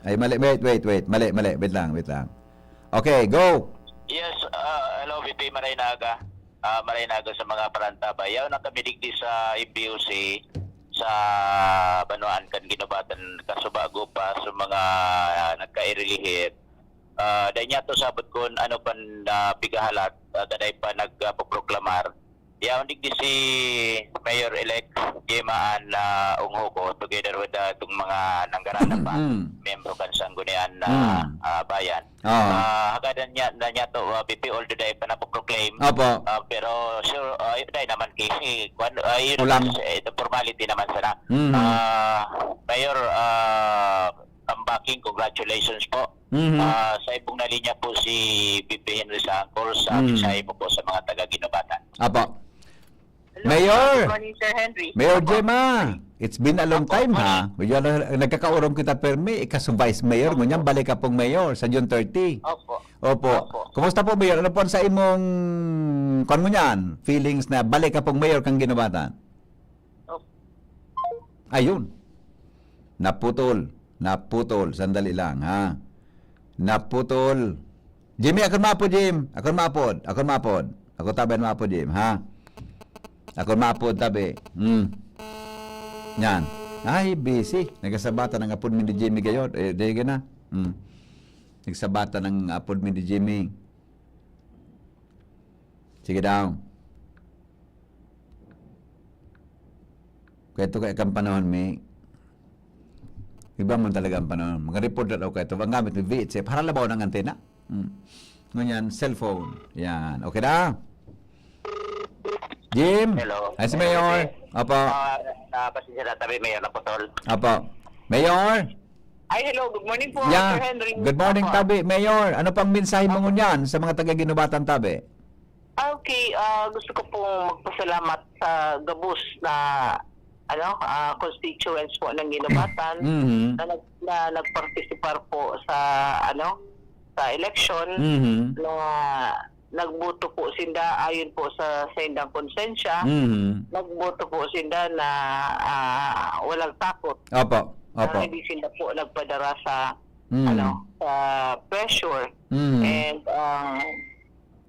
Ay, mali. Wait. Mali. Wait lang. Okay, go. Yes, hello, VP Maraynaga. Maraynaga sa mga paranta. Yaw na kami digdi sa MBOC sa Banuan kan ginubatan kasubago pa sa mga nagka-irelihit. Dahil niya to sabot ko ano pan pigahalat, daday pa nagpaproklamar Undig di si Mayor-elect Jemaan Unghuko together with itong mga nanggarana pa, membro kan sanggunian bayan. Hagadan niya na niya to BP all the day pa napoproclaim. Opo. Pero sure, dahil naman kasi yun Ulang. ito formality naman sana. Mayor, comebacking, congratulations po. Sa ibong nalinya po si BP Henry Sangkol sa mensahe mo po sa mga taga-Ginobatan. Apo. Mayor! Good morning, Sir Henry. Mayor Gemma, it's been a long time ha. Nagkakaurong kita permi, ikaso Vice Mayor, ngunyan balik ka pong Mayor sa June 30. Opo. Kumusta po Mayor? Ano po sa imong kon mo niyan? Feelings na balik ka pong Mayor kang Ginobatan? Ayun. Naputol. Sandali lang ha. Naputol. Jimmy, akon mapo Jim. Akon mapod. Ako taben mapo Jim ha. Ako mapod tabi. Yan. Ay, busy. Nagasabata ng apod mi ni Jimmy gayon. Dege na. Nagsabata ng apod mi ni Jimmy. Sige daw. Kaya ito kaya kang panahon mi. Iba man talaga ang panahon. Mga report na daw kaya ito. Ang gamit ni VHF. Haralabaw ng antena. Ngunyan, cellphone. Yan. Okay na? Jim? Hello. Ay, si Mayor. Apo. Pasensya na tabi, Mayor na putol. Apo. Mayor? Ay, hello. Good morning po, Yeah. Sir Henry. Good morning, Tabi. Mayor, ano pang mensahe mo ngunyan sa mga taga-Ginobatan, Tabi? Okay, gusto ko pong magpasalamat sa gabos na constituents po ng Ginobatan na nagparticipar po sa sa election na nagboto po sinda ayon po sa sendang konsensya. Nagboto po sinda na walang takot. Opo. Na hindi sila po nagpadara sa sa pressure. And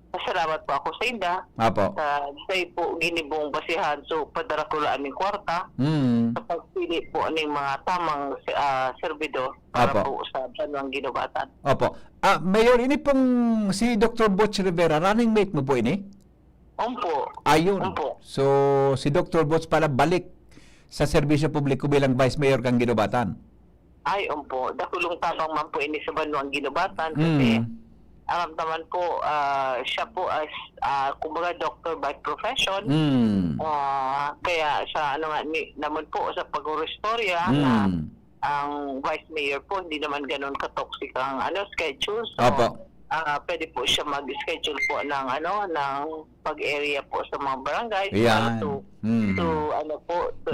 pasalamat po ako sa inda. Apo. Sa po ginibong basihan so padara ko lang aming kwarta sa pagpili po ng mga tamang servidor para po sa Banwang Ginobatan. Opo. Mayor, ini pong si Dr. Butch Rivera, running mate mo po ini? Opo. Ayun. Opo. So, si Dr. Butch pala balik sa serbisyo publiko bilang Vice Mayor kang Ginobatan. Ay, opo. Dakulong tabang man po ini sa Banwang Ginobatan kasi alam naman po, siya po as kumbaga doctor by profession. Kaya sa naman po sa pag-restorya na ang vice mayor po hindi naman ganoon ka-toxic ang schedule. So pwede po siya mag-schedule po ng ng pag-area po sa mga barangay to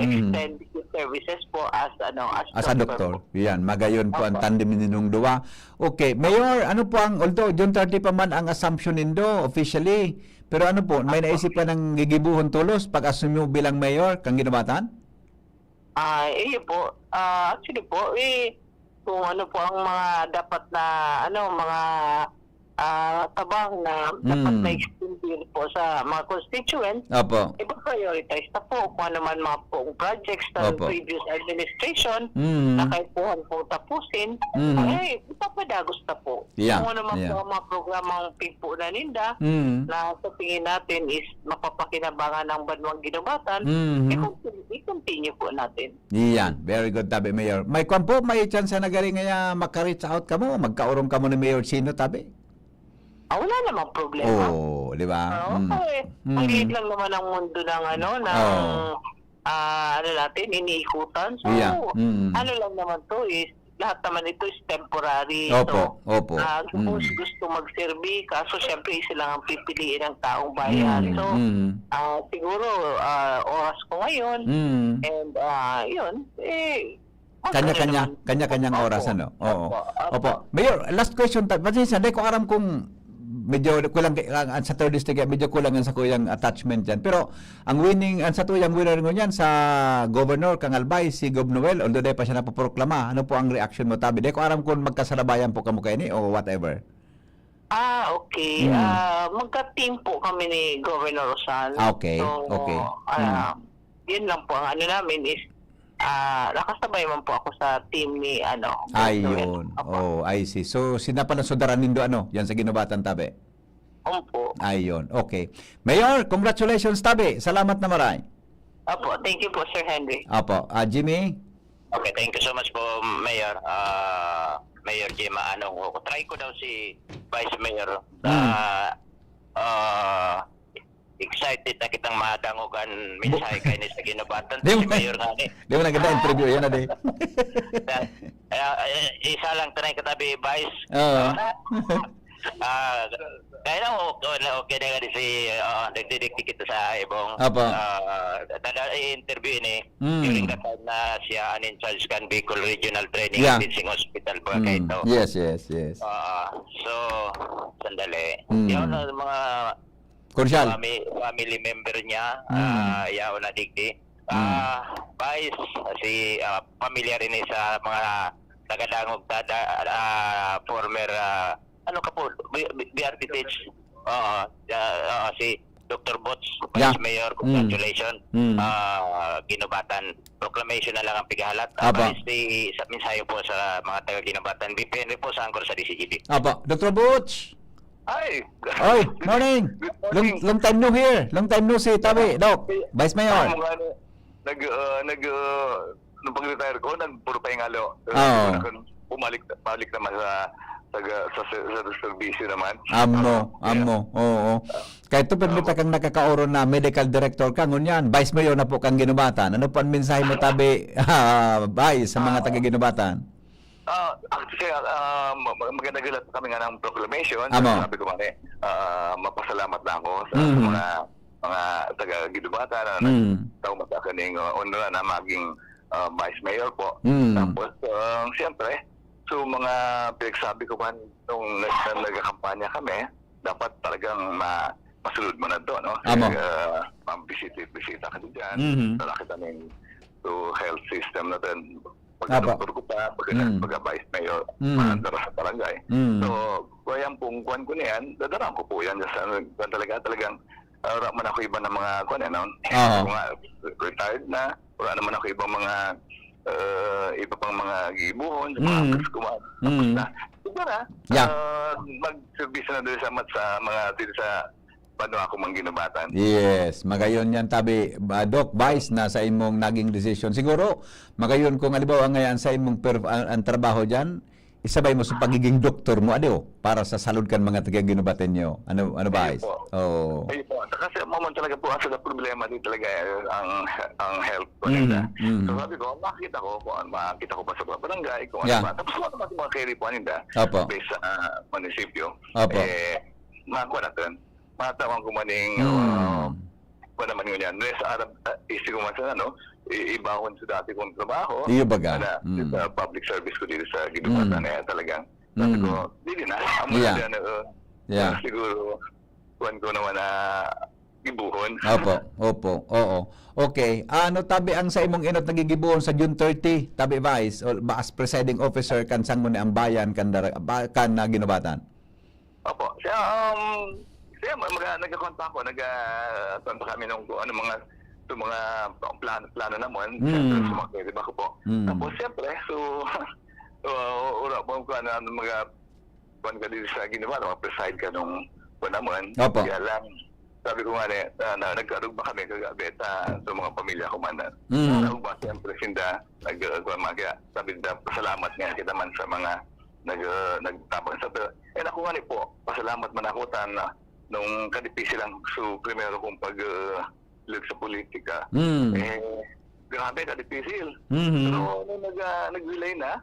extend his services po as a doctor. Yan, magayon po ang tandem ninyong duwa. Okay, Mayor, ano po ang although June 30 pa man ang assumption nindo officially, pero ano po, may naisip ka ng gigibuhon tulos pag-assume mo bilang mayor kang Ginobatan? Iyo po. Actually po, kung ano po ang mga dapat na mga tabang na dapat na extend po sa mga constituents, ipa-prioritize na po kung ano man mga pong projects ng previous administration na kahit po tapusin, ay ipapadagos na po. Kung ano man po mga programang pigpo na ninda na sa tingin natin is mapapakinabangan ng Banwang Ginobatan, i-continue po natin. Iyan, very good, Tabi Mayor. May kwan po, may chance na galing nga maka-reach out ka mo, magkaurong ka mo ni Mayor Sino, Tabi? Wala namang problema. Di ba? Ang liit lang naman ang mundo ng natin, iniikutan. So, ano lang naman to is, lahat naman ito is temporary. Opo. Gusto mag-serve, kaso syempre sila ang pipiliin ng taong bayan. So, siguro, oras ko ngayon, and yun, kanya-kanyang oras, Opo. Mayor, last question. Pasensya, hindi ko aram kung medyo kulang sa third district, medyo kulang sa kuyang attachment dyan. Pero ang sa tuyang winner mo yan sa governor kang Albay, si Gob Noel, although di pa siya napoproklama, ano po ang reaction mo, Tabi? Di ko aram kung magkasarabayan po kamo kayo ni o whatever. Okay. Magka-team po kami ni Governor Rosal. Okay. So, yun lang po. Ang namin is nakasabay man po ako sa team ni Ayun. I see. So, sinapalan sudaran nindo yan sa Ginobatan, Tabi? Opo. Ayun, okay. Mayor, congratulations tabi. Salamat na maray. Opo, thank you po, Sir Henry. Apo, Jimmy? Okay, thank you so much po, Mayor. Mayor Jim, try ko daw si Vice Mayor. Excited na kitang madangugan mensahe kay ni sa ginabatan Di si mo- Mayor nga ni. Di mo naganda interview yan na di. Isa lang tanay katabi, Vice. Oo. Kaya lang okay na nga si nagdidiktik kita sa ibong Apa. interview ni Mm. during the time na siya in charge kan Bicol Regional Training Yeah. and Teaching Hospital ba kayo ito. Yes. So, sandali. Mm. Yun ang mga Kursyal. family member niya, yaw na digdi. Vice, si familiar rin sa mga tagadangog former BRT teach. Si Dr. Bots, Vice Yeah. Mayor, congratulations. Ginubatan, proclamation na lang ang pigahalat. Aba. Sa mensahe po sa mga taga-Ginubatan. BPN po sa angkor sa DCGB. Apo, Dr. Butch. Ay! Oy, morning. Long time no here. Long time no see, tabi. Doc, Vice Mayor. Nung pag-retire ko, puro pahingalo. Oo. Bumalik naman sa servisyo naman. Amo. Oo. Kahit to permita kang nakakaoron na medical director ka, ngunyan, Vice Mayor na po kang Ginubatan. Ano po ang mensahe mo tabi, Vice, sa mga taga-Ginubatan? Actually, magandagalat kami nga ng proclamation. Amo. Sabi ko man mapasalamat na ako sa Mhm. mga taga-Ginubatan na nagtawag sa kaning honor na maging Vice Mayor po. Tapos, siyempre, so mga pinagsabi ko man nung nagkakampanya kami, dapat talagang masulod mo na doon, no? Amo. Bisita ka dyan. Mhm. Talaki namin to health system natin. Aba. Pag-doktor ko pa, pag-vice mayor, dara sa barangay. So, kayang pong kuwan ko niyan, dadarang ko po yan. Talagang, wala man ako iba ng mga kuwan, ano? Mga retired na, wala naman ako ibang mga iba pang mga gibuhon, mga kaskuman. Tapos na, siguro mag-service na doon sa mga dito sa paano ako mang Ginubatan. Yes, magayon yan tabi, Doc, Vice, na sa imong naging decision. Siguro, magayon kung alibawa ngayon sa imong ang trabaho dyan, isabay mo sa pagiging doktor mo, para sa salud kan mga taga-Ginubatan nyo. Ano Vice? Oo. Ayun po. Kasi moment talaga po sa problema din talaga ang health ko nila. So sabi ko, makita ko pa sa barangay, kung ano ba. Tapos mga carry po nila, based sa munisipyo. Makakuha natin. Matawang ko maning pa naman yun yan. Sa Arab, isip ko man sa ibahon sa dati kong trabaho. Iyo baga. Sa public service ko dito sa Ginubatan talagang. Sabi ko, hindi na. Siguro, kuhan ko naman na gibuhon. Opo. Oo. Okay. Ano tabi ang sa imong inot nagigibuhon sa June 30, tabi Vice, o as presiding officer kan sang mo ni ang bayan kan na Ginubatan? Opo. Siya, nagkakontak ko, nagkakontak kami nung mga plano naman. Siyempre, sumakay, diba ko po. Tapos, siyempre, ura po ko mga kuhan ka dito sa Ginubatan, preside ka nung naman. Kaya lang, sabi ko nga nagkarugba kami kagabi sa mga pamilya ko man. Nagkarugba, siyempre, sinda, sabi na, pasalamat nga kita man sa mga nagtapang sa pero ako nga po, pasalamat man ako nung kadipisi lang primero kong pag-lig sa politika. Grabe, kadipisil. So, nung nag-relay na,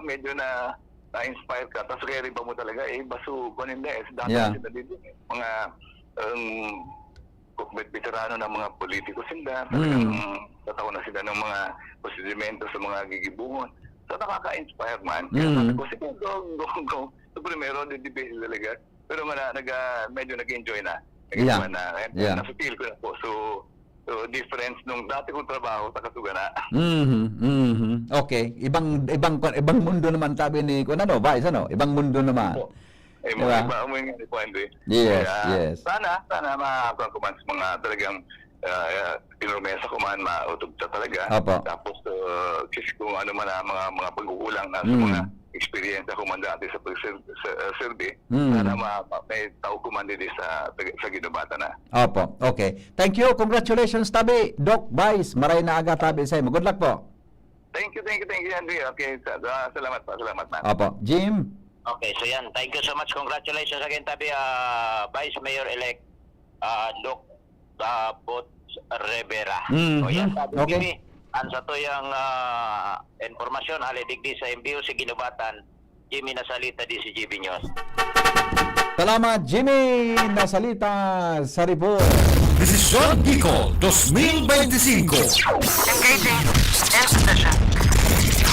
medyo na-inspire ka. Tapos kaya rin ba mo talaga, baso ko nila dati sila dito. Mga veterano ng mga politiko sila. Tatawa na sila ng mga prosedimento sa mga gigibuhon. So, nakaka-inspire man. Kaya sabi ko, sige, go. So, primero, didipisi talaga. Pero medyo nag-enjoy na. Nasa-feel ko na po. So, difference nung dati kong trabaho sa Kasuga na. Okay. Ibang mundo naman tabi ni Vice, Ibang mundo naman. Diba? Yes. Sana makakuha ko man sa mga talagang pinurmesa ko man, mautog sa talaga. Tapos, kung ano man mga pagkukulang na sa mga experience ako man dati sa pag-survey. Sana may tao kumandi sa ginubata na. Opo, okay. Thank you. Congratulations, Tabi. Doc Vice, maray na aga, Tabi, sa imo. Good luck po. Thank you, Henry. Okay, salamat ma'am. Opo. Jim? Okay, so yan. Thank you so much. Congratulations again, Tabi, Vice Mayor-elect Doc Bot Rivera. So yan, Tabi, Okay. ang sa to yung informasyon, halidigdi sa MBO si Ginubatan, Jimmy Nasalita, DCGB News. Salamat, Jimmy Nasalita sa report. Desisyon Bicol 2025.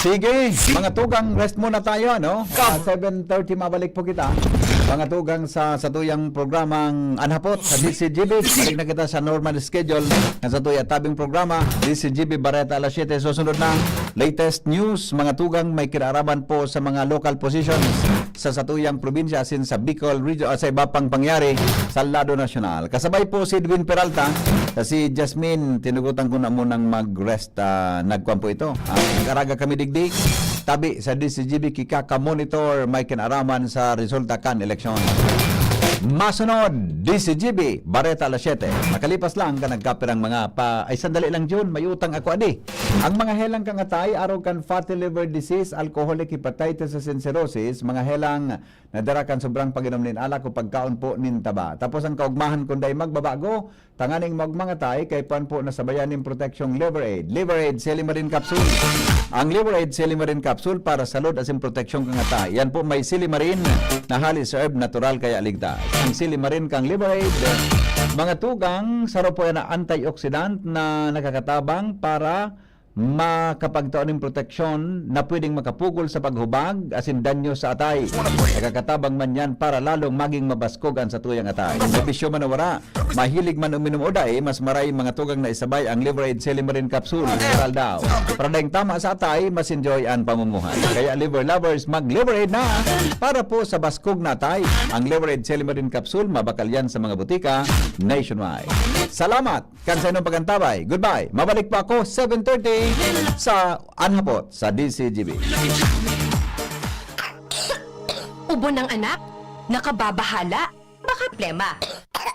Sige, mga tugang, rest muna tayo, no? 7:30 mabalik po kita. Mga tugang sa tuyang programang Anhapot sa DCGB. Balik na kita sa normal schedule ng sa tuyang tabing programa. DCGB Bareta alas 7. Susunod na latest news. Mga tugang, may kinaraman po sa mga local positions sa satuyang probinsya asin sa Bicol region sa iba pang pangyari sa lado nasyonal. Kasabay po si Edwin Peralta sa si Jasmine. Tinugutan ko na munang mag-rest. Nagkuhan po ito. Nag-araga kami digdig. Tabi sa DCGB kikaka-monitor may kinaraman sa resulta kan eleksyon. Masunod, DCGB, Bareta alas 7. Nakalipas lang ka nagkapirang mga ay sandali lang June, may utang ako adi. Ang mga helang kangatay, araw kan fatty liver disease, alcoholic hepatitis and cirrhosis, mga helang nadara kan sobrang pag-inom nin alak o pagkaon po nin taba. Tapos ang kaugmahan kunday magbabago, tanganing magmangatay, kay pan po nasabayan nin proteksyong Liver Aid. Liver Aid, Silimarin Capsule. Ang Liver Aid, Silimarin Capsule para salud asin proteksyong kangatay. Yan po may Silimarin na halis herb natural kaya ligtas. Ang Silimarin kang Liver Aid, mga tugang, saro po yan na antioxidant na nakakatabang para makapagtaon ng proteksyon na pwedeng makapugol sa paghubag asin danyo sa atay. Nakakatabang man yan para lalong maging mabaskogan sa tuyang atay. Sa bisyo man wala, mahilig man uminom oday, mas maray mga tugang na isabay ang Liver Aid Silimarin Capsule. General daw. Para dahing tama sa atay, mas enjoy ang pamumuhay. Kaya liver lovers, mag-Liver Aid na para po sa baskog na atay. Ang Liver Aid Silimarin Capsule, mabakal yan sa mga butika nationwide. Salamat! Kansa inong pagantabay. Goodbye! Mabalik pa ako 7:30 sa Anhapot sa DCGB. Ubo ng anak? Nakababahala? Baka plema.